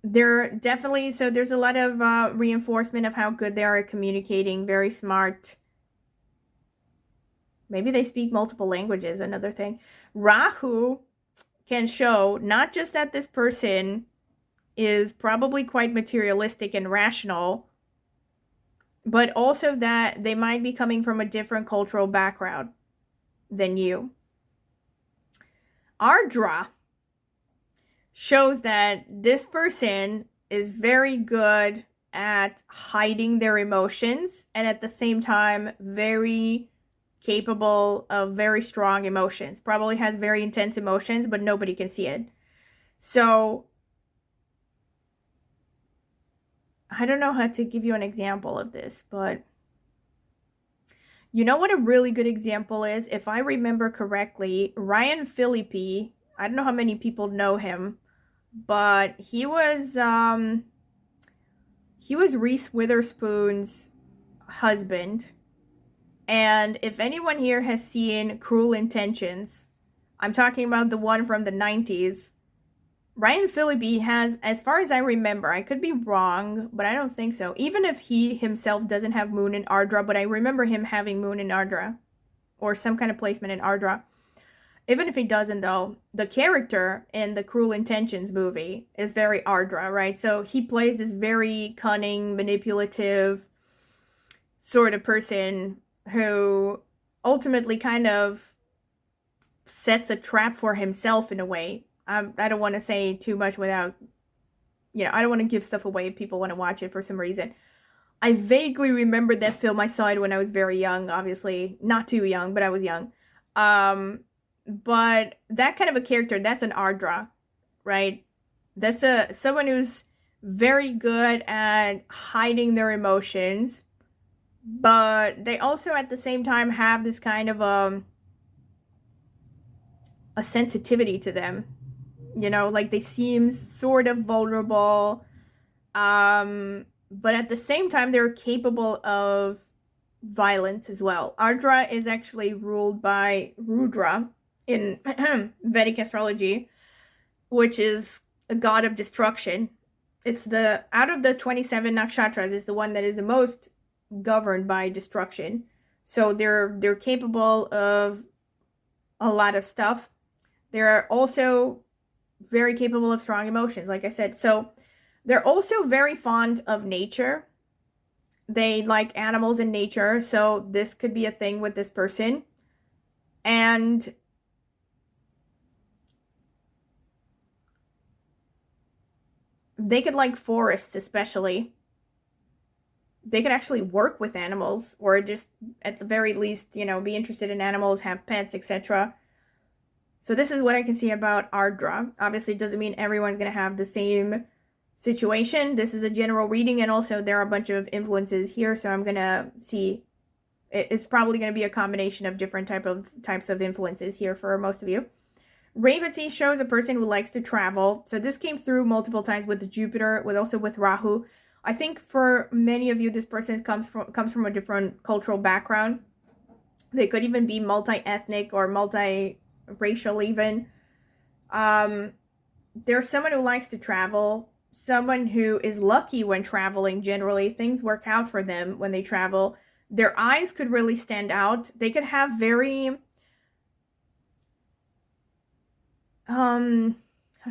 they're definitely, so there's a lot of reinforcement of how good they are at communicating, very smart. Maybe they speak multiple languages, another thing. Rahu can show not just that this person is probably quite materialistic and rational, but also that they might be coming from a different cultural background than you. Ardra shows that this person is very good at hiding their emotions and at the same time very capable of very strong emotions. Probably has very intense emotions, but nobody can see it. So I don't know how to give you an example of this, but you know what a really good example is? If I remember correctly, Ryan Phillippe, I don't know how many people know him, but he was Reese Witherspoon's husband. And if anyone here has seen Cruel Intentions, I'm talking about the one from the 90s. Ryan Phillippe has, as far as I remember, I could be wrong, but I don't think so. Even if he himself doesn't have Moon in Ardra, but I remember him having Moon in Ardra, or some kind of placement in Ardra. Even if he doesn't, though, the character in the Cruel Intentions movie is very Ardra, right? So he plays this very cunning, manipulative sort of person who ultimately kind of sets a trap for himself in a way. I don't want to say too much without, I don't want to give stuff away if people want to watch it for some reason. I vaguely remember that film. I saw it when I was very young, obviously. Not too young, but I was young. But that kind of a character, that's an Ardra, right? That's someone who's very good at hiding their emotions, but they also at the same time have this kind of a sensitivity to them. Like they seem sort of vulnerable, but at the same time they're capable of violence as well. Ardra is actually ruled by Rudra in Vedic astrology, which is a god of destruction. It's out of the 27 nakshatras, is the one that is the most governed by destruction. So they're capable of a lot of stuff. They're also very capable of strong emotions, like I said. So they're also very fond of nature. They like animals and nature, so this could be a thing with this person. And they could like forests, especially. They could actually work with animals, or just at the very least, be interested in animals, have pets, etc. So this is what I can see about Ardra. Obviously, it doesn't mean everyone's going to have the same situation. This is a general reading, and also there are a bunch of influences here, so I'm going to see. It's probably going to be a combination of different types of influences here for most of you. Revati shows a person who likes to travel. So this came through multiple times with Jupiter, also with Rahu. I think for many of you, this person comes from a different cultural background. They could even be multi-ethnic or multi-racial even. There's someone who likes to travel, someone who is lucky when traveling. Generally, things work out for them when they travel. Their eyes could really stand out. They could have very, how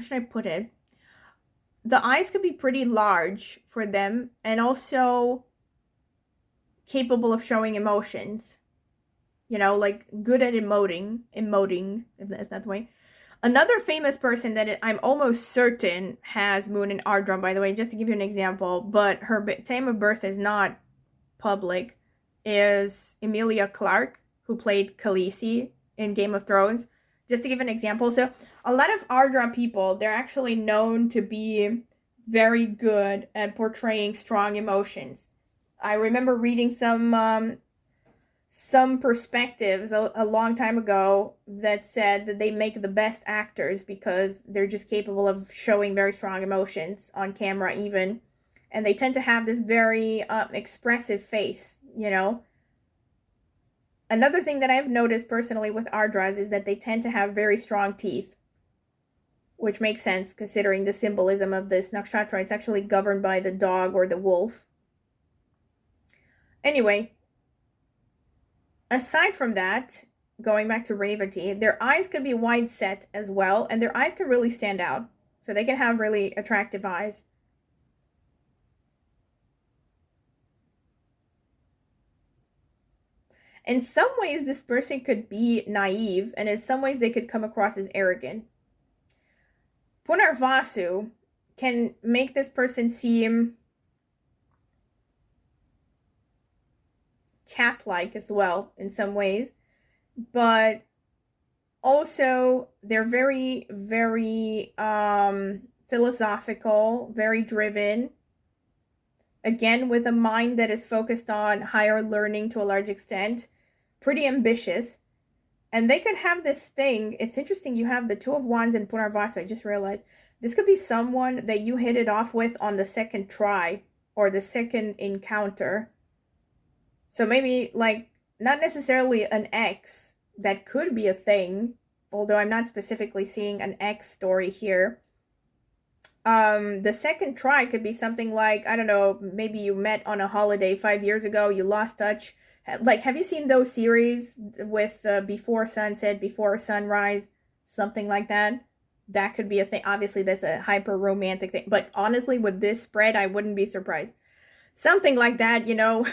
should I put it? The eyes could be pretty large for them, and also capable of showing emotions. you know, like good at emoting, if that's not the way. Another famous person that I'm almost certain has Moon in Ardra, by the way, just to give you an example, but her time of birth is not public, is Emilia Clarke, who played Khaleesi in Game of Thrones, just to give an example. So a lot of Ardra people, they're actually known to be very good at portraying strong emotions. I remember reading some perspectives a long time ago that said that they make the best actors because they're just capable of showing very strong emotions on camera even. And they tend to have this very expressive face, you know. Another thing that I've noticed personally with Ardras is that they tend to have very strong teeth, which makes sense considering the symbolism of this nakshatra. It's actually governed by the dog or the wolf. Anyway, aside from that, going back to Revati, their eyes could be wide set as well, and their eyes can really stand out. So they can have really attractive eyes. In some ways, this person could be naive, and in some ways, they could come across as arrogant. Punarvasu can make this person seem cat-like as well in some ways, but also they're very, very philosophical, very driven. Again, with a mind that is focused on higher learning to a large extent, pretty ambitious. And they could have this thing. It's interesting, you have the Two of Wands in Punarvasu. I just realized this could be someone that you hit it off with on the second try or the second encounter. So maybe, like, not necessarily an ex. That could be a thing, although I'm not specifically seeing an ex story here. The second try could be something like, I don't know, maybe you met on a holiday 5 years ago, you lost touch. Like, have you seen those series with Before Sunset, Before Sunrise, something like that? That could be a thing. Obviously, that's a hyper romantic thing. But honestly, with this spread, I wouldn't be surprised. Something like that, you know,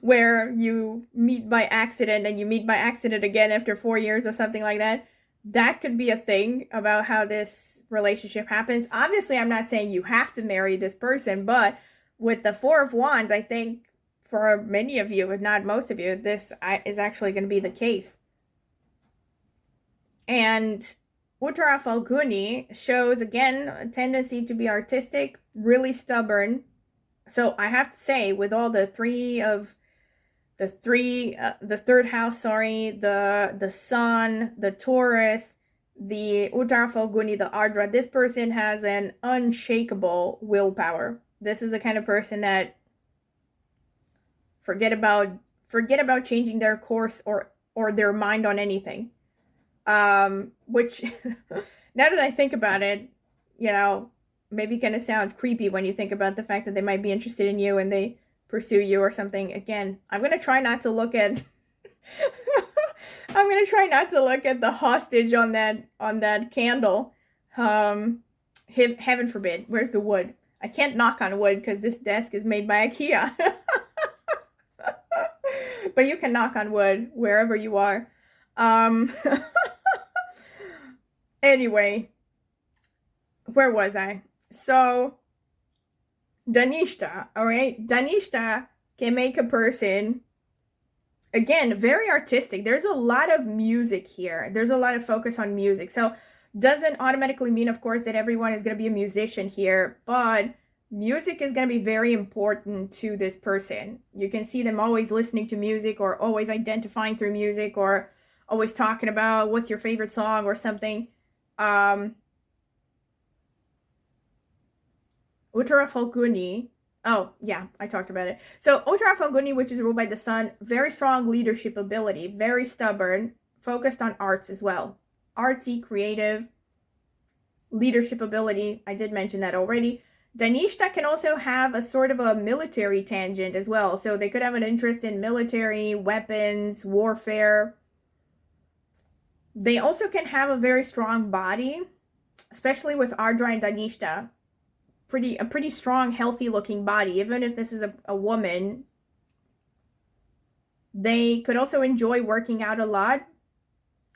where you meet by accident and you meet by accident again after 4 years or something like that. That could be a thing about how this relationship happens. Obviously, I'm not saying you have to marry this person, but with the Four of Wands, I think for many of you, if not most of you, this is actually going to be the case. And Uttara Falguni shows, again, a tendency to be artistic, really stubborn. So I have to say, with all the third house, the Sun, the Taurus, the Uttara Falguni, the Ardra, this person has an unshakable willpower. This is the kind of person that forget about changing their course or their mind on anything. Which, now that I think about it, you know, maybe kind of sounds creepy when you think about the fact that they might be interested in you and they pursue you or something. Again, I'm going to try not to look at I'm going to try not to look at the hostage on that candle. Heaven forbid. Where's the wood? I can't knock on wood because this desk is made by IKEA. But you can knock on wood wherever you are. Anyway, where was I? So, Dhanishta, all right? Dhanishta can make a person, again, very artistic. There's a lot of music here. There's a lot of focus on music. So, doesn't automatically mean, of course, that everyone is going to be a musician here, but music is going to be very important to this person. You can see them always listening to music or always identifying through music or always talking about what's your favorite song or something. Uttara Falguni. Oh, yeah, I talked about it. So Uttara Falguni, which is ruled by the Sun, very strong leadership ability, very stubborn, focused on arts as well. Artsy, creative, leadership ability. I did mention that already. Dhanishta can also have a sort of a military tangent as well. So they could have an interest in military, weapons, warfare. They also can have a very strong body, especially with Ardra and Dhanishta. A pretty strong, healthy looking body. Even if this is a woman, They could also enjoy working out a lot.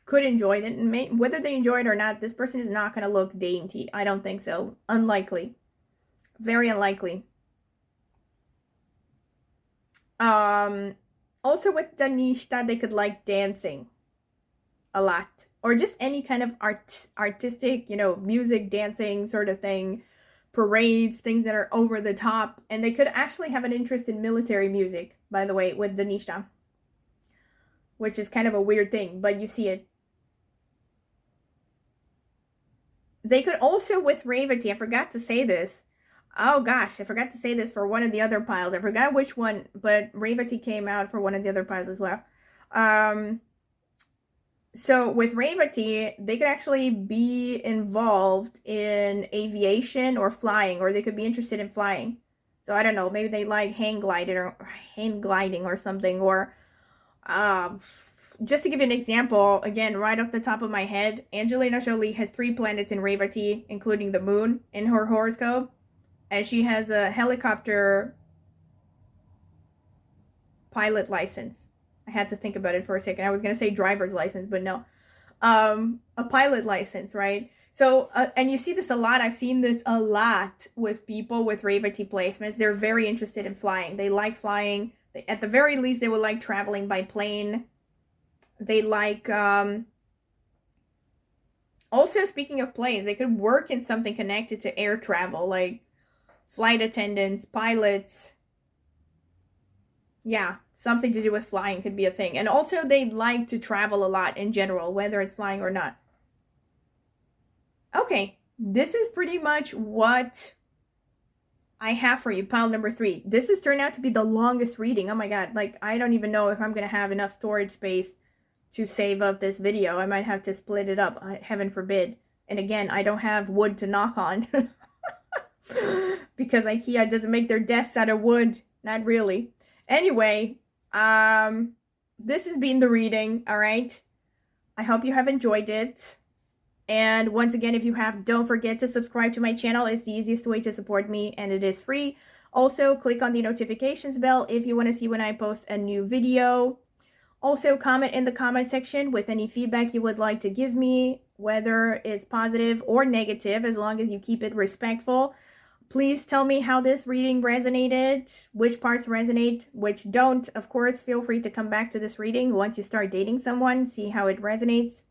Could enjoy it. Whether they enjoy it or not, this person is not going to look dainty. I don't think so. Unlikely. Very unlikely. Also with Danishta, they could like dancing a lot. Or just any kind of artistic, you know, music, dancing sort of thing. Parades, things that are over the top. And they could actually have an interest in military music, by the way, with Danishta. Which is kind of a weird thing, but you see it. They could also, with Revati, I forgot to say this. Oh gosh, I forgot to say this for one of the other piles. I forgot which one, but Revati came out for one of the other piles as well. So with Revati, they could actually be involved in aviation or flying, or they could be interested in flying. So I don't know, maybe they like hang gliding or something, or just to give you an example, again, right off the top of my head, Angelina Jolie has 3 planets in Revati, including the moon in her horoscope. And she has a helicopter pilot license. I had to think about it for a second. I was going to say driver's license, but no. A pilot license, right? So, and you see this a lot. I've seen this a lot with people with Revati placements. They're very interested in flying. They like flying. At the very least, they would like traveling by plane. They like, also speaking of planes, they could work in something connected to air travel, like flight attendants, pilots. Yeah, something to do with flying could be a thing. And also they like to travel a lot in general, whether it's flying or not. Okay, this is pretty much what I have for you, pile number 3. This has turned out to be the longest reading. Oh my god, like I don't even know if I'm going to have enough storage space to save up this video. I might have to split it up, heaven forbid. And again, I don't have wood to knock on. Because IKEA doesn't make their desks out of wood. Not really. Anyway, this has been the reading, alright? I hope you have enjoyed it. And once again, if you have, don't forget to subscribe to my channel. It's the easiest way to support me, and it is free. Also, click on the notifications bell if you want to see when I post a new video. Also, comment in the comment section with any feedback you would like to give me, whether it's positive or negative, as long as you keep it respectful. Please tell me how this reading resonated, which parts resonate, which don't. Of course, feel free to come back to this reading once you start dating someone, see how it resonates.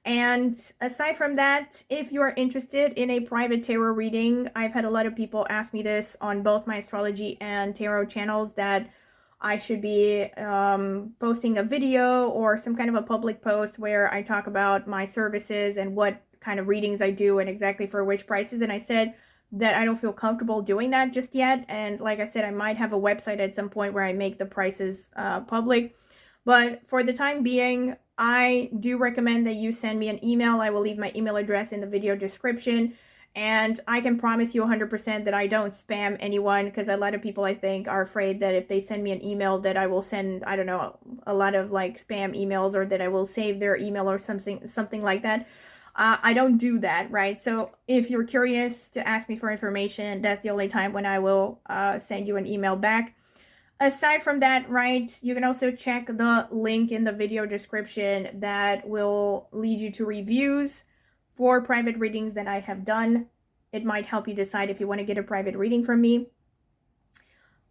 And aside from that, if you are interested in a private tarot reading, I've had a lot of people ask me this on both my astrology and tarot channels, that I should be posting a video or some kind of a public post where I talk about my services and what kind of readings I do and exactly for which prices. And I said that I don't feel comfortable doing that just yet. And like I said, I might have a website at some point where I make the prices public. But for the time being, I do recommend that you send me an email. I will leave my email address in the video description. And I can promise you 100% that I don't spam anyone, because a lot of people, I think, are afraid that if they send me an email that I will send, I don't know, a lot of like spam emails, or that I will save their email or something like that. I don't do that, right? So if you're curious to ask me for information, that's the only time when I will send you an email back. Aside from that, right, you can also check the link in the video description that will lead you to reviews for private readings that I have done. It might help you decide if you want to get a private reading from me.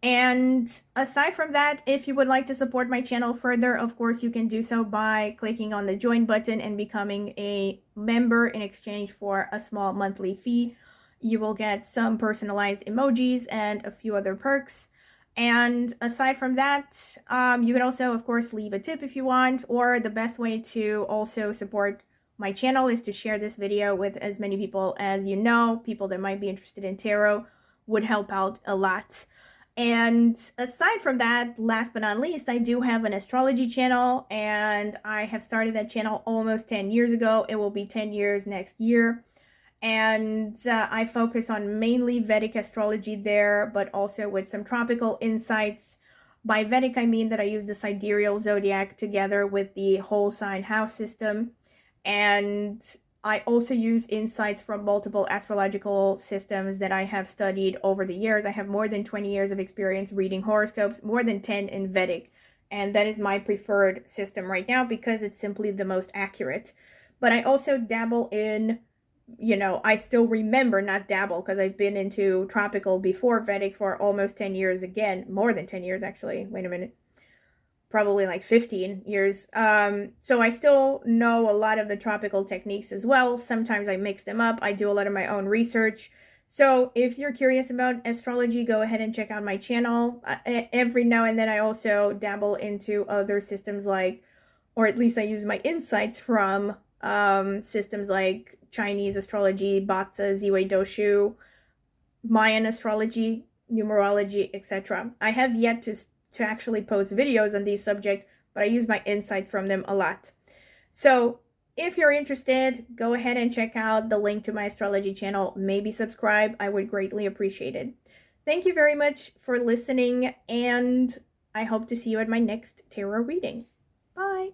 And aside from that, if you would like to support my channel further, of course, you can do so by clicking on the join button and becoming a member in exchange for a small monthly fee. You will get some personalized emojis and a few other perks. And aside from that, you can also, of course, leave a tip if you want, or the best way to also support my channel is to share this video with as many people as you know. People that might be interested in tarot would help out a lot. And aside from that, last but not least, I do have an astrology channel, and I have started that channel almost 10 years ago. It will be 10 years next year. And I focus on mainly Vedic astrology there, but also with some tropical insights. By Vedic, I mean that I use the sidereal zodiac together with the whole sign house system. And I also use insights from multiple astrological systems that I have studied over the years. I have more than 20 years of experience reading horoscopes, more than 10 in Vedic. And that is my preferred system right now because it's simply the most accurate. But I also dabble in, you know, I still remember, not dabble, because I've been into tropical before Vedic for almost 10 years again, more than 10 years actually. Wait a minute. Probably like 15 years. So I still know a lot of the tropical techniques as well. Sometimes I mix them up. I do a lot of my own research. So if you're curious about astrology, go ahead and check out my channel. Every now and then I also dabble into other systems like, or at least I use my insights from systems like Chinese astrology, Batsa, Ziwei Doshu, Mayan astrology, numerology, etc. I have yet to actually post videos on these subjects, but I use my insights from them a lot. So if you're interested, go ahead and check out the link to my astrology channel. Maybe subscribe. I would greatly appreciate it. Thank you very much for listening, and I hope to see you at my next tarot reading. Bye.